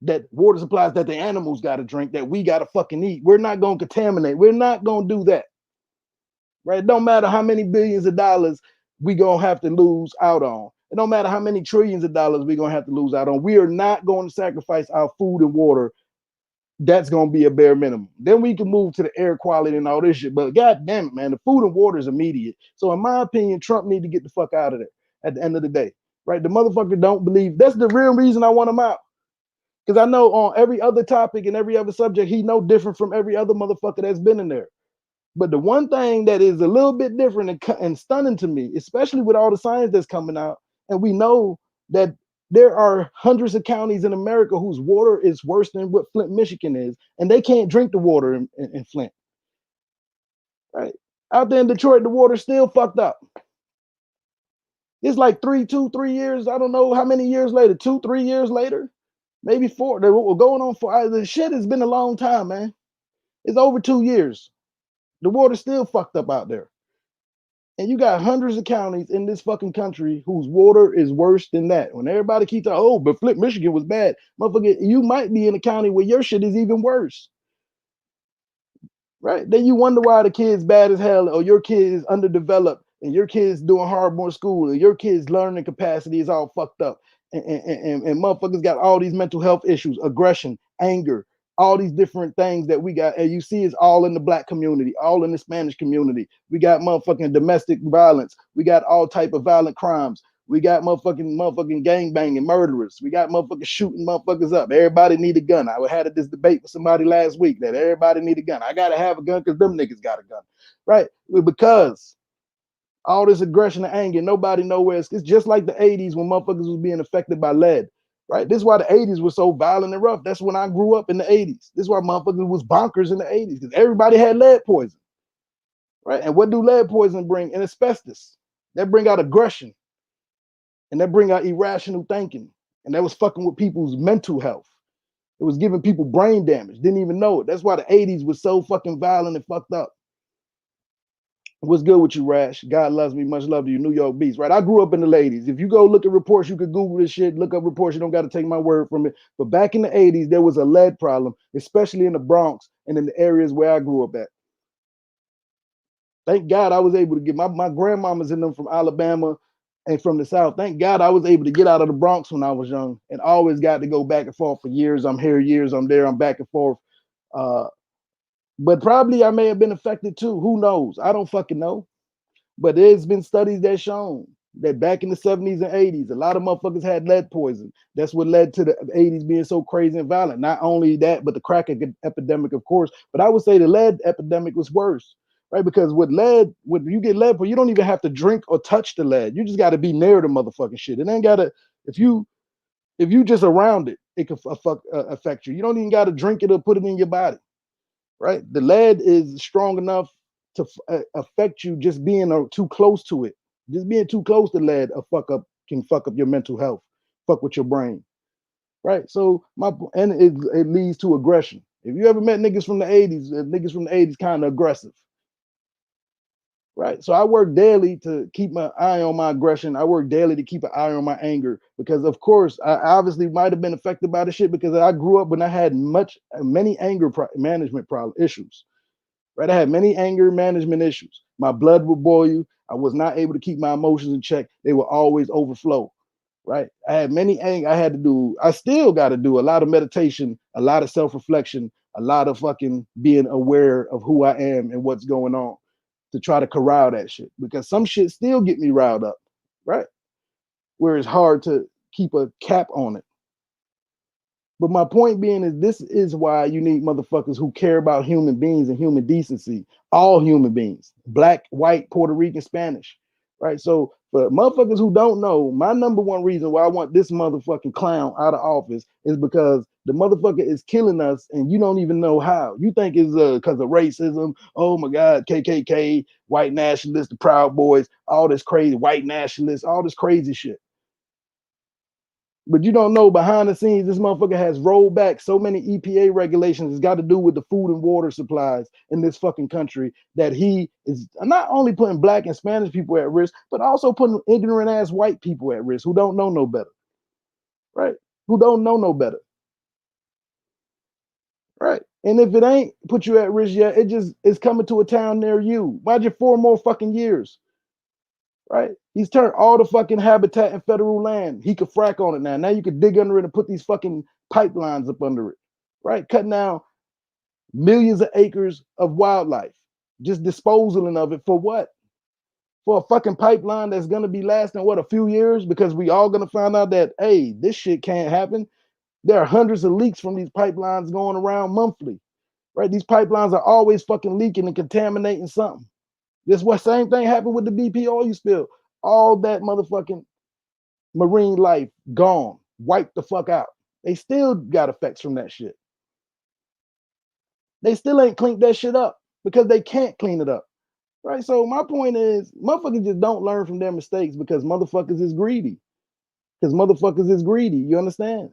that water supplies that the animals gotta drink, that we gotta fucking eat. We're not gonna contaminate. We're not gonna do that, right? It don't matter how many billions of dollars we gonna have to lose out on. It don't matter how many trillions of dollars we're gonna have to lose out on. We are not going to sacrifice our food and water. That's gonna be a bare minimum. Then we can move to the air quality and all this shit. But god damn it, man, the food and water is immediate. So in my opinion, Trump need to get the fuck out of there at the end of the day. Right? The motherfucker don't believe. That's the real reason I want him out. Because I know on every other topic and every other subject, he no different from every other motherfucker that's been in there. But the one thing that is a little bit different and stunning to me, especially with all the science that's coming out, and we know that there are hundreds of counties in America whose water is worse than what Flint, Michigan is, and they can't drink the water in Flint. Right? Out there in Detroit, the water's still fucked up. It's like 3 years, I don't know how many years later, 2, 3 years later, maybe 4. They were going on for, the shit has been a long time, man. It's over 2 years. The water's still fucked up out there. And you got hundreds of counties in this fucking country whose water is worse than that. When everybody keeps talking, oh, but Flint, Michigan was bad. Motherfucker, you might be in a county where your shit is even worse. Right? Then you wonder why the kid's bad as hell, or your kid is underdeveloped, and your kid's doing horrible in school, and your kid's learning capacity is all fucked up. And motherfuckers got all these mental health issues, aggression, anger, all these different things that we got. And you see it's all in the black community, all in the Spanish community. We got motherfucking domestic violence. We got all type of violent crimes. We got motherfucking gang banging murderers. We got motherfuckers shooting motherfuckers up. Everybody need a gun. I had this debate with somebody last week that everybody need a gun. I gotta have a gun because them niggas got a gun, right? Because all this aggression and anger, nobody knows. It's just like the 80s when motherfuckers was being affected by lead, right? This is why the 80s was so violent and rough. That's when I grew up in the 80s. This is why motherfuckers was bonkers in the 80s, because everybody had lead poison, right? And what do lead poison bring? And asbestos. That bring out aggression. And that bring out irrational thinking. And that was fucking with people's mental health. It was giving people brain damage. Didn't even know it. That's why the 80s was so fucking violent and fucked up. What's good with you, Rash? God loves me. Much love to you, New York Beast, right? I grew up in the 80s. If you go look at reports, you could Google this shit, look up reports. You don't got to take my word from it. But back in the 80s, there was a lead problem, especially in the Bronx and in the areas where I grew up at. Thank God I was able to get my grandmamas in them from Alabama and from the South. Thank God I was able to get out of the Bronx when I was young and always got to go back and forth for years. I'm here, years I'm there, I'm back and forth. But probably I may have been affected too. Who knows? I don't fucking know. But there's been studies that shown that back in the 70s and 80s, a lot of motherfuckers had lead poison. That's what led to the 80s being so crazy and violent. Not only that, but the crack epidemic, of course. But I would say the lead epidemic was worse, right? Because with lead, when you get lead, you don't even have to drink or touch the lead. You just got to be near the motherfucking shit. It ain't got to, if you just around it, it can affect you. You don't even got to drink it or put it in your body, right? The lead is strong enough to affect you just being too close to it. Just being too close to lead can fuck up your mental health, fuck with your brain, right? So it leads to aggression. If you ever met niggas from the 80s, niggas from the 80s kind of aggressive, right? So I work daily to keep my eye on my aggression. I work daily to keep an eye on my anger because, of course, I obviously might have been affected by the shit because I grew up when I had many anger management issues. Right, I had many anger management issues. My blood would boil. I was not able to keep my emotions in check. They would always overflow. Right, I had many anger. I still got to do a lot of meditation, a lot of self-reflection, a lot of fucking being aware of who I am and what's going on to try to corral that shit because some shit still get me riled up. Right, where it's hard to keep a cap on it. But my point being is this is why you need motherfuckers who care about human beings and human decency, all human beings, black, white, Puerto Rican, Spanish, right? So for motherfuckers who don't know, my number one reason why I want this motherfucking clown out of office is because the motherfucker is killing us and you don't even know how. You think it's because of racism. Oh my God, KKK, white nationalists, the Proud Boys, all this crazy white nationalists, all this crazy shit. But you don't know behind the scenes, this motherfucker has rolled back so many EPA regulations. It's got to do with the food and water supplies in this fucking country that he is not only putting black and Spanish people at risk, but also putting ignorant ass white people at risk who don't know no better, right? Who don't know no better, right? And if it ain't put you at risk yet, it just is coming to a town near you. Imagine 4 more fucking years. Right? He's turned all the fucking habitat in federal land. He could frack on it now. Now you could dig under it and put these fucking pipelines up under it. Right? Cutting down millions of acres of wildlife. Just disposing of it for what? For a fucking pipeline that's gonna be lasting what, a few years? Because we all gonna find out that, hey, this shit can't happen. There are hundreds of leaks from these pipelines going around monthly. Right? These pipelines are always fucking leaking and contaminating something. This what same thing happened with the BP oil spill. All that motherfucking marine life gone, wiped the fuck out. They still got effects from that shit. They still ain't cleaned that shit up because they can't clean it up. Right? So my point is, motherfuckers just don't learn from their mistakes because motherfuckers is greedy. Because motherfuckers is greedy. You understand?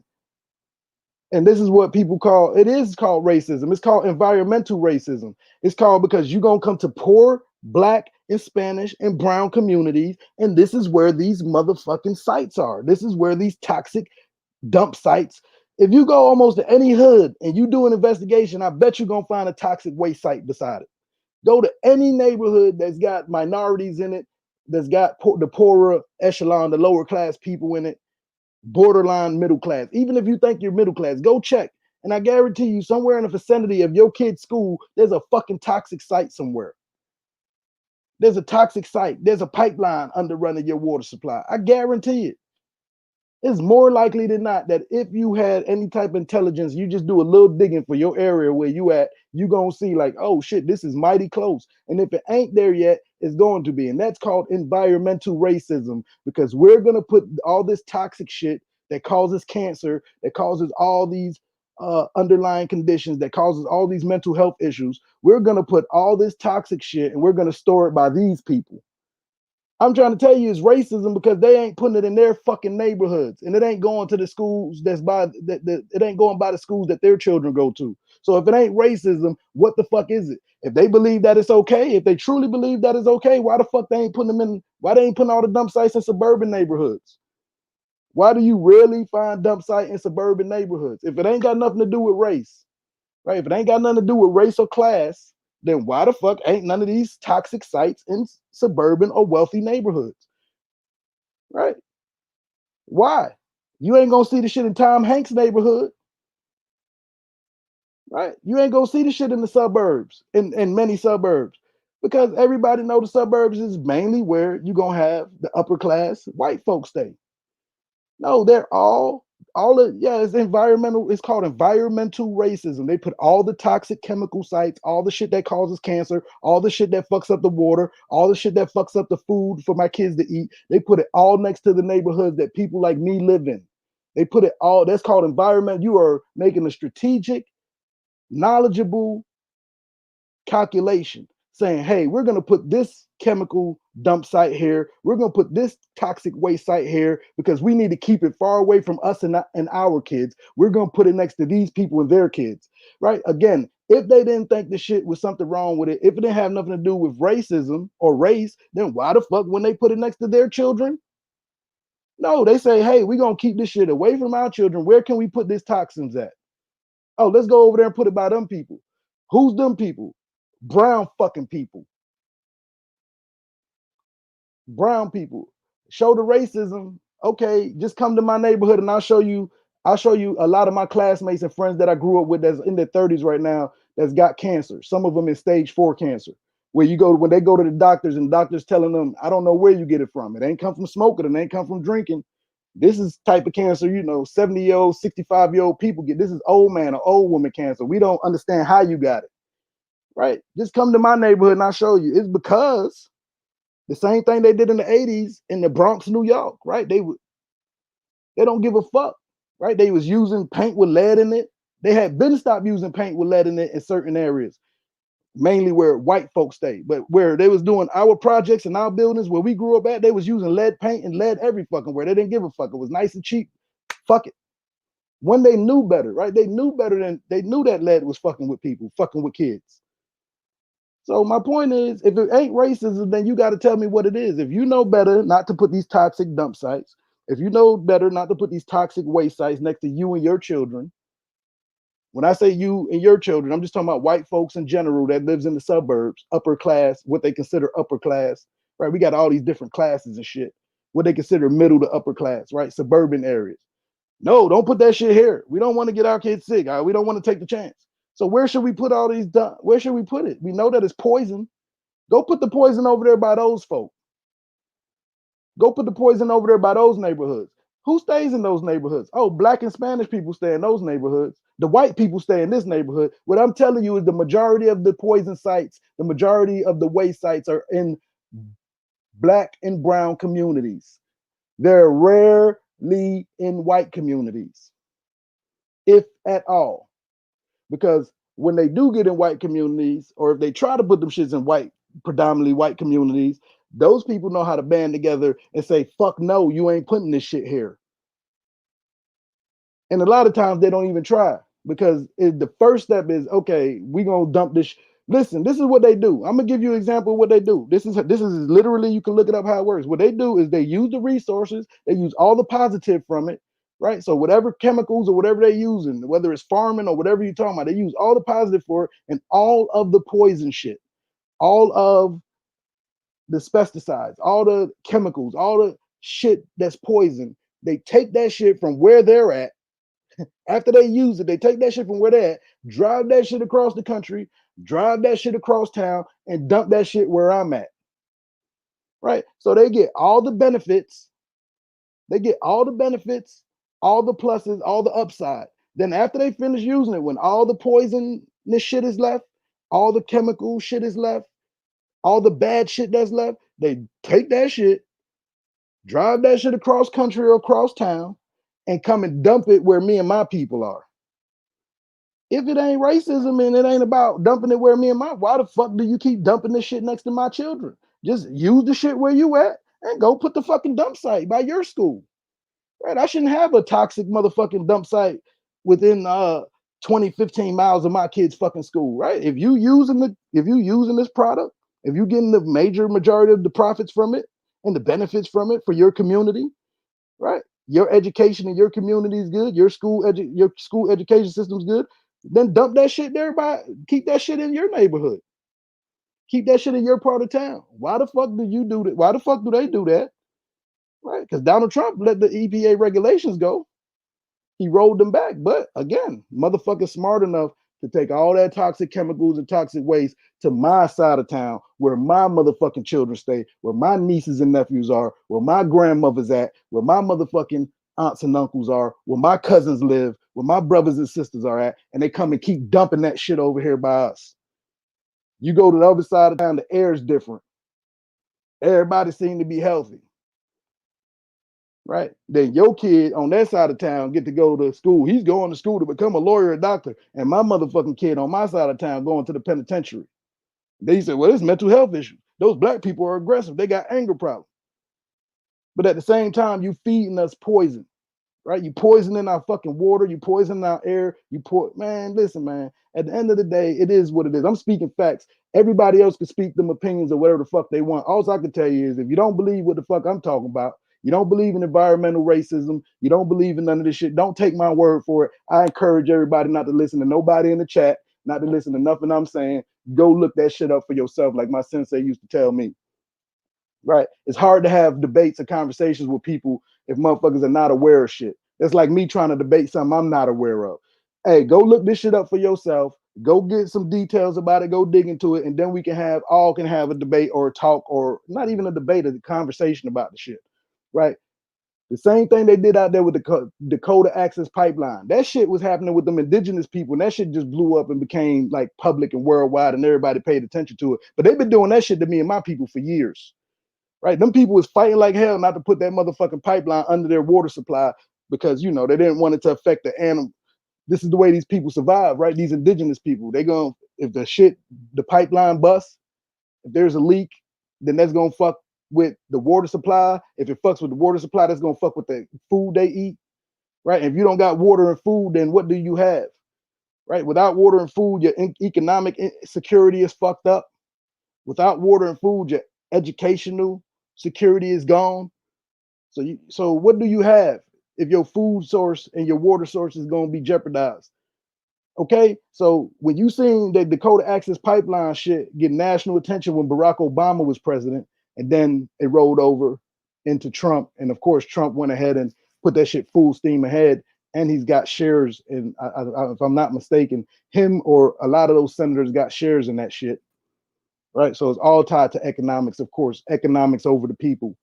And this is what people call, it is called racism. It's called environmental racism. It's called because you're going to come to poor black and Spanish and brown communities, and this is where these motherfucking sites are. This is where these toxic dump sites. If you go almost to any hood and you do an investigation, I bet you're going to find a toxic waste site beside it. Go to any neighborhood that's got minorities in it, that's got the poorer echelon, the lower class people in it, borderline middle class. Even if you think you're middle class, go check. And I guarantee you, somewhere in the vicinity of your kid's school, there's a fucking toxic site somewhere. There's a toxic site. There's a pipeline underrunning your water supply. I guarantee it. It's more likely than not that if you had any type of intelligence, you just do a little digging for your area where you at, you gonna see like, oh shit, this is mighty close. And if it ain't there yet, it's going to be. And that's called environmental racism, because we're gonna put all this toxic shit that causes cancer, that causes all these underlying conditions, that causes all these mental health issues. We're gonna put all this toxic shit and we're gonna store it by these people. I'm trying to tell you, it's racism because they ain't putting it in their fucking neighborhoods, and it ain't going to the schools that's by that. It ain't going by the schools that their children go to. So if it ain't racism, what the fuck is it? If they believe that it's okay, if they truly believe that it's okay, why the fuck they ain't putting them in? Why they ain't putting all the dump sites in suburban neighborhoods? Why do you really find dump site in suburban neighborhoods? If it ain't got nothing to do with race, right? If it ain't got nothing to do with race or class, then why the fuck ain't none of these toxic sites in suburban or wealthy neighborhoods? Right? Why? You ain't gonna see the shit in Tom Hanks' neighborhood, right? You ain't gonna see the shit in the suburbs, in many suburbs, because everybody know the suburbs is mainly where you're gonna have the upper class white folks stay. No, they're all of, yeah, it's environmental, it's called environmental racism. They put all the toxic chemical sites, all the shit that causes cancer, all the shit that fucks up the water, all the shit that fucks up the food for my kids to eat. They put it all next to the neighborhoods that people like me live in. They put it all, that's called environment. You are making a strategic, knowledgeable calculation saying, hey, we're going to put this chemical dump site here. We're going to put this toxic waste site here because we need to keep it far away from us and our kids. We're going to put it next to these people and their kids, right? Again, if they didn't think the shit was something wrong with it, if it didn't have nothing to do with racism or race, then why the fuck when they put it next to their children? No, they say, hey, we're going to keep this shit away from our children. Where can we put these toxins at? Oh, let's go over there and put it by them people. Who's them people? Brown fucking people. Brown people. Show the racism. Okay, just come to my neighborhood and I'll show you a lot of my classmates and friends that I grew up with that's in their 30s right now that's got cancer. Some of them in stage 4 cancer. Where you go, when they go to the doctors and doctors telling them, I don't know where you get it from. It ain't come from smoking, it ain't come from drinking. This is type of cancer, 70-year-old, 65-year-old people get. This is old man or old woman cancer. We don't understand how you got it, right? Just come to my neighborhood and I'll show you. It's because the same thing they did in the 80s in the Bronx, New York, right? They don't give a fuck, right? They was using paint with lead in it. They had been stopped using paint with lead in it in certain areas, mainly where white folks stay. But where they was doing our projects and our buildings where we grew up at, they was using lead paint and lead every fucking where. They didn't give a fuck. It was nice and cheap. Fuck it. When they knew better, right? They knew better than they knew that lead was fucking with people, fucking with kids. So my point is, if it ain't racism, then you got to tell me what it is. If you know better not to put these toxic dump sites, if you know better not to put these toxic waste sites next to you and your children, when I say you and your children, I'm just talking about white folks in general that lives in the suburbs, upper class, what they consider upper class, right? We got all these different classes and shit, what they consider middle to upper class, right? Suburban areas. No, don't put that shit here. We don't want to get our kids sick. We don't want to take the chance. So where should we put all these? Where should we put it? We know that it's poison. Go put the poison over there by those folk. Go put the poison over there by those neighborhoods. Who stays in those neighborhoods? Oh, Black and Spanish people stay in those neighborhoods. The white people stay in this neighborhood. What I'm telling you is the majority of the poison sites, the majority of the waste sites are in Black and brown communities. They're rarely in white communities, if at all. Because when they do get in white communities, or if they try to put them shits in predominantly white communities, those people know how to band together and say, fuck no, you ain't putting this shit here. And a lot of times they don't even try, because the first step is, okay, we gonna dump this. Listen, this is what they do. I'm gonna give you an example of what they do. This is literally, you can look it up how it works. What they do is they use the resources, they use all the positive from it, right? So whatever chemicals or whatever they're using, whether it's farming or whatever you're talking about, they use all the positive for it and all of the poison shit, all of the pesticides, all the chemicals, all the shit that's poison. They take that shit from where they're at. After they use it, they take that shit from where they're at, drive that shit across the country, drive that shit across town, and dump that shit where I'm at. Right? So they get all the benefits. They get all the benefits, all the pluses, all the upside. Then after they finish using it, when all the poisonous shit is left, all the chemical shit is left, all the bad shit that's left, they take that shit, drive that shit across country or across town, and come and dump it where me and my people are. If it ain't racism and it ain't about dumping it where me and why the fuck do you keep dumping this shit next to my children? Just use the shit where you at and go put the fucking dump site by your school. Right? I shouldn't have a toxic motherfucking dump site within 20, 15 miles of my kid's fucking school, right? If you using this product, if you getting the majority of the profits from it and the benefits from it for your community, right? Your education in your community is good, your school education system's good, then dump that shit there keep that shit in your neighborhood. Keep that shit in your part of town. Why the fuck do you do that? Why the fuck do they do that? Right? Because Donald Trump let the EPA regulations go. He rolled them back. But again, motherfuckers smart enough to take all that toxic chemicals and toxic waste to my side of town where my motherfucking children stay, where my nieces and nephews are, where my grandmother's at, where my motherfucking aunts and uncles are, where my cousins live, where my brothers and sisters are at, and they come and keep dumping that shit over here by us. You go to the other side of town, the air is different. Everybody seems to be healthy. Right? Then your kid on that side of town get to go to school. He's going to school to become a lawyer or doctor. And my motherfucking kid on my side of town going to the penitentiary. They say, well, it's mental health issue. Those black people are aggressive. They got anger problems. But at the same time, you feeding us poison. Right? You poisoning our fucking water. You poisoning our air. Man, listen, man. At the end of the day, it is what it is. I'm speaking facts. Everybody else can speak them opinions or whatever the fuck they want. All I can tell you is if you don't believe what the fuck I'm talking about, you don't believe in environmental racism, you don't believe in none of this shit, don't take my word for it. I encourage everybody not to listen to nobody in the chat, not to listen to nothing I'm saying. Go look that shit up for yourself, like my sensei used to tell me. Right? It's hard to have debates or conversations with people if motherfuckers are not aware of shit. That's like me trying to debate something I'm not aware of. Hey, go look this shit up for yourself. Go get some details about it. Go dig into it, and then we can have a debate or a talk, or not even a debate, a conversation about the shit. Right? The same thing they did out there with the Dakota Access Pipeline. That shit was happening with them indigenous people, and that shit just blew up and became like public and worldwide, and everybody paid attention to it. But they've been doing that shit to me and my people for years, right? Them people was fighting like hell not to put that motherfucking pipeline under their water supply because, you know, they didn't want it to affect the animal. This is the way these people survive, right? These indigenous people, they gonna, if the pipeline busts, if there's a leak, then that's gonna fuck with the water supply. If it fucks with the water supply, that's gonna fuck with the food they eat, right? If you don't got water and food, then what do you have, right? Without water and food, your economic security is fucked up. Without water and food, your educational security is gone. So what do you have if your food source and your water source is gonna be jeopardized? Okay, so when you seen the Dakota Access Pipeline shit get national attention when Barack Obama was president, and then it rolled over into Trump, and of course Trump went ahead and put that shit full steam ahead, and he's got shares in, if I'm not mistaken, him or a lot of those senators got shares in that shit, right? So it's all tied to economics, of course, economics over the people.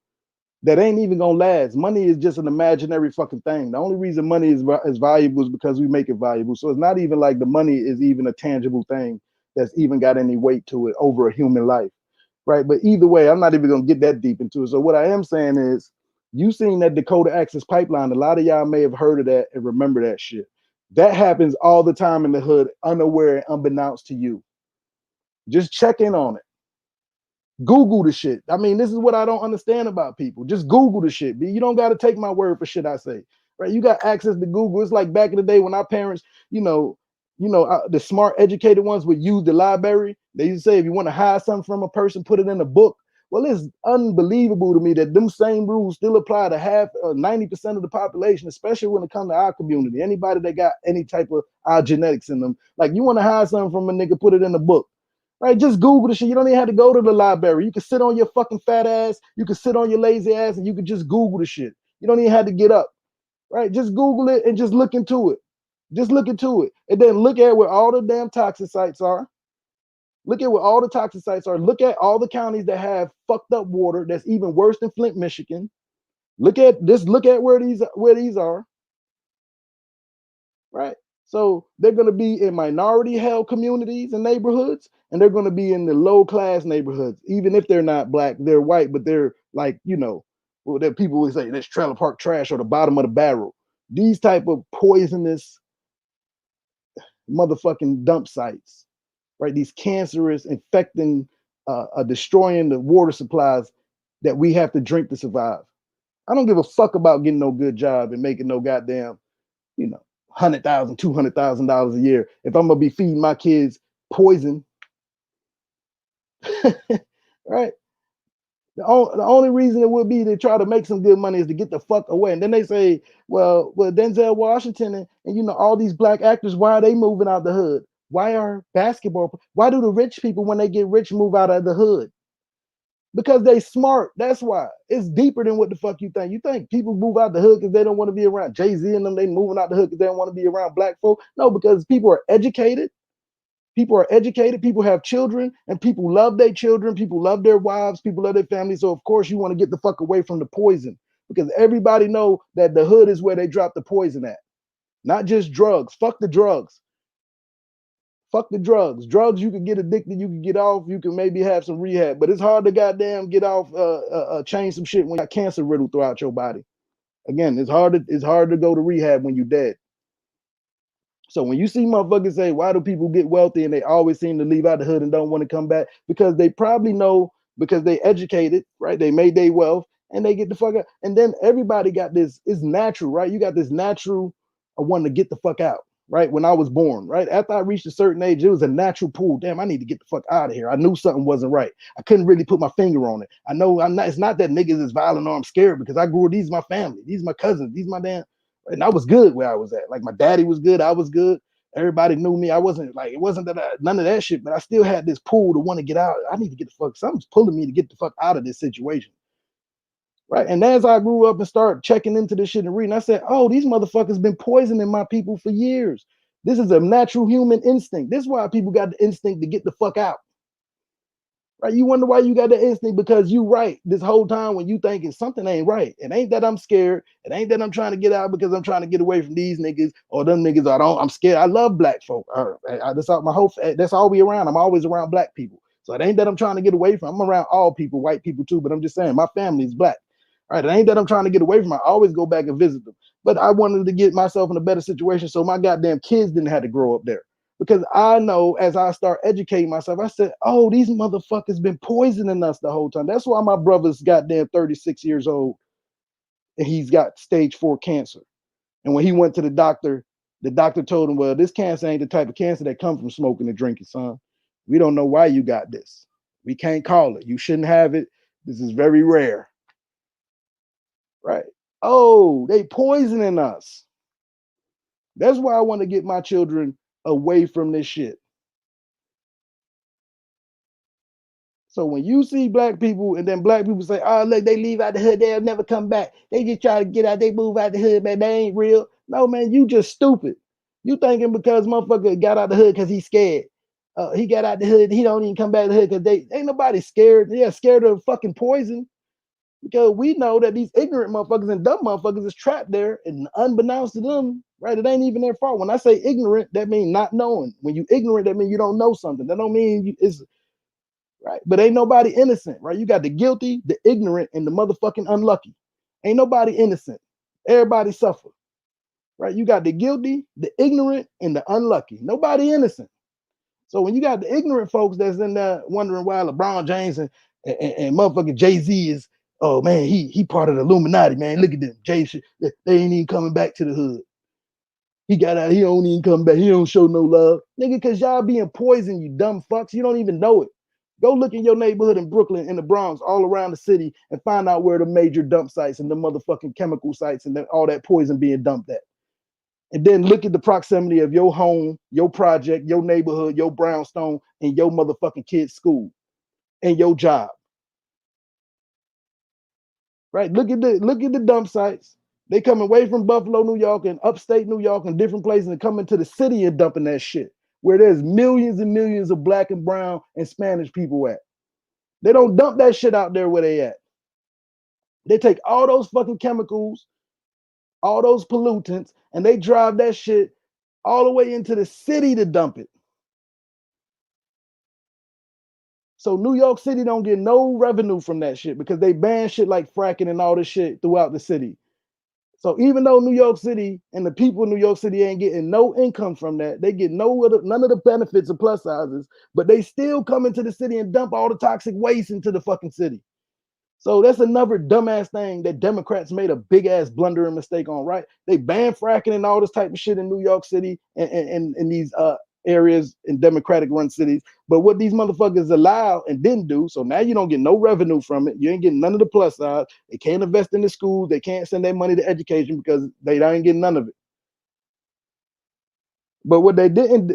That ain't even gonna last. Money is just an imaginary fucking thing. The only reason money is valuable is because we make it valuable. So it's not even like the money is even a tangible thing that's even got any weight to it over a human life, right? But either way, I'm not even gonna get that deep into it. So what I am saying is, you seen that Dakota Access Pipeline. A lot of y'all may have heard of that and remember that shit. That happens all the time in the hood, unaware and unbeknownst to you. Just check in on it. Google the shit. I mean, this is what I don't understand about people. Just Google the shit. You don't got to take my word for shit I say, right? You got access to Google. It's like back in the day when our parents, the smart, educated ones would use the library. They used to say, if you want to hide something from a person, put it in a book. Well, it's unbelievable to me that them same rules still apply to 90% of the population, especially when it comes to our community. Anybody that got any type of our genetics in them, like you want to hide something from a nigga, put it in a book. Right, just Google the shit. You don't even have to go to the library. You can sit on your fucking fat ass. You can sit on your lazy ass, and you can just Google the shit. You don't even have to get up. Right, just Google it and just look into it. Just look into it, and then look at where all the damn toxic sites are. Look at where all the toxic sites are. Look at all the counties that have fucked up water. That's even worse than Flint, Michigan. Look at where these are. Right. So they're going to be in minority held communities and neighborhoods, and they're going to be in the low class neighborhoods. Even if they're not black, they're white, but they're like, that people would say that's trailer park trash or the bottom of the barrel. These type of poisonous motherfucking dump sites, right? These cancerous, infecting, destroying the water supplies that we have to drink to survive. I don't give a fuck about getting no good job and making no goddamn, $100,000, $200,000 a year. If I'm gonna be feeding my kids poison, right? The only reason it would be to try to make some good money is to get the fuck away. And then they say, well, Denzel Washington and all these black actors, why are they moving out the hood? Why do the rich people, when they get rich, move out of the hood? Because they smart. That's why. It's deeper than what the fuck you think. You think people move out the hood because they don't want to be around Jay-Z and them. They moving out the hood because they don't want to be around black folk. No, because people are educated. People have children, and people love their children. People love their wives. People love their families. So of course you want to get the fuck away from the poison, because everybody know that the hood is where they drop the poison at. Not just drugs. Fuck the drugs. Fuck the drugs. Drugs, you can get addicted, you can get off, you can maybe have some rehab, but it's hard to goddamn get off, change some shit when you got cancer riddled throughout your body. Again, it's hard to go to rehab when you're dead. So when you see motherfuckers say, why do people get wealthy and they always seem to leave out the hood and don't want to come back? Because they probably know, because they educated, right? They made their wealth and they get the fuck out. And then everybody got this, it's natural, right? You got this natural wanting to get the fuck out. Right when I was born, right after I reached a certain age, it was a natural pull. Damn, I need to get the fuck out of here. I knew something wasn't right. I couldn't really put my finger on it. I know I'm not. It's not that niggas is violent or I'm scared, because I grew up. These are my family. These are my cousins. These are my damn. And I was good where I was at. Like my daddy was good. I was good. Everybody knew me. I wasn't like, it wasn't that none of that shit. But I still had this pull to want to get out. I need to get the fuck. Something's pulling me to get the fuck out of this situation. Right. And as I grew up and started checking into this shit and reading, I said, oh, these motherfuckers been poisoning my people for years. This is a natural human instinct. This is why people got the instinct to get the fuck out. Right? You wonder why you got that instinct, because you right this whole time when you thinking something ain't right. It ain't that I'm scared. It ain't that I'm trying to get out because I'm trying to get away from these niggas or them niggas. I'm scared. I love black folk. That's all my whole. That's all we around. I'm always around black people. So it ain't that I'm trying to get away from. I'm around all people, white people too. But I'm just saying my family is black. All right, it ain't that I'm trying to get away from. I always go back and visit them. But I wanted to get myself in a better situation so my goddamn kids didn't have to grow up there. Because I know as I start educating myself, I said, oh, these motherfuckers been poisoning us the whole time. That's why my brother's goddamn 36 years old and he's got stage 4 cancer. And when he went to the doctor told him, well, this cancer ain't the type of cancer that comes from smoking and drinking, son. We don't know why you got this. We can't call it. You shouldn't have it. This is very rare. Right? Oh, they poisoning us. That's why I want to get my children away from this shit. So when you see black people and then black people say, oh, look, they leave out the hood, they'll never come back. They just try to get out, they move out the hood, man, they ain't real. No, man, you just stupid. You thinking because motherfucker got out the hood because he's scared. He got out the hood, he don't even come back to the hood because they ain't nobody scared. They're scared of fucking poison. Because we know that these ignorant motherfuckers and dumb motherfuckers is trapped there and unbeknownst to them, right? It ain't even their fault. When I say ignorant, that means not knowing. When you ignorant, that means you don't know something. That don't mean it's right. But ain't nobody innocent, right? You got the guilty, the ignorant, and the motherfucking unlucky. Ain't nobody innocent. Everybody suffer, right? You got the guilty, the ignorant, and the unlucky. Nobody innocent. So when you got the ignorant folks that's in there wondering why LeBron James and motherfucking Jay-Z is, oh man, he part of the Illuminati, man. Look at them. They ain't even coming back to the hood. He got out, he don't even come back. He don't show no love. Nigga, cause y'all being poisoned, you dumb fucks. You don't even know it. Go look in your neighborhood in Brooklyn, in the Bronx, all around the city, and find out where the major dump sites and the motherfucking chemical sites and all that poison being dumped at. And then look at the proximity of your home, your project, your neighborhood, your brownstone, and your motherfucking kid's school and your job. Right? Look at the dump sites. They come away from Buffalo, New York, and upstate New York and different places and come into the city and dumping that shit where there's millions and millions of black and brown and Spanish people at. They don't dump that shit out there where they at. They take all those fucking chemicals, all those pollutants, and they drive that shit all the way into the city to dump it. So New York City don't get no revenue from that shit because they ban shit like fracking and all this shit throughout the city. So even though New York City and the people in New York City ain't getting no income from that, they get none of the benefits of plus sizes, but they still come into the city and dump all the toxic waste into the fucking city. So that's another dumbass thing that Democrats made a big ass blundering mistake on, right? They banned fracking and all this type of shit in New York City and in these areas in Democratic run cities. But what these motherfuckers allowed and didn't do, so now you don't get no revenue from it. You ain't getting none of the plus side. They can't invest in the schools. They can't send their money to education because they ain't getting none of it. But what they didn't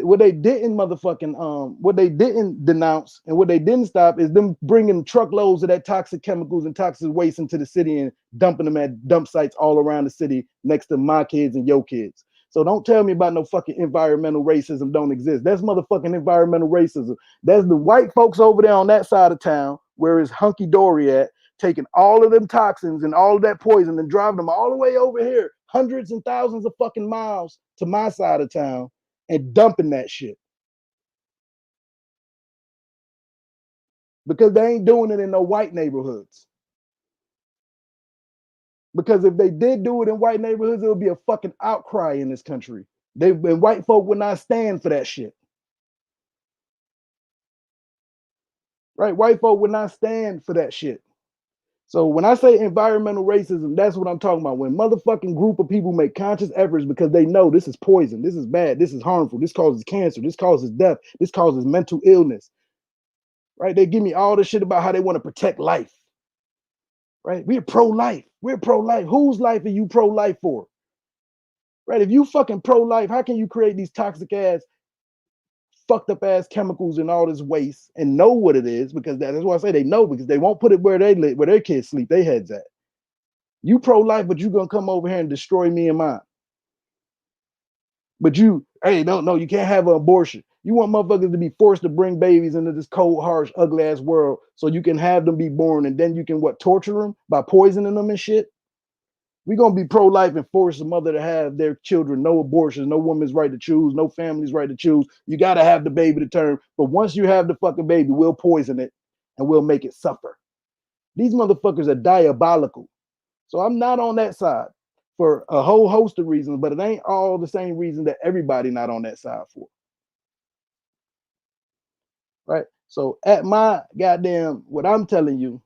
denounce and what they didn't stop is them bringing truckloads of that toxic chemicals and toxic waste into the city and dumping them at dump sites all around the city next to my kids and your kids. So don't tell me about no fucking environmental racism don't exist. That's motherfucking environmental racism. That's the white folks over there on that side of town where it's hunky dory at, taking all of them toxins and all of that poison and driving them all the way over here, hundreds and thousands of fucking miles to my side of town and dumping that shit because they ain't doing it in no white neighborhoods. Because if they did do it in white neighborhoods, it would be a fucking outcry in this country. And white folk would not stand for that shit. Right? White folk would not stand for that shit. So when I say environmental racism, that's what I'm talking about. When motherfucking group of people make conscious efforts because they know this is poison, this is bad, this is harmful, this causes cancer, this causes death, this causes mental illness. Right? They give me all this shit about how they want to protect life. Right? We're pro-life. We're pro-life. Whose life are you pro-life for? Right? If you fucking pro-life, how can you create these toxic ass, fucked up ass chemicals and all this waste and know what it is? Because that's why I say they know, because they won't put it where they live, where their kids sleep, their heads at. You pro-life, but you gonna come over here and destroy me and mine. But you, hey, no, you can't have an abortion. You want motherfuckers to be forced to bring babies into this cold, harsh, ugly ass world so you can have them be born and then you can what, torture them by poisoning them and shit? We're gonna be pro-life and force a mother to have their children, no abortions, no woman's right to choose, no family's right to choose. You gotta have the baby to term. But once you have the fucking baby, we'll poison it and we'll make it suffer. These motherfuckers are diabolical. So I'm not on that side for a whole host of reasons, but it ain't all the same reason that everybody not on that side for. Right? So at my goddamn, what I'm telling you,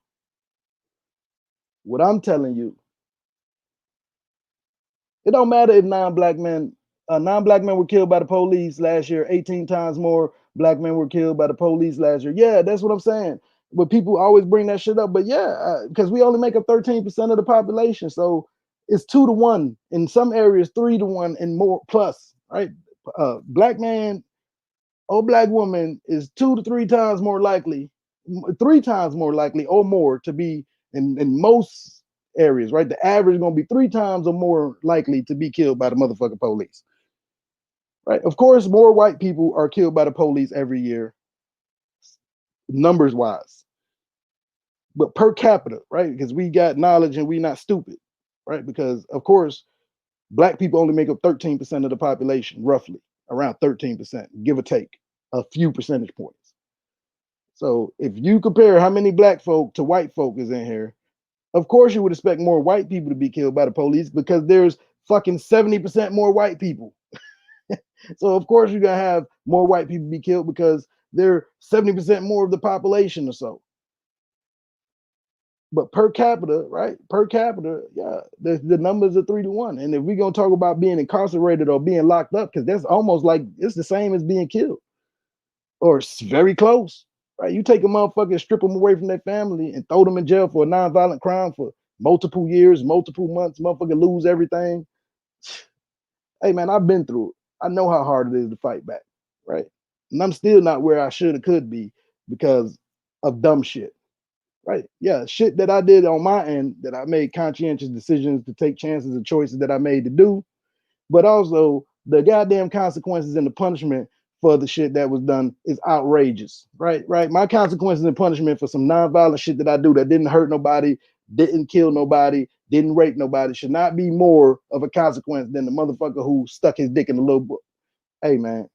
it don't matter if non-black men were killed by the police last year, 18 times more black men were killed by the police last year. Yeah, that's what I'm saying. But people always bring that shit up. But yeah, because we only make up 13% of the population. So it's 2 to 1. In some areas, 3 to 1 and more plus, right? Black man or black woman is 2 to 3 times more likely, 3 times more likely or more to be in most areas, right? The average is gonna be 3 times or more likely to be killed by the motherfucking police, right? Of course, more white people are killed by the police every year, numbers wise, but per capita, right? Because we got knowledge and we not stupid, right? Because of course, black people only make up 13% of the population, roughly around 13%, give or take a few percentage points. So if you compare how many black folk to white folk is in here, of course you would expect more white people to be killed by the police because there's fucking 70% more white people. So of course you're gonna have more white people be killed because they're 70% more of the population or so. But per capita, right? Per capita, yeah, the numbers are 3 to 1. And if we're gonna talk about being incarcerated or being locked up, because that's almost like it's the same as being killed, or it's very close, right? You take a motherfucker and strip them away from their family and throw them in jail for a nonviolent crime for multiple years, multiple months, motherfucker lose everything. Hey man, I've been through it. I know how hard it is to fight back, right? And I'm still not where I should or could be because of dumb shit. Right. Yeah. Shit that I did on my end, that I made conscientious decisions to take chances and choices that I made to do, but also the goddamn consequences and the punishment for the shit that was done is outrageous. Right. Right. My consequences and punishment for some nonviolent shit that I do that didn't hurt nobody, didn't kill nobody, didn't rape nobody should not be more of a consequence than the motherfucker who stuck his dick in the little book. Hey man,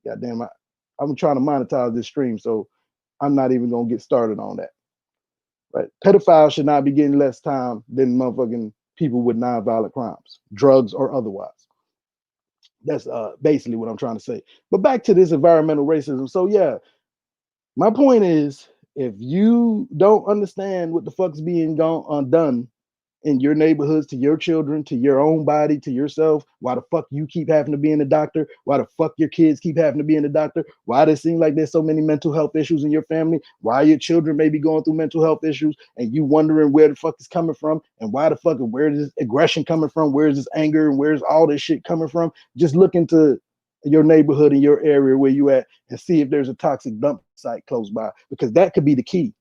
goddamn, I'm trying to monetize this stream, so I'm not even gonna get started on that. Right? Pedophiles should not be getting less time than motherfucking people with nonviolent crimes, drugs or otherwise. That's basically what I'm trying to say. But back to this environmental racism. So yeah, my point is, if you don't understand what the fuck's being done in your neighborhoods, to your children, to your own body, to yourself, why the fuck you keep having to be in the doctor, why the fuck your kids keep having to be in the doctor, why does it seem like there's so many mental health issues in your family, why your children may be going through mental health issues, and you wondering where the fuck it's coming from, and why the fuck, where is this aggression coming from, where's this anger, and where's all this shit coming from? Just look into your neighborhood and your area where you at and see if there's a toxic dump site close by, because that could be the key.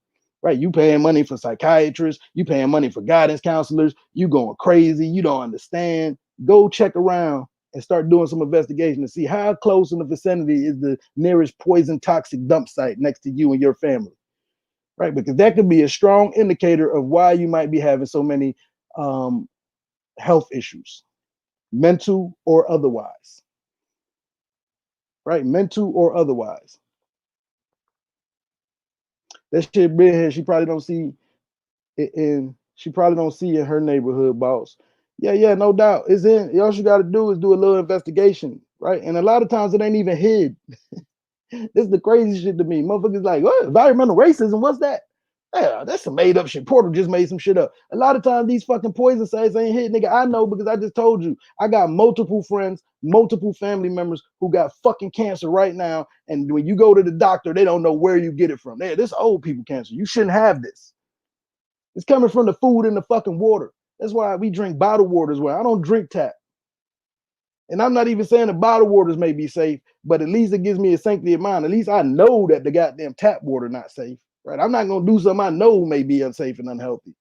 Right, you paying money for psychiatrists, you paying money for guidance counselors, you going crazy, you don't understand. Go check around and start doing some investigation to see how close in the vicinity is the nearest poison toxic dump site next to you and your family. Right, because that could be a strong indicator of why you might be having so many health issues, mental or otherwise. Right, mental or otherwise. That shit been here, she probably don't see it in, she probably don't see in her neighborhood, boss. Yeah, no doubt. It's in, all you got to do is do a little investigation, right? And a lot of times it ain't even hid. This is the crazy shit to me. Motherfuckers like, what? Environmental racism, what's that? Yeah, that's some made up shit. Porter just made some shit up. A lot of times these fucking poison sites ain't hit, nigga. I know because I just told you. I got multiple friends, multiple family members who got fucking cancer right now. And when you go to the doctor, they don't know where you get it from. Hey, this old people cancer. You shouldn't have this. It's coming from the food and the fucking water. That's why we drink bottled waters. Where I don't drink tap. And I'm not even saying the bottled waters may be safe, but at least it gives me a sanctity of mind. At least I know that the goddamn tap water not safe, right? I'm not gonna do something I know may be unsafe and unhealthy,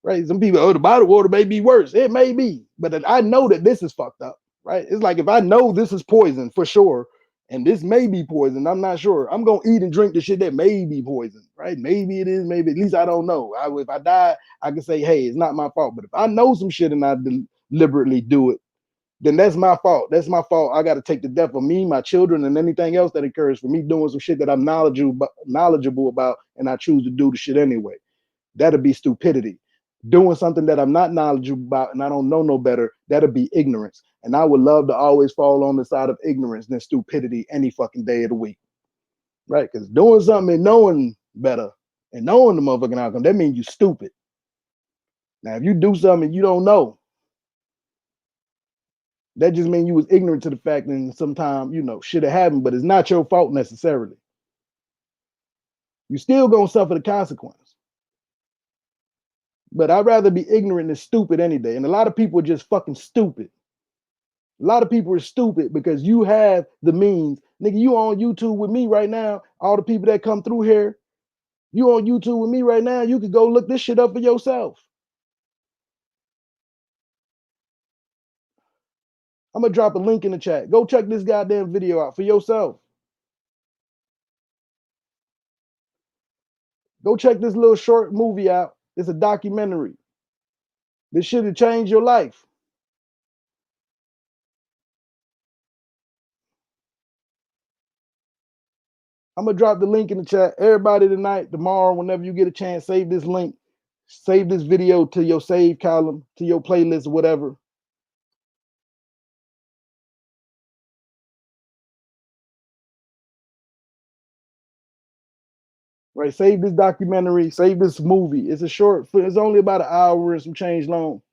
right? Some people, oh, the bottled water may be worse. It may be, but I know that this is fucked up, right? It's like if I know this is poison for sure, And this may be poison. I'm not sure. I'm gonna eat and drink the shit that may be poison, right? Maybe it is, maybe at least I don't know. If I die, I can say, hey, it's not my fault. But if I know some shit and I deliberately do it, then that's my fault. That's my fault. I got to take the death of me, my children, and anything else that occurs for me doing some shit that I'm knowledgeable about, and I choose to do the shit anyway. That'll be stupidity. Doing something that I'm not knowledgeable about and I don't know no better, that'll be ignorance. And I would love to always fall on the side of ignorance than stupidity any fucking day of the week, right? Because doing something and knowing better and knowing the motherfucking outcome, that means you stupid. Now, if you do something and you don't know, that just means you was ignorant to the fact and sometimes, shit have happened, but it's not your fault necessarily. You still gonna suffer the consequence. But I'd rather be ignorant than stupid any day. And a lot of people are just fucking stupid. A lot of people are stupid because you have the means. Nigga, you on YouTube with me right now. All the people that come through here, you on YouTube with me right now. You could go look this shit up for yourself. I'm gonna drop a link in the chat. Go check this goddamn video out for yourself. Go check this little short movie out. It's a documentary. This shit will change your life. I'm gonna drop the link in the chat. Everybody tonight, tomorrow, whenever you get a chance, save this link, save this video to your save column, to your playlist, or whatever. Right, save this documentary, save this movie. It's a short, it's only about an hour and some change long.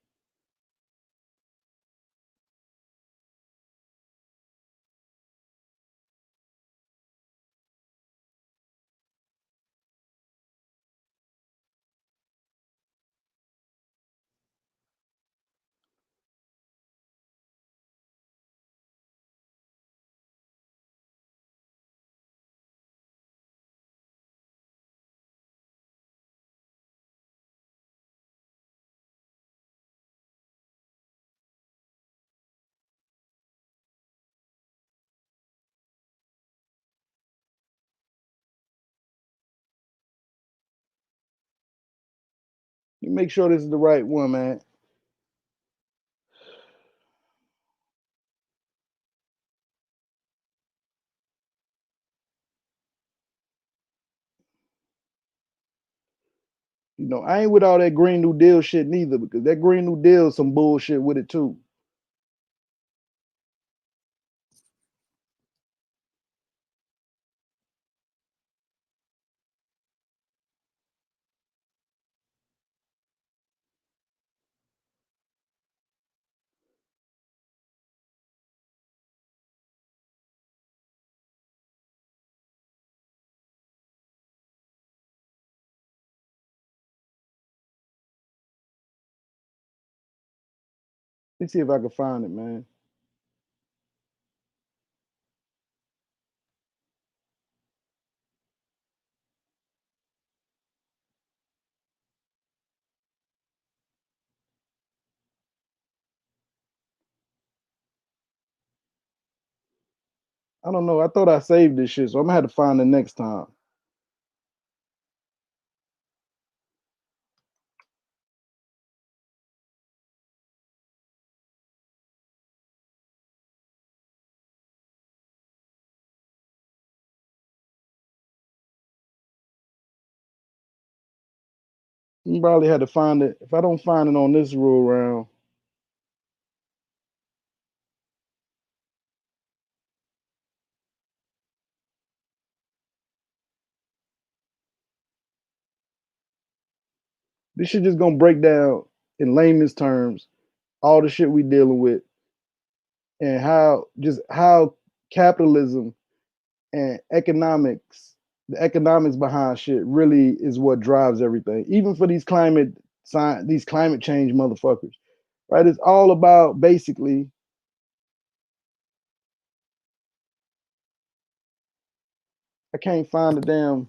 You make sure this is the right one, man. I ain't with all that Green New Deal shit neither, because that Green New Deal is some bullshit with it too. Let's see if I can find it, man. I don't know. I thought I saved this shit, so I'm gonna have to find it next time. You probably had to find it. If I don't find it on this rule round, this shit just gonna break down in layman's terms all the shit we dealing with and how capitalism and the economics behind shit really is what drives everything. Even for these climate change motherfuckers, right? It's all about basically. I can't find the damn.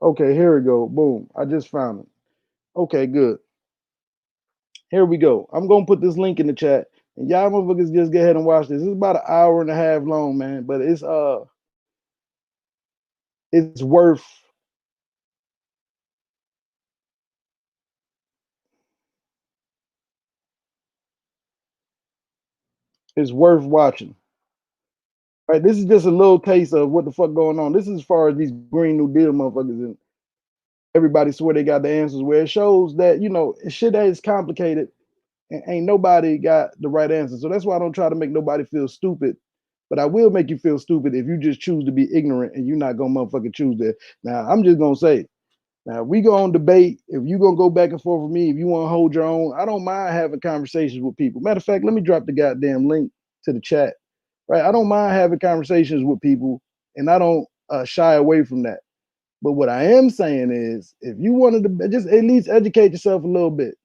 Okay, here we go. Boom. I just found it. Okay, good. Here we go. I'm gonna put this link in the chat, and y'all motherfuckers just go ahead and watch this. It's about an hour and a half long, man, but it's worth watching. Right, this is just a little taste of what the fuck going on. This is as far as these Green New Deal motherfuckers and everybody swear they got the answers. Where it shows that shit is complicated and ain't nobody got the right answer. So that's why I don't try to make nobody feel stupid. But I will make you feel stupid if you just choose to be ignorant and you're not gonna motherfucking choose that. Now I'm just gonna say, now we go on debate. If you gonna go back and forth with me, if you want to hold your own, I don't mind having conversations with people. Matter of fact, let me drop the goddamn link to the chat. Right, I don't mind having conversations with people, and I don't shy away from that. But what I am saying is, if you wanted to just at least educate yourself a little bit,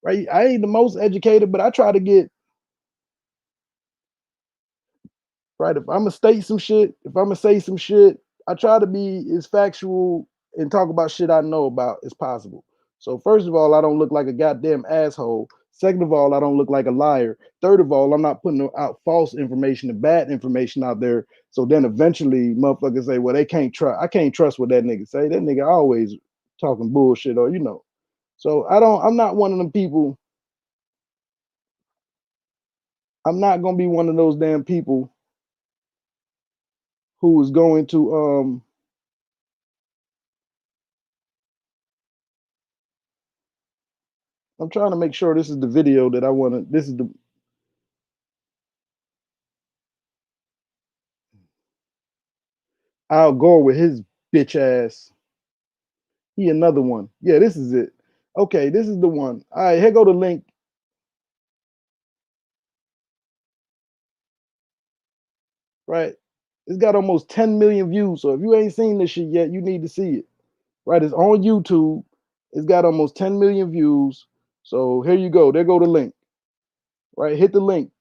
right? I ain't the most educated, but I try to get right. If I'm gonna state some shit, if I'm gonna say some shit, I try to be as factual and talk about shit I know about as possible. So first of all, I don't look like a goddamn asshole. Second of all, I don't look like a liar. Third of all, I'm not putting out false information and bad information out there. So then eventually motherfuckers say, well, they can't trust. I can't trust what that nigga say. That nigga . Always talking bullshit or. So I'm not one of them people. I'm not gonna be one of those damn people who is going to I'm trying to make sure this is the video that I want to. This is the Al Gore with his bitch ass. He another one. Yeah, this is it. Okay, this is the one. All right, here go the link. Right, it's got almost 10 million views. So if you ain't seen this shit yet, you need to see it. Right, it's on YouTube. It's got almost 10 million views. So here you go. There go the link. Right, hit the link.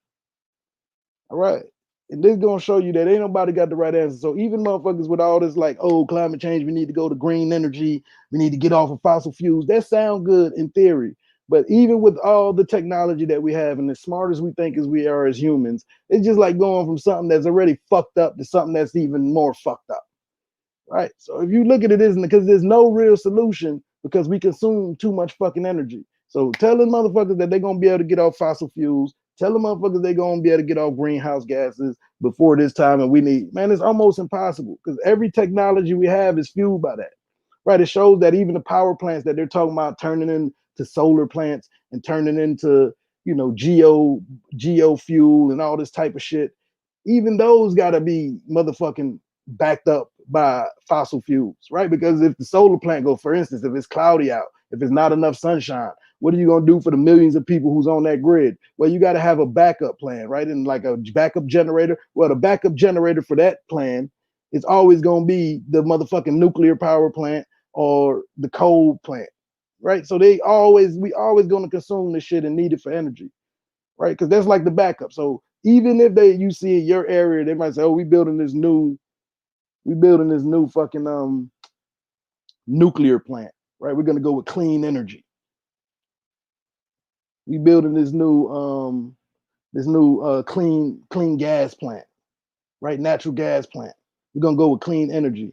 All right. And this gonna show you that ain't nobody got the right answer. So even motherfuckers with all this like, oh, climate change, we need to go to green energy, we need to get off of fossil fuels. That sound good in theory. But even with all the technology that we have and as smart as we think as we are as humans, it's just like going from something that's already fucked up to something that's even more fucked up. Right. So if you look at it, isn't because there's no real solution because we consume too much fucking energy. So tell the motherfuckers that they're gonna be able to get off fossil fuels. Tell the motherfuckers they're gonna be able to get off greenhouse gases before this time. And we need, man, it's almost impossible because every technology we have is fueled by that. Right. It shows that even the power plants that they're talking about turning into solar plants and turning into, geo fuel and all this type of shit, even those gotta be motherfucking backed up by fossil fuels, right? Because if the solar plant go, for instance, if it's cloudy out, if it's not enough sunshine, what are you gonna do for the millions of people who's on that grid? Well, you got to have a backup plan, right? And like a backup generator. Well, the backup generator for that plan is always gonna be the motherfucking nuclear power plant or the coal plant, right? So we always gonna consume this shit and need it for energy, right? Because that's like the backup. So even if you see in your area, they might say, "Oh, we building this new fucking nuclear plant, right? We're gonna go with clean energy. We building this new clean gas plant, right? Natural gas plant. We're gonna go with clean energy.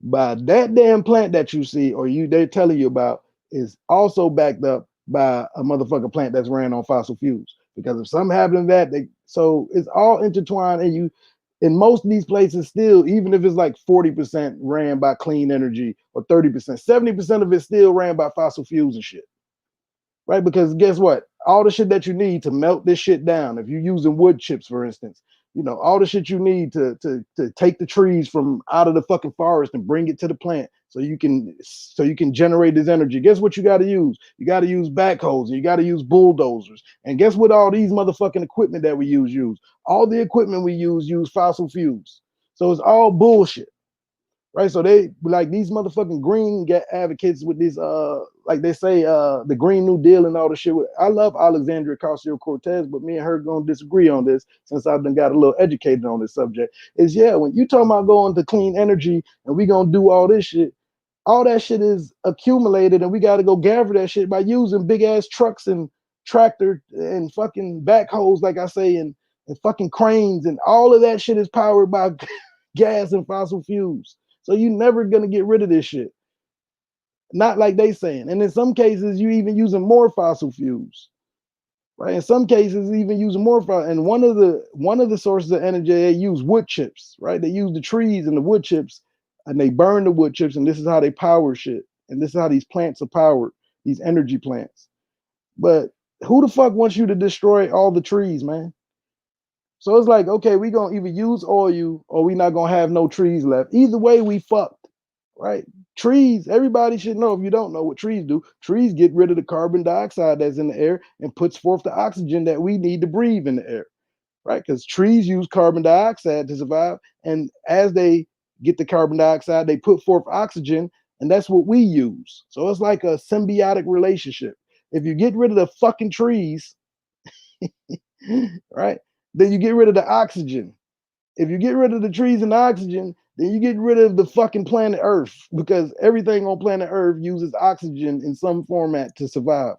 But that damn plant that you see or they're telling you about is also backed up by a motherfucking plant that's ran on fossil fuels. Because if something happened to that, so it's all intertwined, and in most of these places still, even if it's like 40% ran by clean energy or 30%, 70% of it still ran by fossil fuels and shit. Right? Because guess what? All the shit that you need to melt this shit down, if you're using wood chips, for instance, all the shit you need to take the trees from out of the fucking forest and bring it to the plant so you can generate this energy. Guess what you got to use? You got to use backhoes and you got to use bulldozers. And guess what all these motherfucking equipment that we use? All the equipment we use fossil fuels. So it's all bullshit. Right, so they like these motherfucking green advocates with this like they say the Green New Deal and all the shit. I love Alexandria Ocasio-Cortez, but me and her gonna disagree on this since I've been got a little educated on this subject. Is when you talking about going to clean energy and we gonna do all this shit, all that shit is accumulated, and we got to go gather that shit by using big ass trucks and tractor and fucking backhoes, like I say, and fucking cranes, and all of that shit is powered by gas and fossil fuels. So you never gonna get rid of this shit. Not like they saying. And in some cases, you even using more fossil fuels. Right. In some cases, even using more fossil. And one of the sources of energy, they use wood chips, right? They use the trees and the wood chips, and they burn the wood chips, and this is how they power shit. And this is how these plants are powered, these energy plants. But who the fuck wants you to destroy all the trees, man? So it's like, okay, we gonna either use oil or we not gonna have no trees left. Either way, we fucked, right? Trees, everybody should know, if you don't know what trees do, trees get rid of the carbon dioxide that's in the air and puts forth the oxygen that we need to breathe in the air, right? Because trees use carbon dioxide to survive. And as they get the carbon dioxide, they put forth oxygen, and that's what we use. So it's like a symbiotic relationship. If you get rid of the fucking trees, right, then you get rid of the oxygen. If you get rid of the trees and the oxygen, then you get rid of the fucking planet Earth, because everything on planet Earth uses oxygen in some format to survive.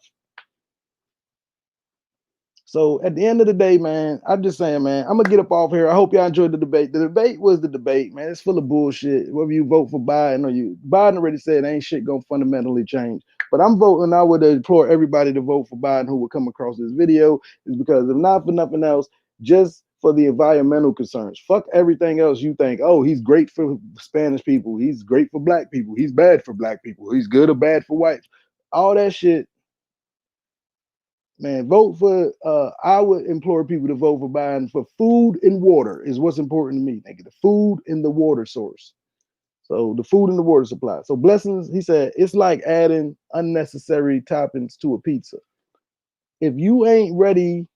So at the end of the day, man, I'm just saying, man, I'm gonna get up off here. I hope y'all enjoyed the debate. The debate was the debate, man. It's full of bullshit. Whether you vote for Biden or Biden already said ain't shit gonna fundamentally change. But I'm voting. I would implore everybody to vote for Biden who would come across this video, is because if not for nothing else, just for the environmental concerns. Fuck everything else you think. Oh, he's great for Spanish people. He's great for black people. He's bad for black people. He's good or bad for whites. All that shit. Man, vote for, I would implore people to vote for Biden for food and water is what's important to me. Thank you. The food and the water source. So the food and the water supply. So blessings, he said, it's like adding unnecessary toppings to a pizza. If you ain't ready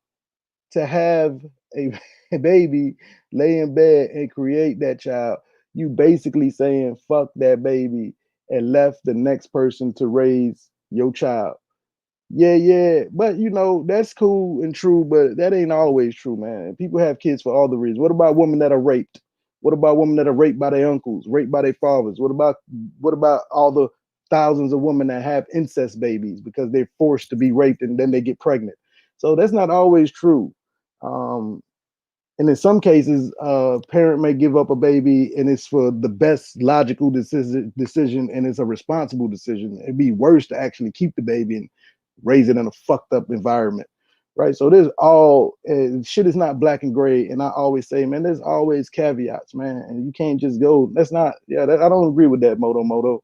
to have a baby, lay in bed and create that child, you basically saying fuck that baby and left the next person to raise your child. Yeah, but you know, that's cool and true, but that ain't always true, man. People have kids for all the reasons. What about women that are raped? What about women that are raped by their uncles, raped by their fathers? What about all the thousands of women that have incest babies because they're forced to be raped and then they get pregnant? So that's not always true. And in some cases, a parent may give up a baby and it's for the best logical decision, and it's a responsible decision. It'd be worse to actually keep the baby and raise it in a fucked up environment, right? So there's all shit is not black and gray. And I always say, man, there's always caveats, man, and you can't just go. That's not, I don't agree with that, Moto.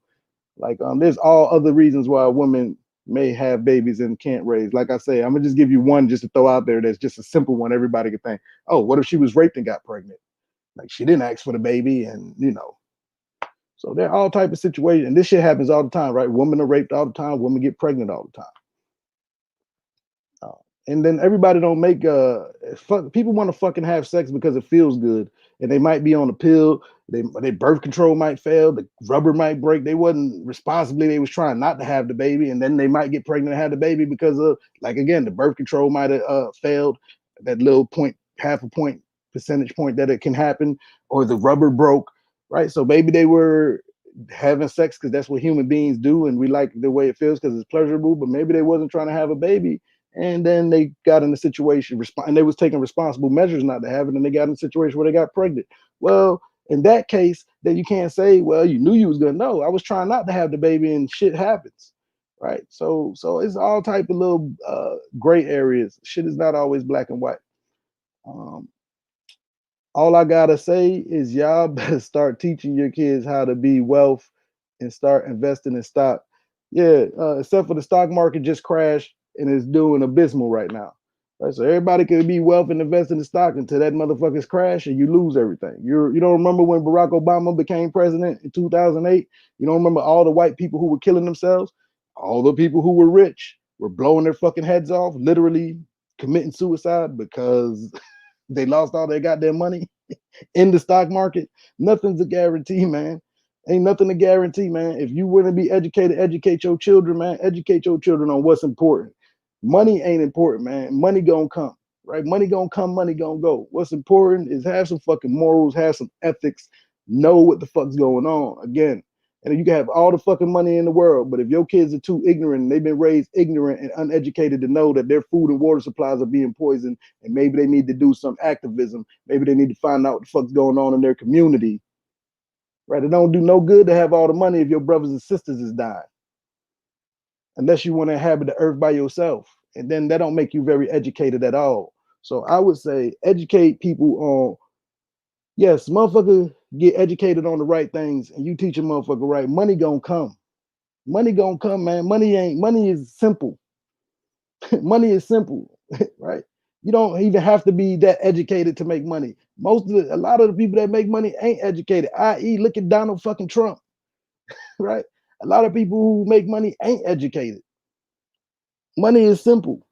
Like, there's all other reasons why women may have babies and can't raise. Like I say, I'm gonna just give you one just to throw out there. That's just a simple one. Everybody can think, oh, what if she was raped and got pregnant? Like, she didn't ask for the baby, and so there are all type of situations. And this shit happens all the time, right? Women are raped all the time. Women get pregnant all the time. And then everybody don't make people want to fucking have sex because it feels good, and they might be on a pill. Their birth control might fail, the rubber might break. They wasn't responsibly. They was trying not to have the baby, and then they might get pregnant and have the baby because of, like, again, the birth control might have failed. That little point, half a point, percentage point that it can happen, or the rubber broke, right? So maybe they were having sex because that's what human beings do, and we like the way it feels because it's pleasurable. But maybe they wasn't trying to have a baby. And then they got in a situation, and they was taking responsible measures not to have it, and they got in a situation where they got pregnant. Well, in that case, then you can't say, well, you knew you was gonna know. I was trying not to have the baby, and shit happens, right? So it's all type of little gray areas. Shit is not always black and white. All I gotta say is y'all better start teaching your kids how to be wealth and start investing in stock. Yeah, except for the stock market just crashed and is doing abysmal right now. Right, so everybody can be wealth and invest in the stock until that motherfucker's crash and you lose everything. You don't remember when Barack Obama became president in 2008? You don't remember all the white people who were killing themselves? All the people who were rich were blowing their fucking heads off, literally committing suicide because they lost all their goddamn money in the stock market. Nothing's a guarantee, man. Ain't nothing a guarantee, man. If you want to be educated, educate your children, man. Educate your children on what's important. Money ain't important, man. Money gonna come, right? Money gonna come, money gonna go. What's important is have some fucking morals, have some ethics, know what the fuck's going on. Again, And you can have all the fucking money in the world, but if your kids are too ignorant and they've been raised ignorant and uneducated to know that their food and water supplies are being poisoned, and maybe they need to do some activism, maybe they need to find out what the fuck's going on in their community, right? It don't do no good to have all the money if your brothers and sisters is dying, unless you want to inhabit the earth by yourself. And then that don't make you very educated at all. So I would say educate people on, yes, motherfucker, get educated on the right things, and you teach a motherfucker right, money gonna come. Money gonna come, man. Money is simple. Money is simple, right? You don't even have to be that educated to make money. A lot of the people that make money ain't educated, i.e., look at Donald fucking Trump, right? A lot of people who make money ain't educated. Money is simple,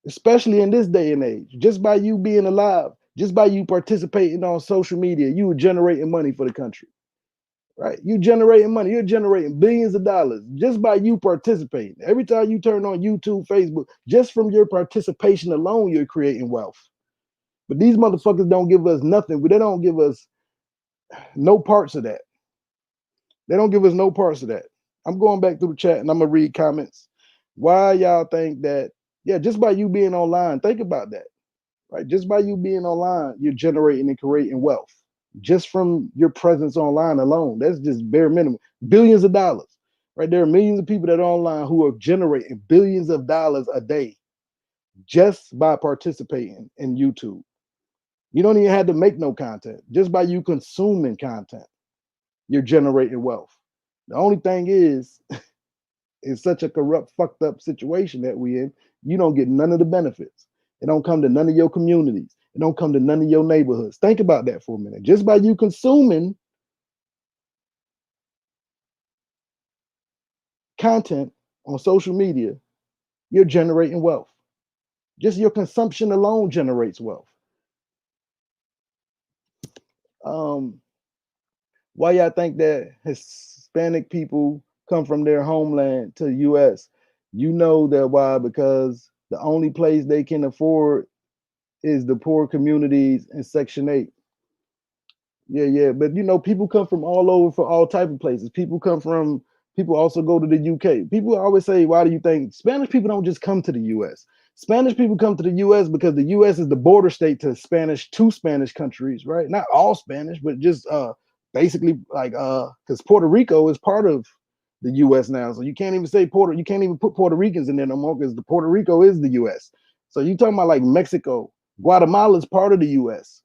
especially in this day and age. Just by you being alive, just by you participating on social media, you are generating money for the country, right? You generating money. You're generating billions of dollars just by you participating. Every time you turn on YouTube, Facebook, just from your participation alone, you're creating wealth. But these motherfuckers don't give us nothing. They don't give us no parts of that. They don't give us no parts of that. I'm going back through the chat and I'm gonna read comments. Why y'all think that? Yeah, just by you being online, think about that, right? Just by you being online, you're generating and creating wealth just from your presence online alone. That's just bare minimum. Billions of dollars, right? There are millions of people that are online who are generating billions of dollars a day just by participating in YouTube. You don't even have to make no content. Just by you consuming content, you're generating wealth. The only thing is, it's such a corrupt, fucked up situation that we in, you don't get none of the benefits. It don't come to none of your communities. It don't come to none of your neighborhoods. Think about that for a minute. Just by you consuming content on social media, you're generating wealth. Just your consumption alone generates wealth. Why y'all think that Hispanic people come from their homeland to the US? You know that why? Because the only place they can afford is the poor communities in Section 8. Yeah. But you know, people come from all over for all type of places. People also go to the UK. People always say, why do you think Spanish people don't just come to the US? Spanish people come to the US because the US is the border state to two Spanish countries, right? Not all Spanish, but just basically like because Puerto Rico is part of the US now. So you can't even put Puerto Ricans in there no more because the Puerto Rico is the US. So you talking about like Mexico, Guatemala is part of the US.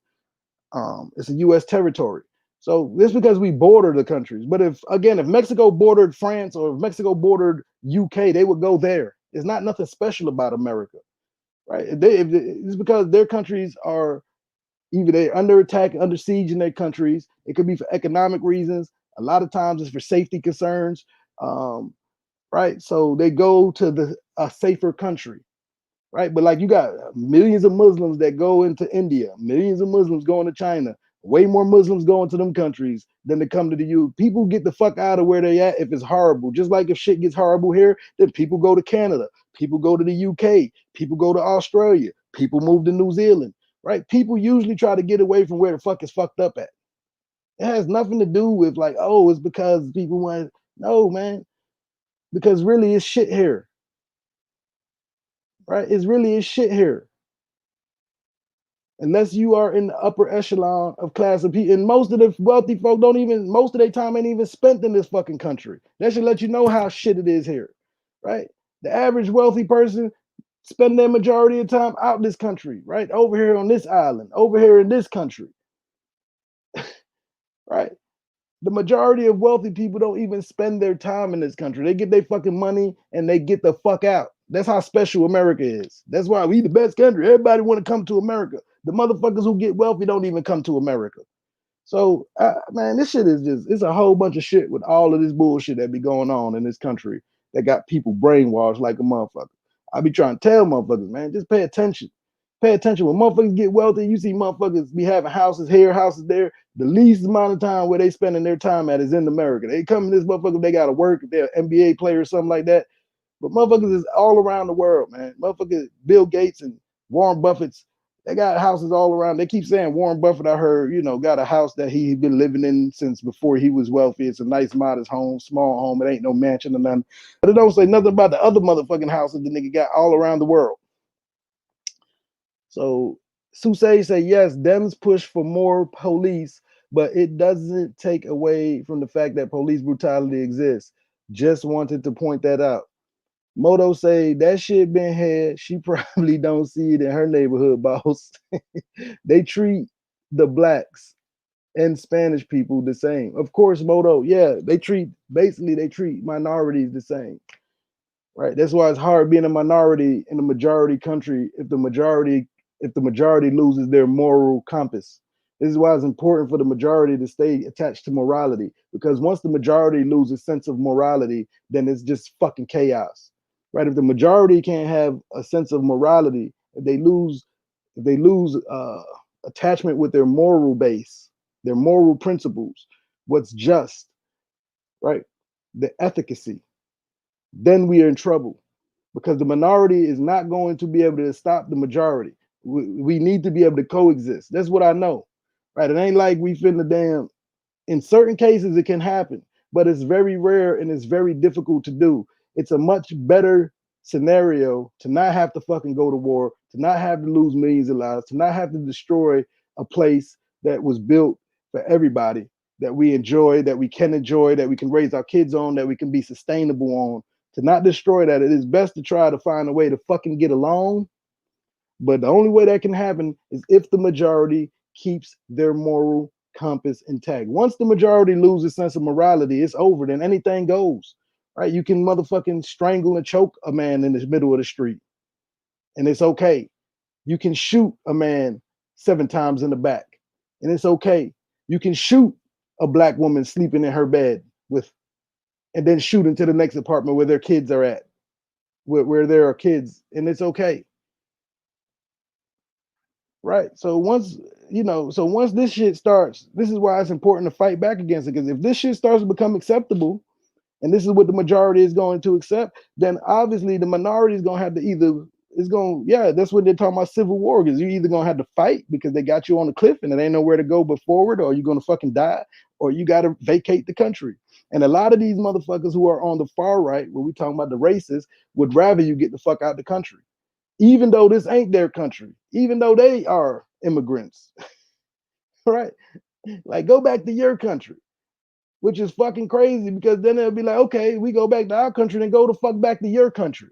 It's a US territory. So this because we border the countries. But if Mexico bordered France or if Mexico bordered UK, they would go there. It's not nothing special about America, right? It's because their countries are either they're under attack, under siege in their countries. It could be for economic reasons. A lot of times it's for safety concerns, right? So they go to a safer country, right? But like you got millions of Muslims that go into India, millions of Muslims going to China, way more Muslims going to them countries than to come to the U. People get the fuck out of where they at if it's horrible. Just like if shit gets horrible here, then people go to Canada, people go to the UK, people go to Australia, people move to New Zealand, right? People usually try to get away from where the fuck is fucked up at. It has nothing to do with like, oh, it's because people want, no, man, because really it's shit here. Right? It's really shit here. Unless you are in the upper echelon of class of people, and most of the wealthy folk most of their time ain't even spent in this fucking country. That should let you know how shit it is here, right? The average wealthy person spend their majority of time out this country, right? Over here on this island, over here in this country, right? The majority of wealthy people don't even spend their time in this country. They get their fucking money and they get the fuck out. That's how special America is. That's why we the best country. Everybody want to come to America. The motherfuckers who get wealthy don't even come to America. So, man, this shit is it's a whole bunch of shit with all of this bullshit that be going on in this country that got people brainwashed like a motherfucker. I be trying to tell motherfuckers, man, just pay attention. Pay attention. When motherfuckers get wealthy, you see motherfuckers be having houses here, houses there. The least amount of time where they spending their time at is in America. They come in this motherfucker, they got to work. They're an NBA player or something like that. But motherfuckers is all around the world, man. Motherfuckers, Bill Gates and Warren Buffett's They got houses all around. They keep saying Warren Buffett, I heard, you know, got a house that he'd been living in since before he was wealthy. It's a nice, modest home, small home. It ain't no mansion or nothing. But it don't say nothing about the other motherfucking houses the nigga got all around the world. So Susay say, yes, Dems push for more police, but it doesn't take away from the fact that police brutality exists. Just wanted to point that out. Moto say that shit been had. She probably don't see it in her neighborhood, boss. They treat the blacks and Spanish people the same. Of course, Moto, yeah, they treat minorities the same. Right. That's why it's hard being a minority in a majority country if the majority loses their moral compass. This is why it's important for the majority to stay attached to morality, because once the majority loses sense of morality, then it's just fucking chaos. Right? If the majority can't have a sense of morality, if they lose attachment with their moral base, their moral principles, what's just, right? The efficacy, then we are in trouble, because the minority is not going to be able to stop the majority. We need to be able to coexist. That's what I know, right? It ain't like we finna damn. In certain cases, it can happen, but it's very rare and it's very difficult to do. It's a much better scenario to not have to fucking go to war, to not have to lose millions of lives, to not have to destroy a place that was built for everybody, that we enjoy, that we can raise our kids on, that we can be sustainable on. To not destroy that, it is best to try to find a way to fucking get along. But the only way that can happen is if the majority keeps their moral compass intact. Once the majority loses sense of morality, it's over. Then anything goes. Right? You can motherfucking strangle and choke a man in the middle of the street, and it's okay. You can shoot a man 7 times in the back, and it's okay. You can shoot a black woman sleeping in her bed and then shoot into the next apartment where their kids are at, where there are kids, and it's okay. Right. So once this shit starts, this is why it's important to fight back against it. Because if this shit starts to become acceptable, and this is what the majority is going to accept, then obviously the minority is gonna have to that's what they're talking about, civil war. Because you're either gonna have to fight because they got you on the cliff and it ain't nowhere to go but forward, or you're gonna fucking die, or you gotta vacate the country. And a lot of these motherfuckers who are on the far right, when we talking about the racists, would rather you get the fuck out the country, even though this ain't their country, even though they are immigrants. Right? Like, go back to your country, which is fucking crazy, because then they'll be like, okay, we go back to our country, then go the fuck back to your country.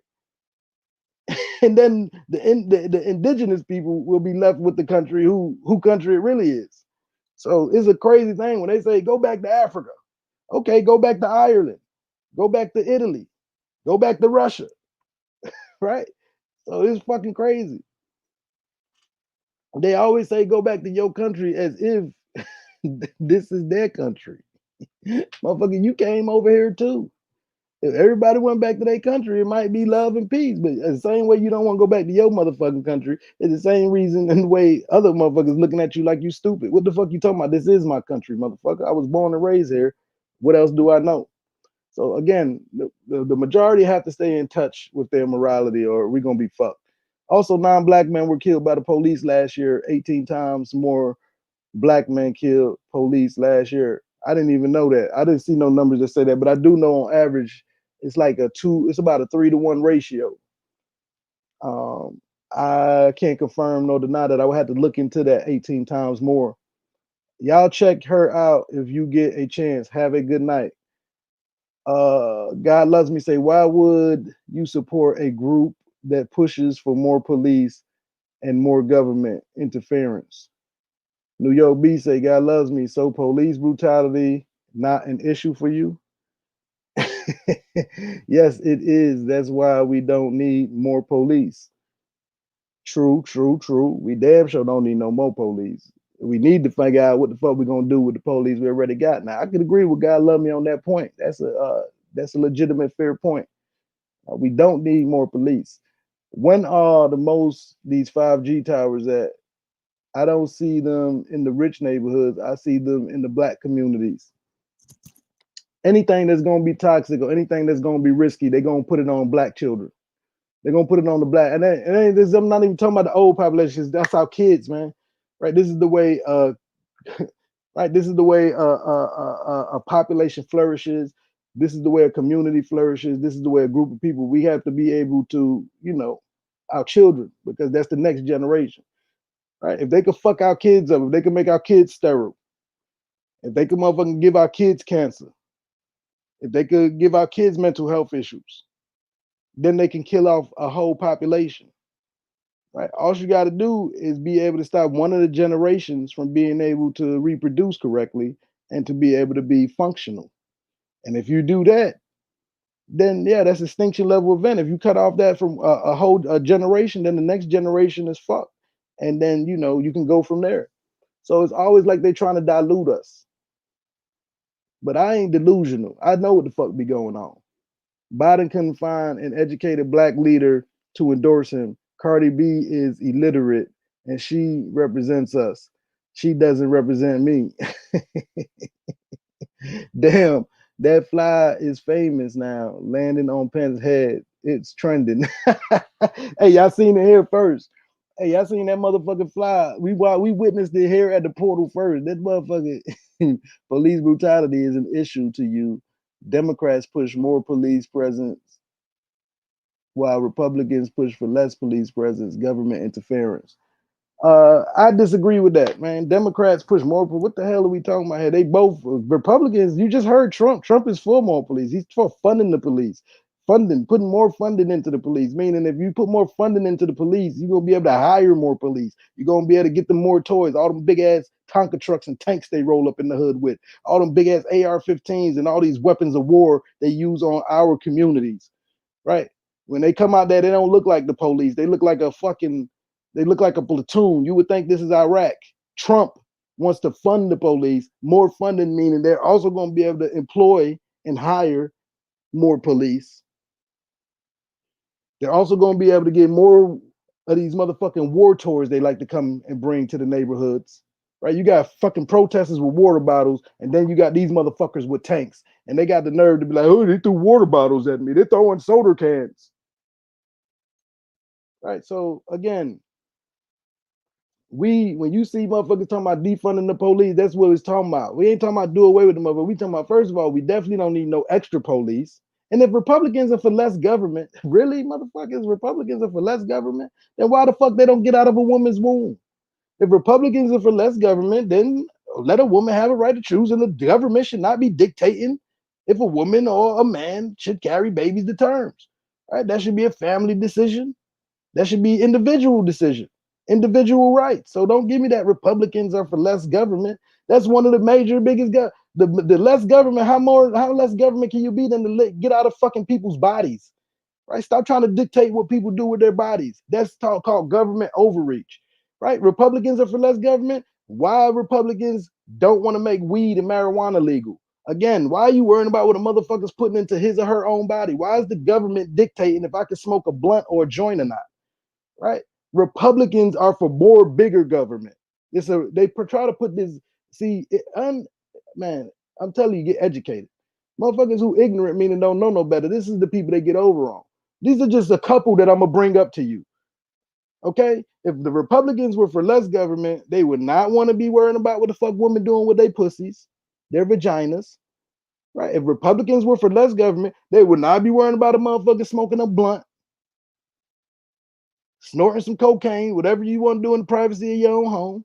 And then the indigenous people will be left with the country who country it really is. So it's a crazy thing when they say go back to Africa. Okay, go back to Ireland, go back to Italy, go back to Russia. Right? So it's fucking crazy. They always say go back to your country as if this is their country. Motherfucker, you came over here too. If everybody went back to their country, it might be love and peace. But the same way you don't want to go back to your motherfucking country, it's the same reason and the way other motherfuckers looking at you like you stupid. What the fuck you talking about? This is my country, motherfucker. I was born and raised here. What else do I know? So again, the majority have to stay in touch with their morality, or we're gonna be fucked. Also, non-black men were killed by the police last year. 18 times more black men killed police last year. I didn't even know that. I didn't see no numbers that say that, but I do know on average it's like it's about a 3-to-1 ratio. I can't confirm nor deny that. I would have to look into that 18 times more. Y'all check her out if you get a chance. Have a good night. God Loves Me say, why would you support a group that pushes for more police and more government interference? New York B say, God Loves Me. So police brutality not an issue for you? Yes, it is. That's why we don't need more police. True, true, true. We damn sure don't need no more police. We need to figure out what the fuck we're gonna do with the police we already got. Now, I could agree with God Love Me on that point. That's a legitimate, fair point. We don't need more police. When are these 5G towers at? I don't see them in the rich neighborhoods. I see them in the black communities. Anything that's gonna be toxic or anything that's gonna be risky, they're gonna put it on black children. They're gonna put it on the black, and I'm not even talking about the old populations. That's our kids, man. Right? This is the way. Right? This is the way a population flourishes. This is the way a community flourishes. This is the way a group of people. We have to be able to, our children, because that's the next generation. Right? If they could fuck our kids up, if they could make our kids sterile, if they could motherfucking give our kids cancer, if they could give our kids mental health issues, then they can kill off a whole population. Right? All you got to do is be able to stop one of the generations from being able to reproduce correctly and to be able to be functional. And if you do that, then yeah, that's extinction level event. If you cut off that from a whole generation, then the next generation is fucked. And then, you can go from there. So it's always like they're trying to dilute us. But I ain't delusional. I know what the fuck be going on. Biden couldn't find an educated black leader to endorse him. Cardi B is illiterate and she represents us. She doesn't represent me. Damn, that fly is famous now, landing on Pence's head. It's trending. Hey, y'all seen it here first. Hey, y'all seen that motherfucking fly? We witnessed it here at the portal first. That motherfucking police brutality is an issue to you. Democrats push more police presence, while Republicans push for less police presence, government interference. I disagree with that, man. Democrats push more. What the hell are we talking about here? They both Republicans. You just heard Trump. Trump is for more police. He's for funding the police, putting more funding into the police. Meaning, if you put more funding into the police, you're gonna be able to hire more police. You're gonna be able to get them more toys. All them big ass Tonka trucks and tanks they roll up in the hood with. All them big ass AR-15s and all these weapons of war they use on our communities. Right? When they come out there, they don't look like the police. They look like a platoon. You would think this is Iraq. Trump wants to fund the police, more funding, meaning they're also going to be able to employ and hire more police. They're also going to be able to get more of these motherfucking war tours they like to come and bring to the neighborhoods. Right? You got fucking protesters with water bottles, and then you got these motherfuckers with tanks, and they got the nerve to be like, oh, they threw water bottles at me. They're throwing soda cans. Right? So again, when you see motherfuckers talking about defunding the police, that's what it's talking about. We ain't talking about do away with the motherfucker. We talking about, first of all, we definitely don't need no extra police. And if Republicans are for less government, really, motherfuckers, Republicans are for less government, then why the fuck they don't get out of a woman's womb? If Republicans are for less government, then let a woman have a right to choose, and the government should not be dictating if a woman or a man should carry babies to terms. Right? That should be a family decision. That should be individual decision, individual rights. So don't give me that Republicans are for less government. That's one of the major biggest the less government. How less government can you be than to get out of fucking people's bodies? Right? Stop trying to dictate what people do with their bodies. That's called government overreach. Right? Republicans are for less government. Why Republicans don't want to make weed and marijuana legal? Again, why are you worrying about what a motherfucker's putting into his or her own body? Why is the government dictating if I can smoke a blunt or a joint or not? Right? Republicans are for more bigger government. They try to put this. Man, I'm telling you, get educated. Motherfuckers who ignorant meaning don't know no better. This is the people they get over on. These are just a couple that I'm gonna bring up to you. Okay, if the Republicans were for less government, they would not want to be worrying about what the fuck women doing with their pussies, their vaginas. Right? If Republicans were for less government, they would not be worrying about a motherfucker smoking a blunt, snorting some cocaine, whatever you want to do in the privacy of your own home.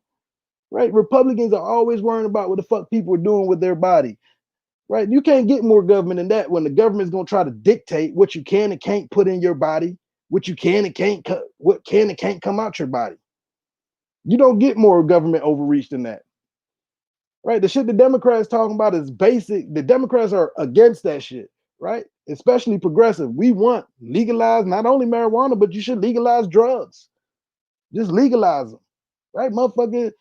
Right? Republicans are always worrying about what the fuck people are doing with their body. Right? You can't get more government than that when the government's going to try to dictate what you can and can't put in your body, what you can and can't what can and can't come out your body. You don't get more government overreach than that. Right? The shit the Democrats talking about is basic. The Democrats are against that shit. Right? Especially progressive. We want legalize not only marijuana, but you should legalize drugs. Just legalize them. Right? Motherfucker,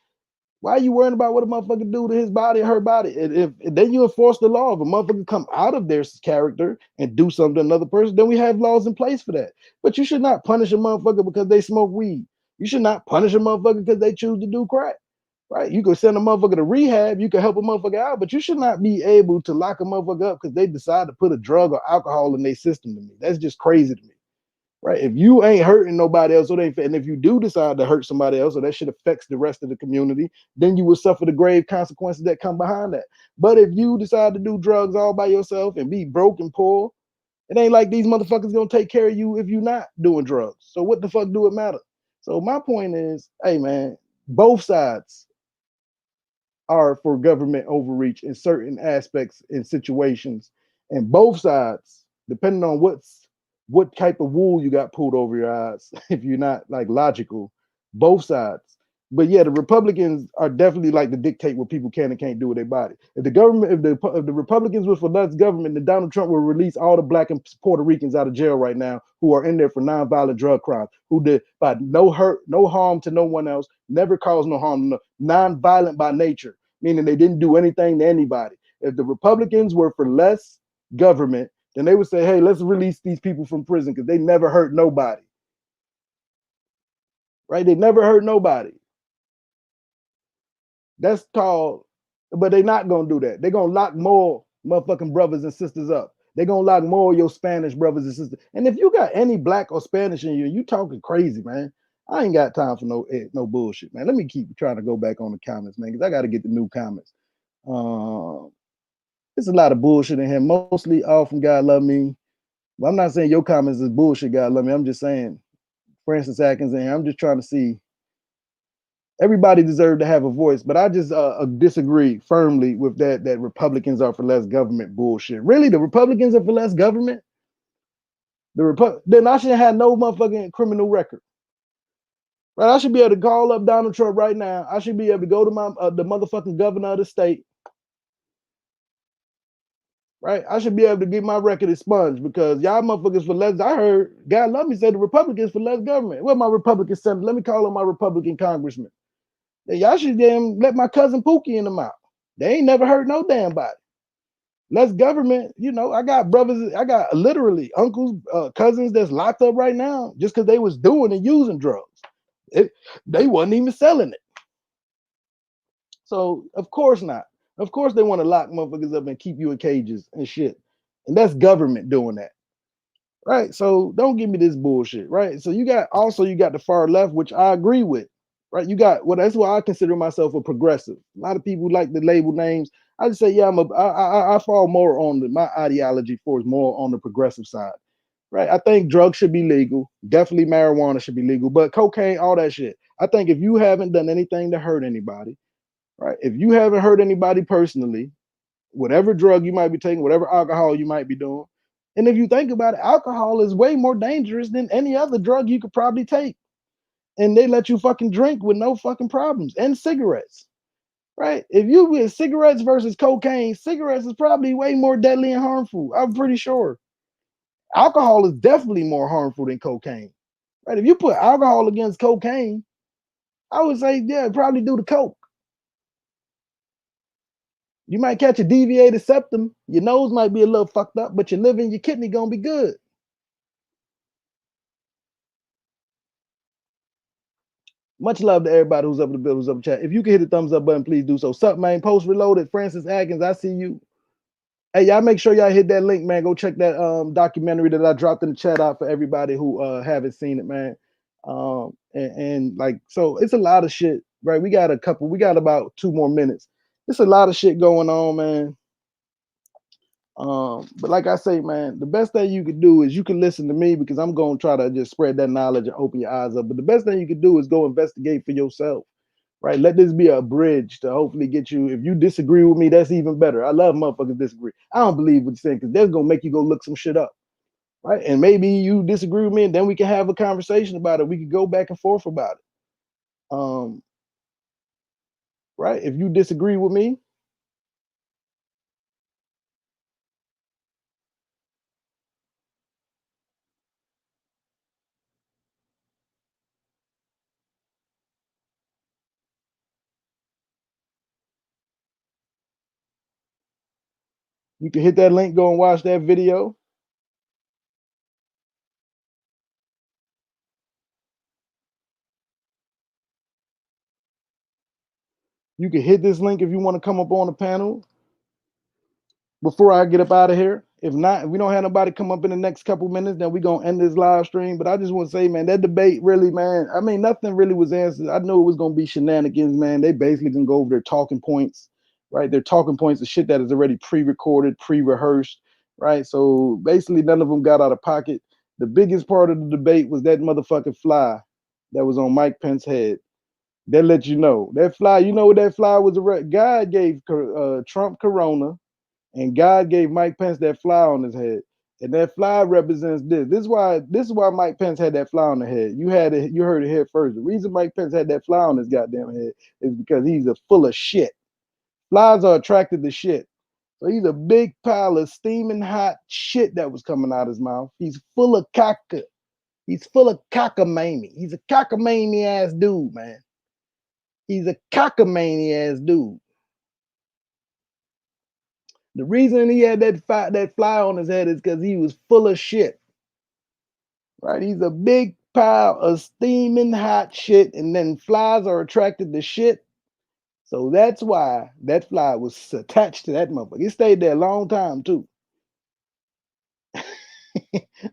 why are you worrying about what a motherfucker do to his body or her body? If then you enforce the law. If a motherfucker come out of their character and do something to another person, then we have laws in place for that. But you should not punish a motherfucker because they smoke weed. You should not punish a motherfucker because they choose to do crack. Right? You could send a motherfucker to rehab, you could help a motherfucker out, but you should not be able to lock a motherfucker up because they decide to put a drug or alcohol in their system to me. That's just crazy to me. right? If you ain't hurting nobody else, and if you do decide to hurt somebody else, or that shit affects the rest of the community, then you will suffer the grave consequences that come behind that. But if you decide to do drugs all by yourself and be broke and poor, it ain't like these motherfuckers gonna take care of you if you're not doing drugs. So what the fuck do it matter? So my point is, hey man, both sides are for government overreach in certain aspects and situations, and both sides, depending on what type of wool you got pulled over your eyes, if you're not like logical, both sides. But yeah, the Republicans are definitely like to dictate what people can and can't do with their body. If the government, if the Republicans were for less government, then Donald Trump will release all the black and Puerto Ricans out of jail right now who are in there for nonviolent drug crimes, who did by no hurt, no harm to no one else, never caused no harm, non-violent by nature, meaning they didn't do anything to anybody. If the Republicans were for less government, then they would say, hey, let's release these people from prison because they never hurt nobody. Right? They never hurt nobody. That's called, but they're not gonna do that. They're gonna lock more motherfucking brothers and sisters up. They're gonna lock more of your Spanish brothers and sisters. And if you got any black or Spanish in you, you talking crazy, man. I ain't got time for no bullshit, man. Let me keep trying to go back on the comments, man, because I got to get the new comments. There's a lot of bullshit in here, mostly all from God Love Me. But I'm not saying your comments is bullshit, God Love Me. I'm just saying Francis Atkins in here. I'm just trying to see. Everybody deserves to have a voice, but I just disagree firmly with that Republicans are for less government bullshit. Really, the Republicans are for less government? Then I shouldn't have no motherfucking criminal record. Right? I should be able to call up Donald Trump right now. I should be able to go to my the motherfucking governor of the state. Right? I should be able to get my record expunged because y'all motherfuckers for less. I heard God Love Me said the Republicans for less government. Where my Republican senator? Let me call on my Republican congressman. Y'all should damn let my cousin Pookie in the mouth. They ain't never hurt no damn body. Less government, I got brothers, I got literally uncles, cousins that's locked up right now just because they was doing and using drugs. They wasn't even selling it. So of course not. Of course they want to lock motherfuckers up and keep you in cages and shit. And that's government doing that. Right. So don't give me this bullshit. Right. So you got the far left, which I agree with. Right. You got that's why I consider myself a progressive. A lot of people like to label names. I just say, yeah, I fall more on my ideology for is more on the progressive side. Right. I think drugs should be legal. Definitely marijuana should be legal, but cocaine, all that shit. I think if you haven't done anything to hurt anybody, right? If you haven't hurt anybody personally, whatever drug you might be taking, whatever alcohol you might be doing. And if you think about it, alcohol is way more dangerous than any other drug you could probably take. And they let you fucking drink with no fucking problems. And cigarettes, right? If you with cigarettes versus cocaine, cigarettes is probably way more deadly and harmful. I'm pretty sure. Alcohol is definitely more harmful than cocaine, right? If you put alcohol against cocaine, I would say, yeah, probably do the coke. You might catch a deviated septum. Your nose might be a little fucked up, but your liver and your kidney gonna be good. Much love to everybody who's up in the building, who's up in the chat. If you can hit the thumbs up button, please do so. Sup, man? Post reloaded. Francis Atkins, I see you. Hey, y'all make sure y'all hit that link, man. Go check that documentary that I dropped in the chat out for everybody who haven't seen it, man. And like, so it's a lot of shit, right? We got about 2 more minutes. It's a lot of shit going on, man. But like I say, man, the best thing you could do is you can listen to me because I'm going to try to just spread that knowledge and open your eyes up. But the best thing you could do is go investigate for yourself, right? Let this be a bridge to hopefully get you. If you disagree with me, that's even better. I love motherfuckers disagree. I don't believe what you're saying because that's going to make you go look some shit up, right? And maybe you disagree with me and then we can have a conversation about it. We could go back and forth about it. Right? If you disagree with me, you can hit that link, go and watch that video. You can hit this link if you want to come up on the panel. before I get up out of here. If not, if we don't have nobody come up in the next couple minutes, then we're gonna end this live stream. But I just want to say, man, that debate really, man, I mean, nothing really was answered. I knew it was gonna be shenanigans, man. They basically can go over their talking points, right? Their talking points of shit that is already pre-recorded, pre-rehearsed, right? So basically none of them got out of pocket. The biggest part of the debate was that motherfucking fly that was on Mike Pence's head. That let you know. That fly, you know what that fly was? God gave Trump corona. And God gave Mike Pence that fly on his head. And that fly represents this. This is why Mike Pence had that fly on the head. You heard it here first. The reason Mike Pence had that fly on his goddamn head is because he's a full of shit. Flies are attracted to shit. So he's a big pile of steaming hot shit that was coming out his mouth. He's full of caca. He's full of cockamamie. He's a cockamamie ass dude, man. He's a cockamamie ass dude. The reason he had that fly on his head is because he was full of shit. Right? He's a big pile of steaming hot shit, and then flies are attracted to shit. So that's why that fly was attached to that motherfucker. It stayed there a long time too.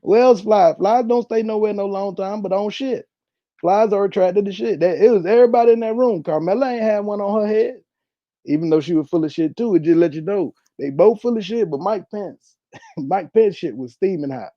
Whales fly. Flies don't stay nowhere no long time, but on shit. Flies are attracted to shit. It was everybody in that room. Carmela ain't had one on her head, even though she was full of shit too. It just let you know they both full of shit. But Mike Pence, Mike Pence shit was steaming hot.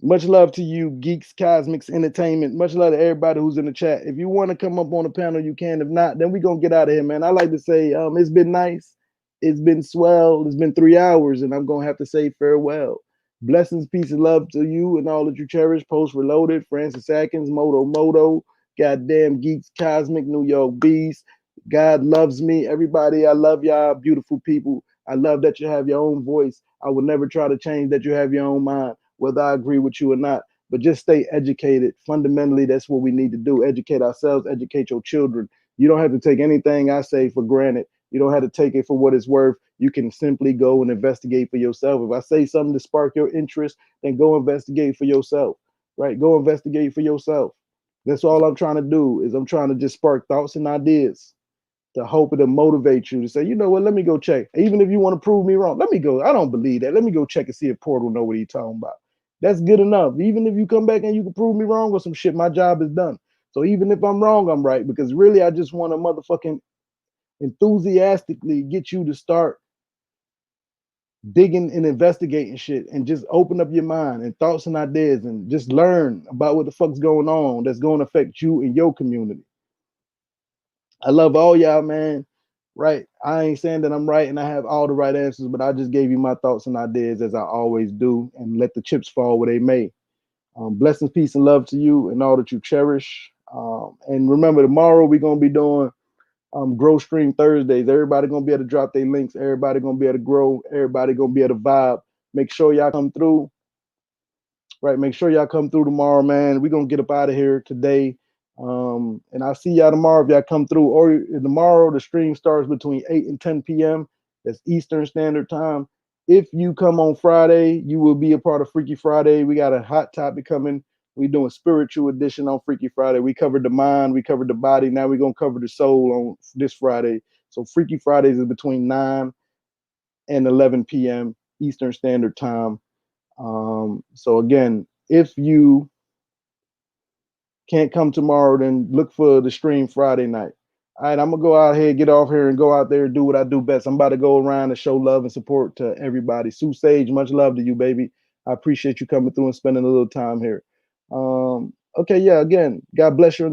Much love to you, Geeks Cosmics Entertainment. Much love to everybody who's in the chat. If you want to come up on the panel, you can. If not, then we're going to get out of here, man. I like to say it's been nice. It's been swell. It's been 3 hours, and I'm going to have to say farewell. Blessings, peace, and love to you and all that you cherish. Post Reloaded, Francis Atkins, Moto, goddamn Geeks Cosmic, New York Beast. God loves me. Everybody, I love y'all, beautiful people. I love that you have your own voice. I would never try to change that you have your own mind, whether I agree with you or not. But just stay educated. Fundamentally, that's what we need to do. Educate ourselves, educate your children. You don't have to take anything I say for granted. You don't have to take it for what it's worth. You can simply go and investigate for yourself. If I say something to spark your interest, then go investigate for yourself, right? Go investigate for yourself. That's all I'm trying to do, is I'm trying to just spark thoughts and ideas to hope it'll motivate you to say, you know what, let me go check. Even if you want to prove me wrong, let me go. I don't believe that. Let me go check and see if Portal know what he's talking about. That's good enough. Even if you come back and you can prove me wrong with some shit, my job is done. So even if I'm wrong, I'm right, because really I just want to motherfucking enthusiastically get you to start digging and investigating shit and just open up your mind and thoughts and ideas and just learn about what the fuck's going on that's going to affect you and your community. I love all y'all, man. Right. I ain't saying that I'm right and I have all the right answers, but I just gave you my thoughts and ideas as I always do, and let the chips fall where they may. Blessings, peace, and love to you and all that you cherish. And remember, tomorrow we're going to be doing Grow Stream Thursdays. Everybody going to be able to drop their links. Everybody going to be able to grow. Everybody going to be able to vibe. Make sure y'all come through. Right. Make sure y'all come through tomorrow, man. We're going to get up out of here today. And I'll see y'all tomorrow if y'all come through. Or tomorrow, the stream starts between 8 and 10 p.m. That's Eastern Standard Time. If you come on Friday, you will be a part of Freaky Friday. We got a hot topic coming. We're doing spiritual edition on Freaky Friday. We covered the mind, we covered the body. Now we're going to cover the soul on this Friday. So Freaky Fridays is between 9 and 11 p.m. Eastern Standard Time. So again, if you can't come tomorrow, then look for the stream Friday night. All right, I'm gonna go out here, get off here, and go out there and do what I do best. I'm about to go around and show love and support to everybody. Sue Sage, much love to you, baby. I appreciate you coming through and spending a little time here. Okay, yeah, again, God bless you and good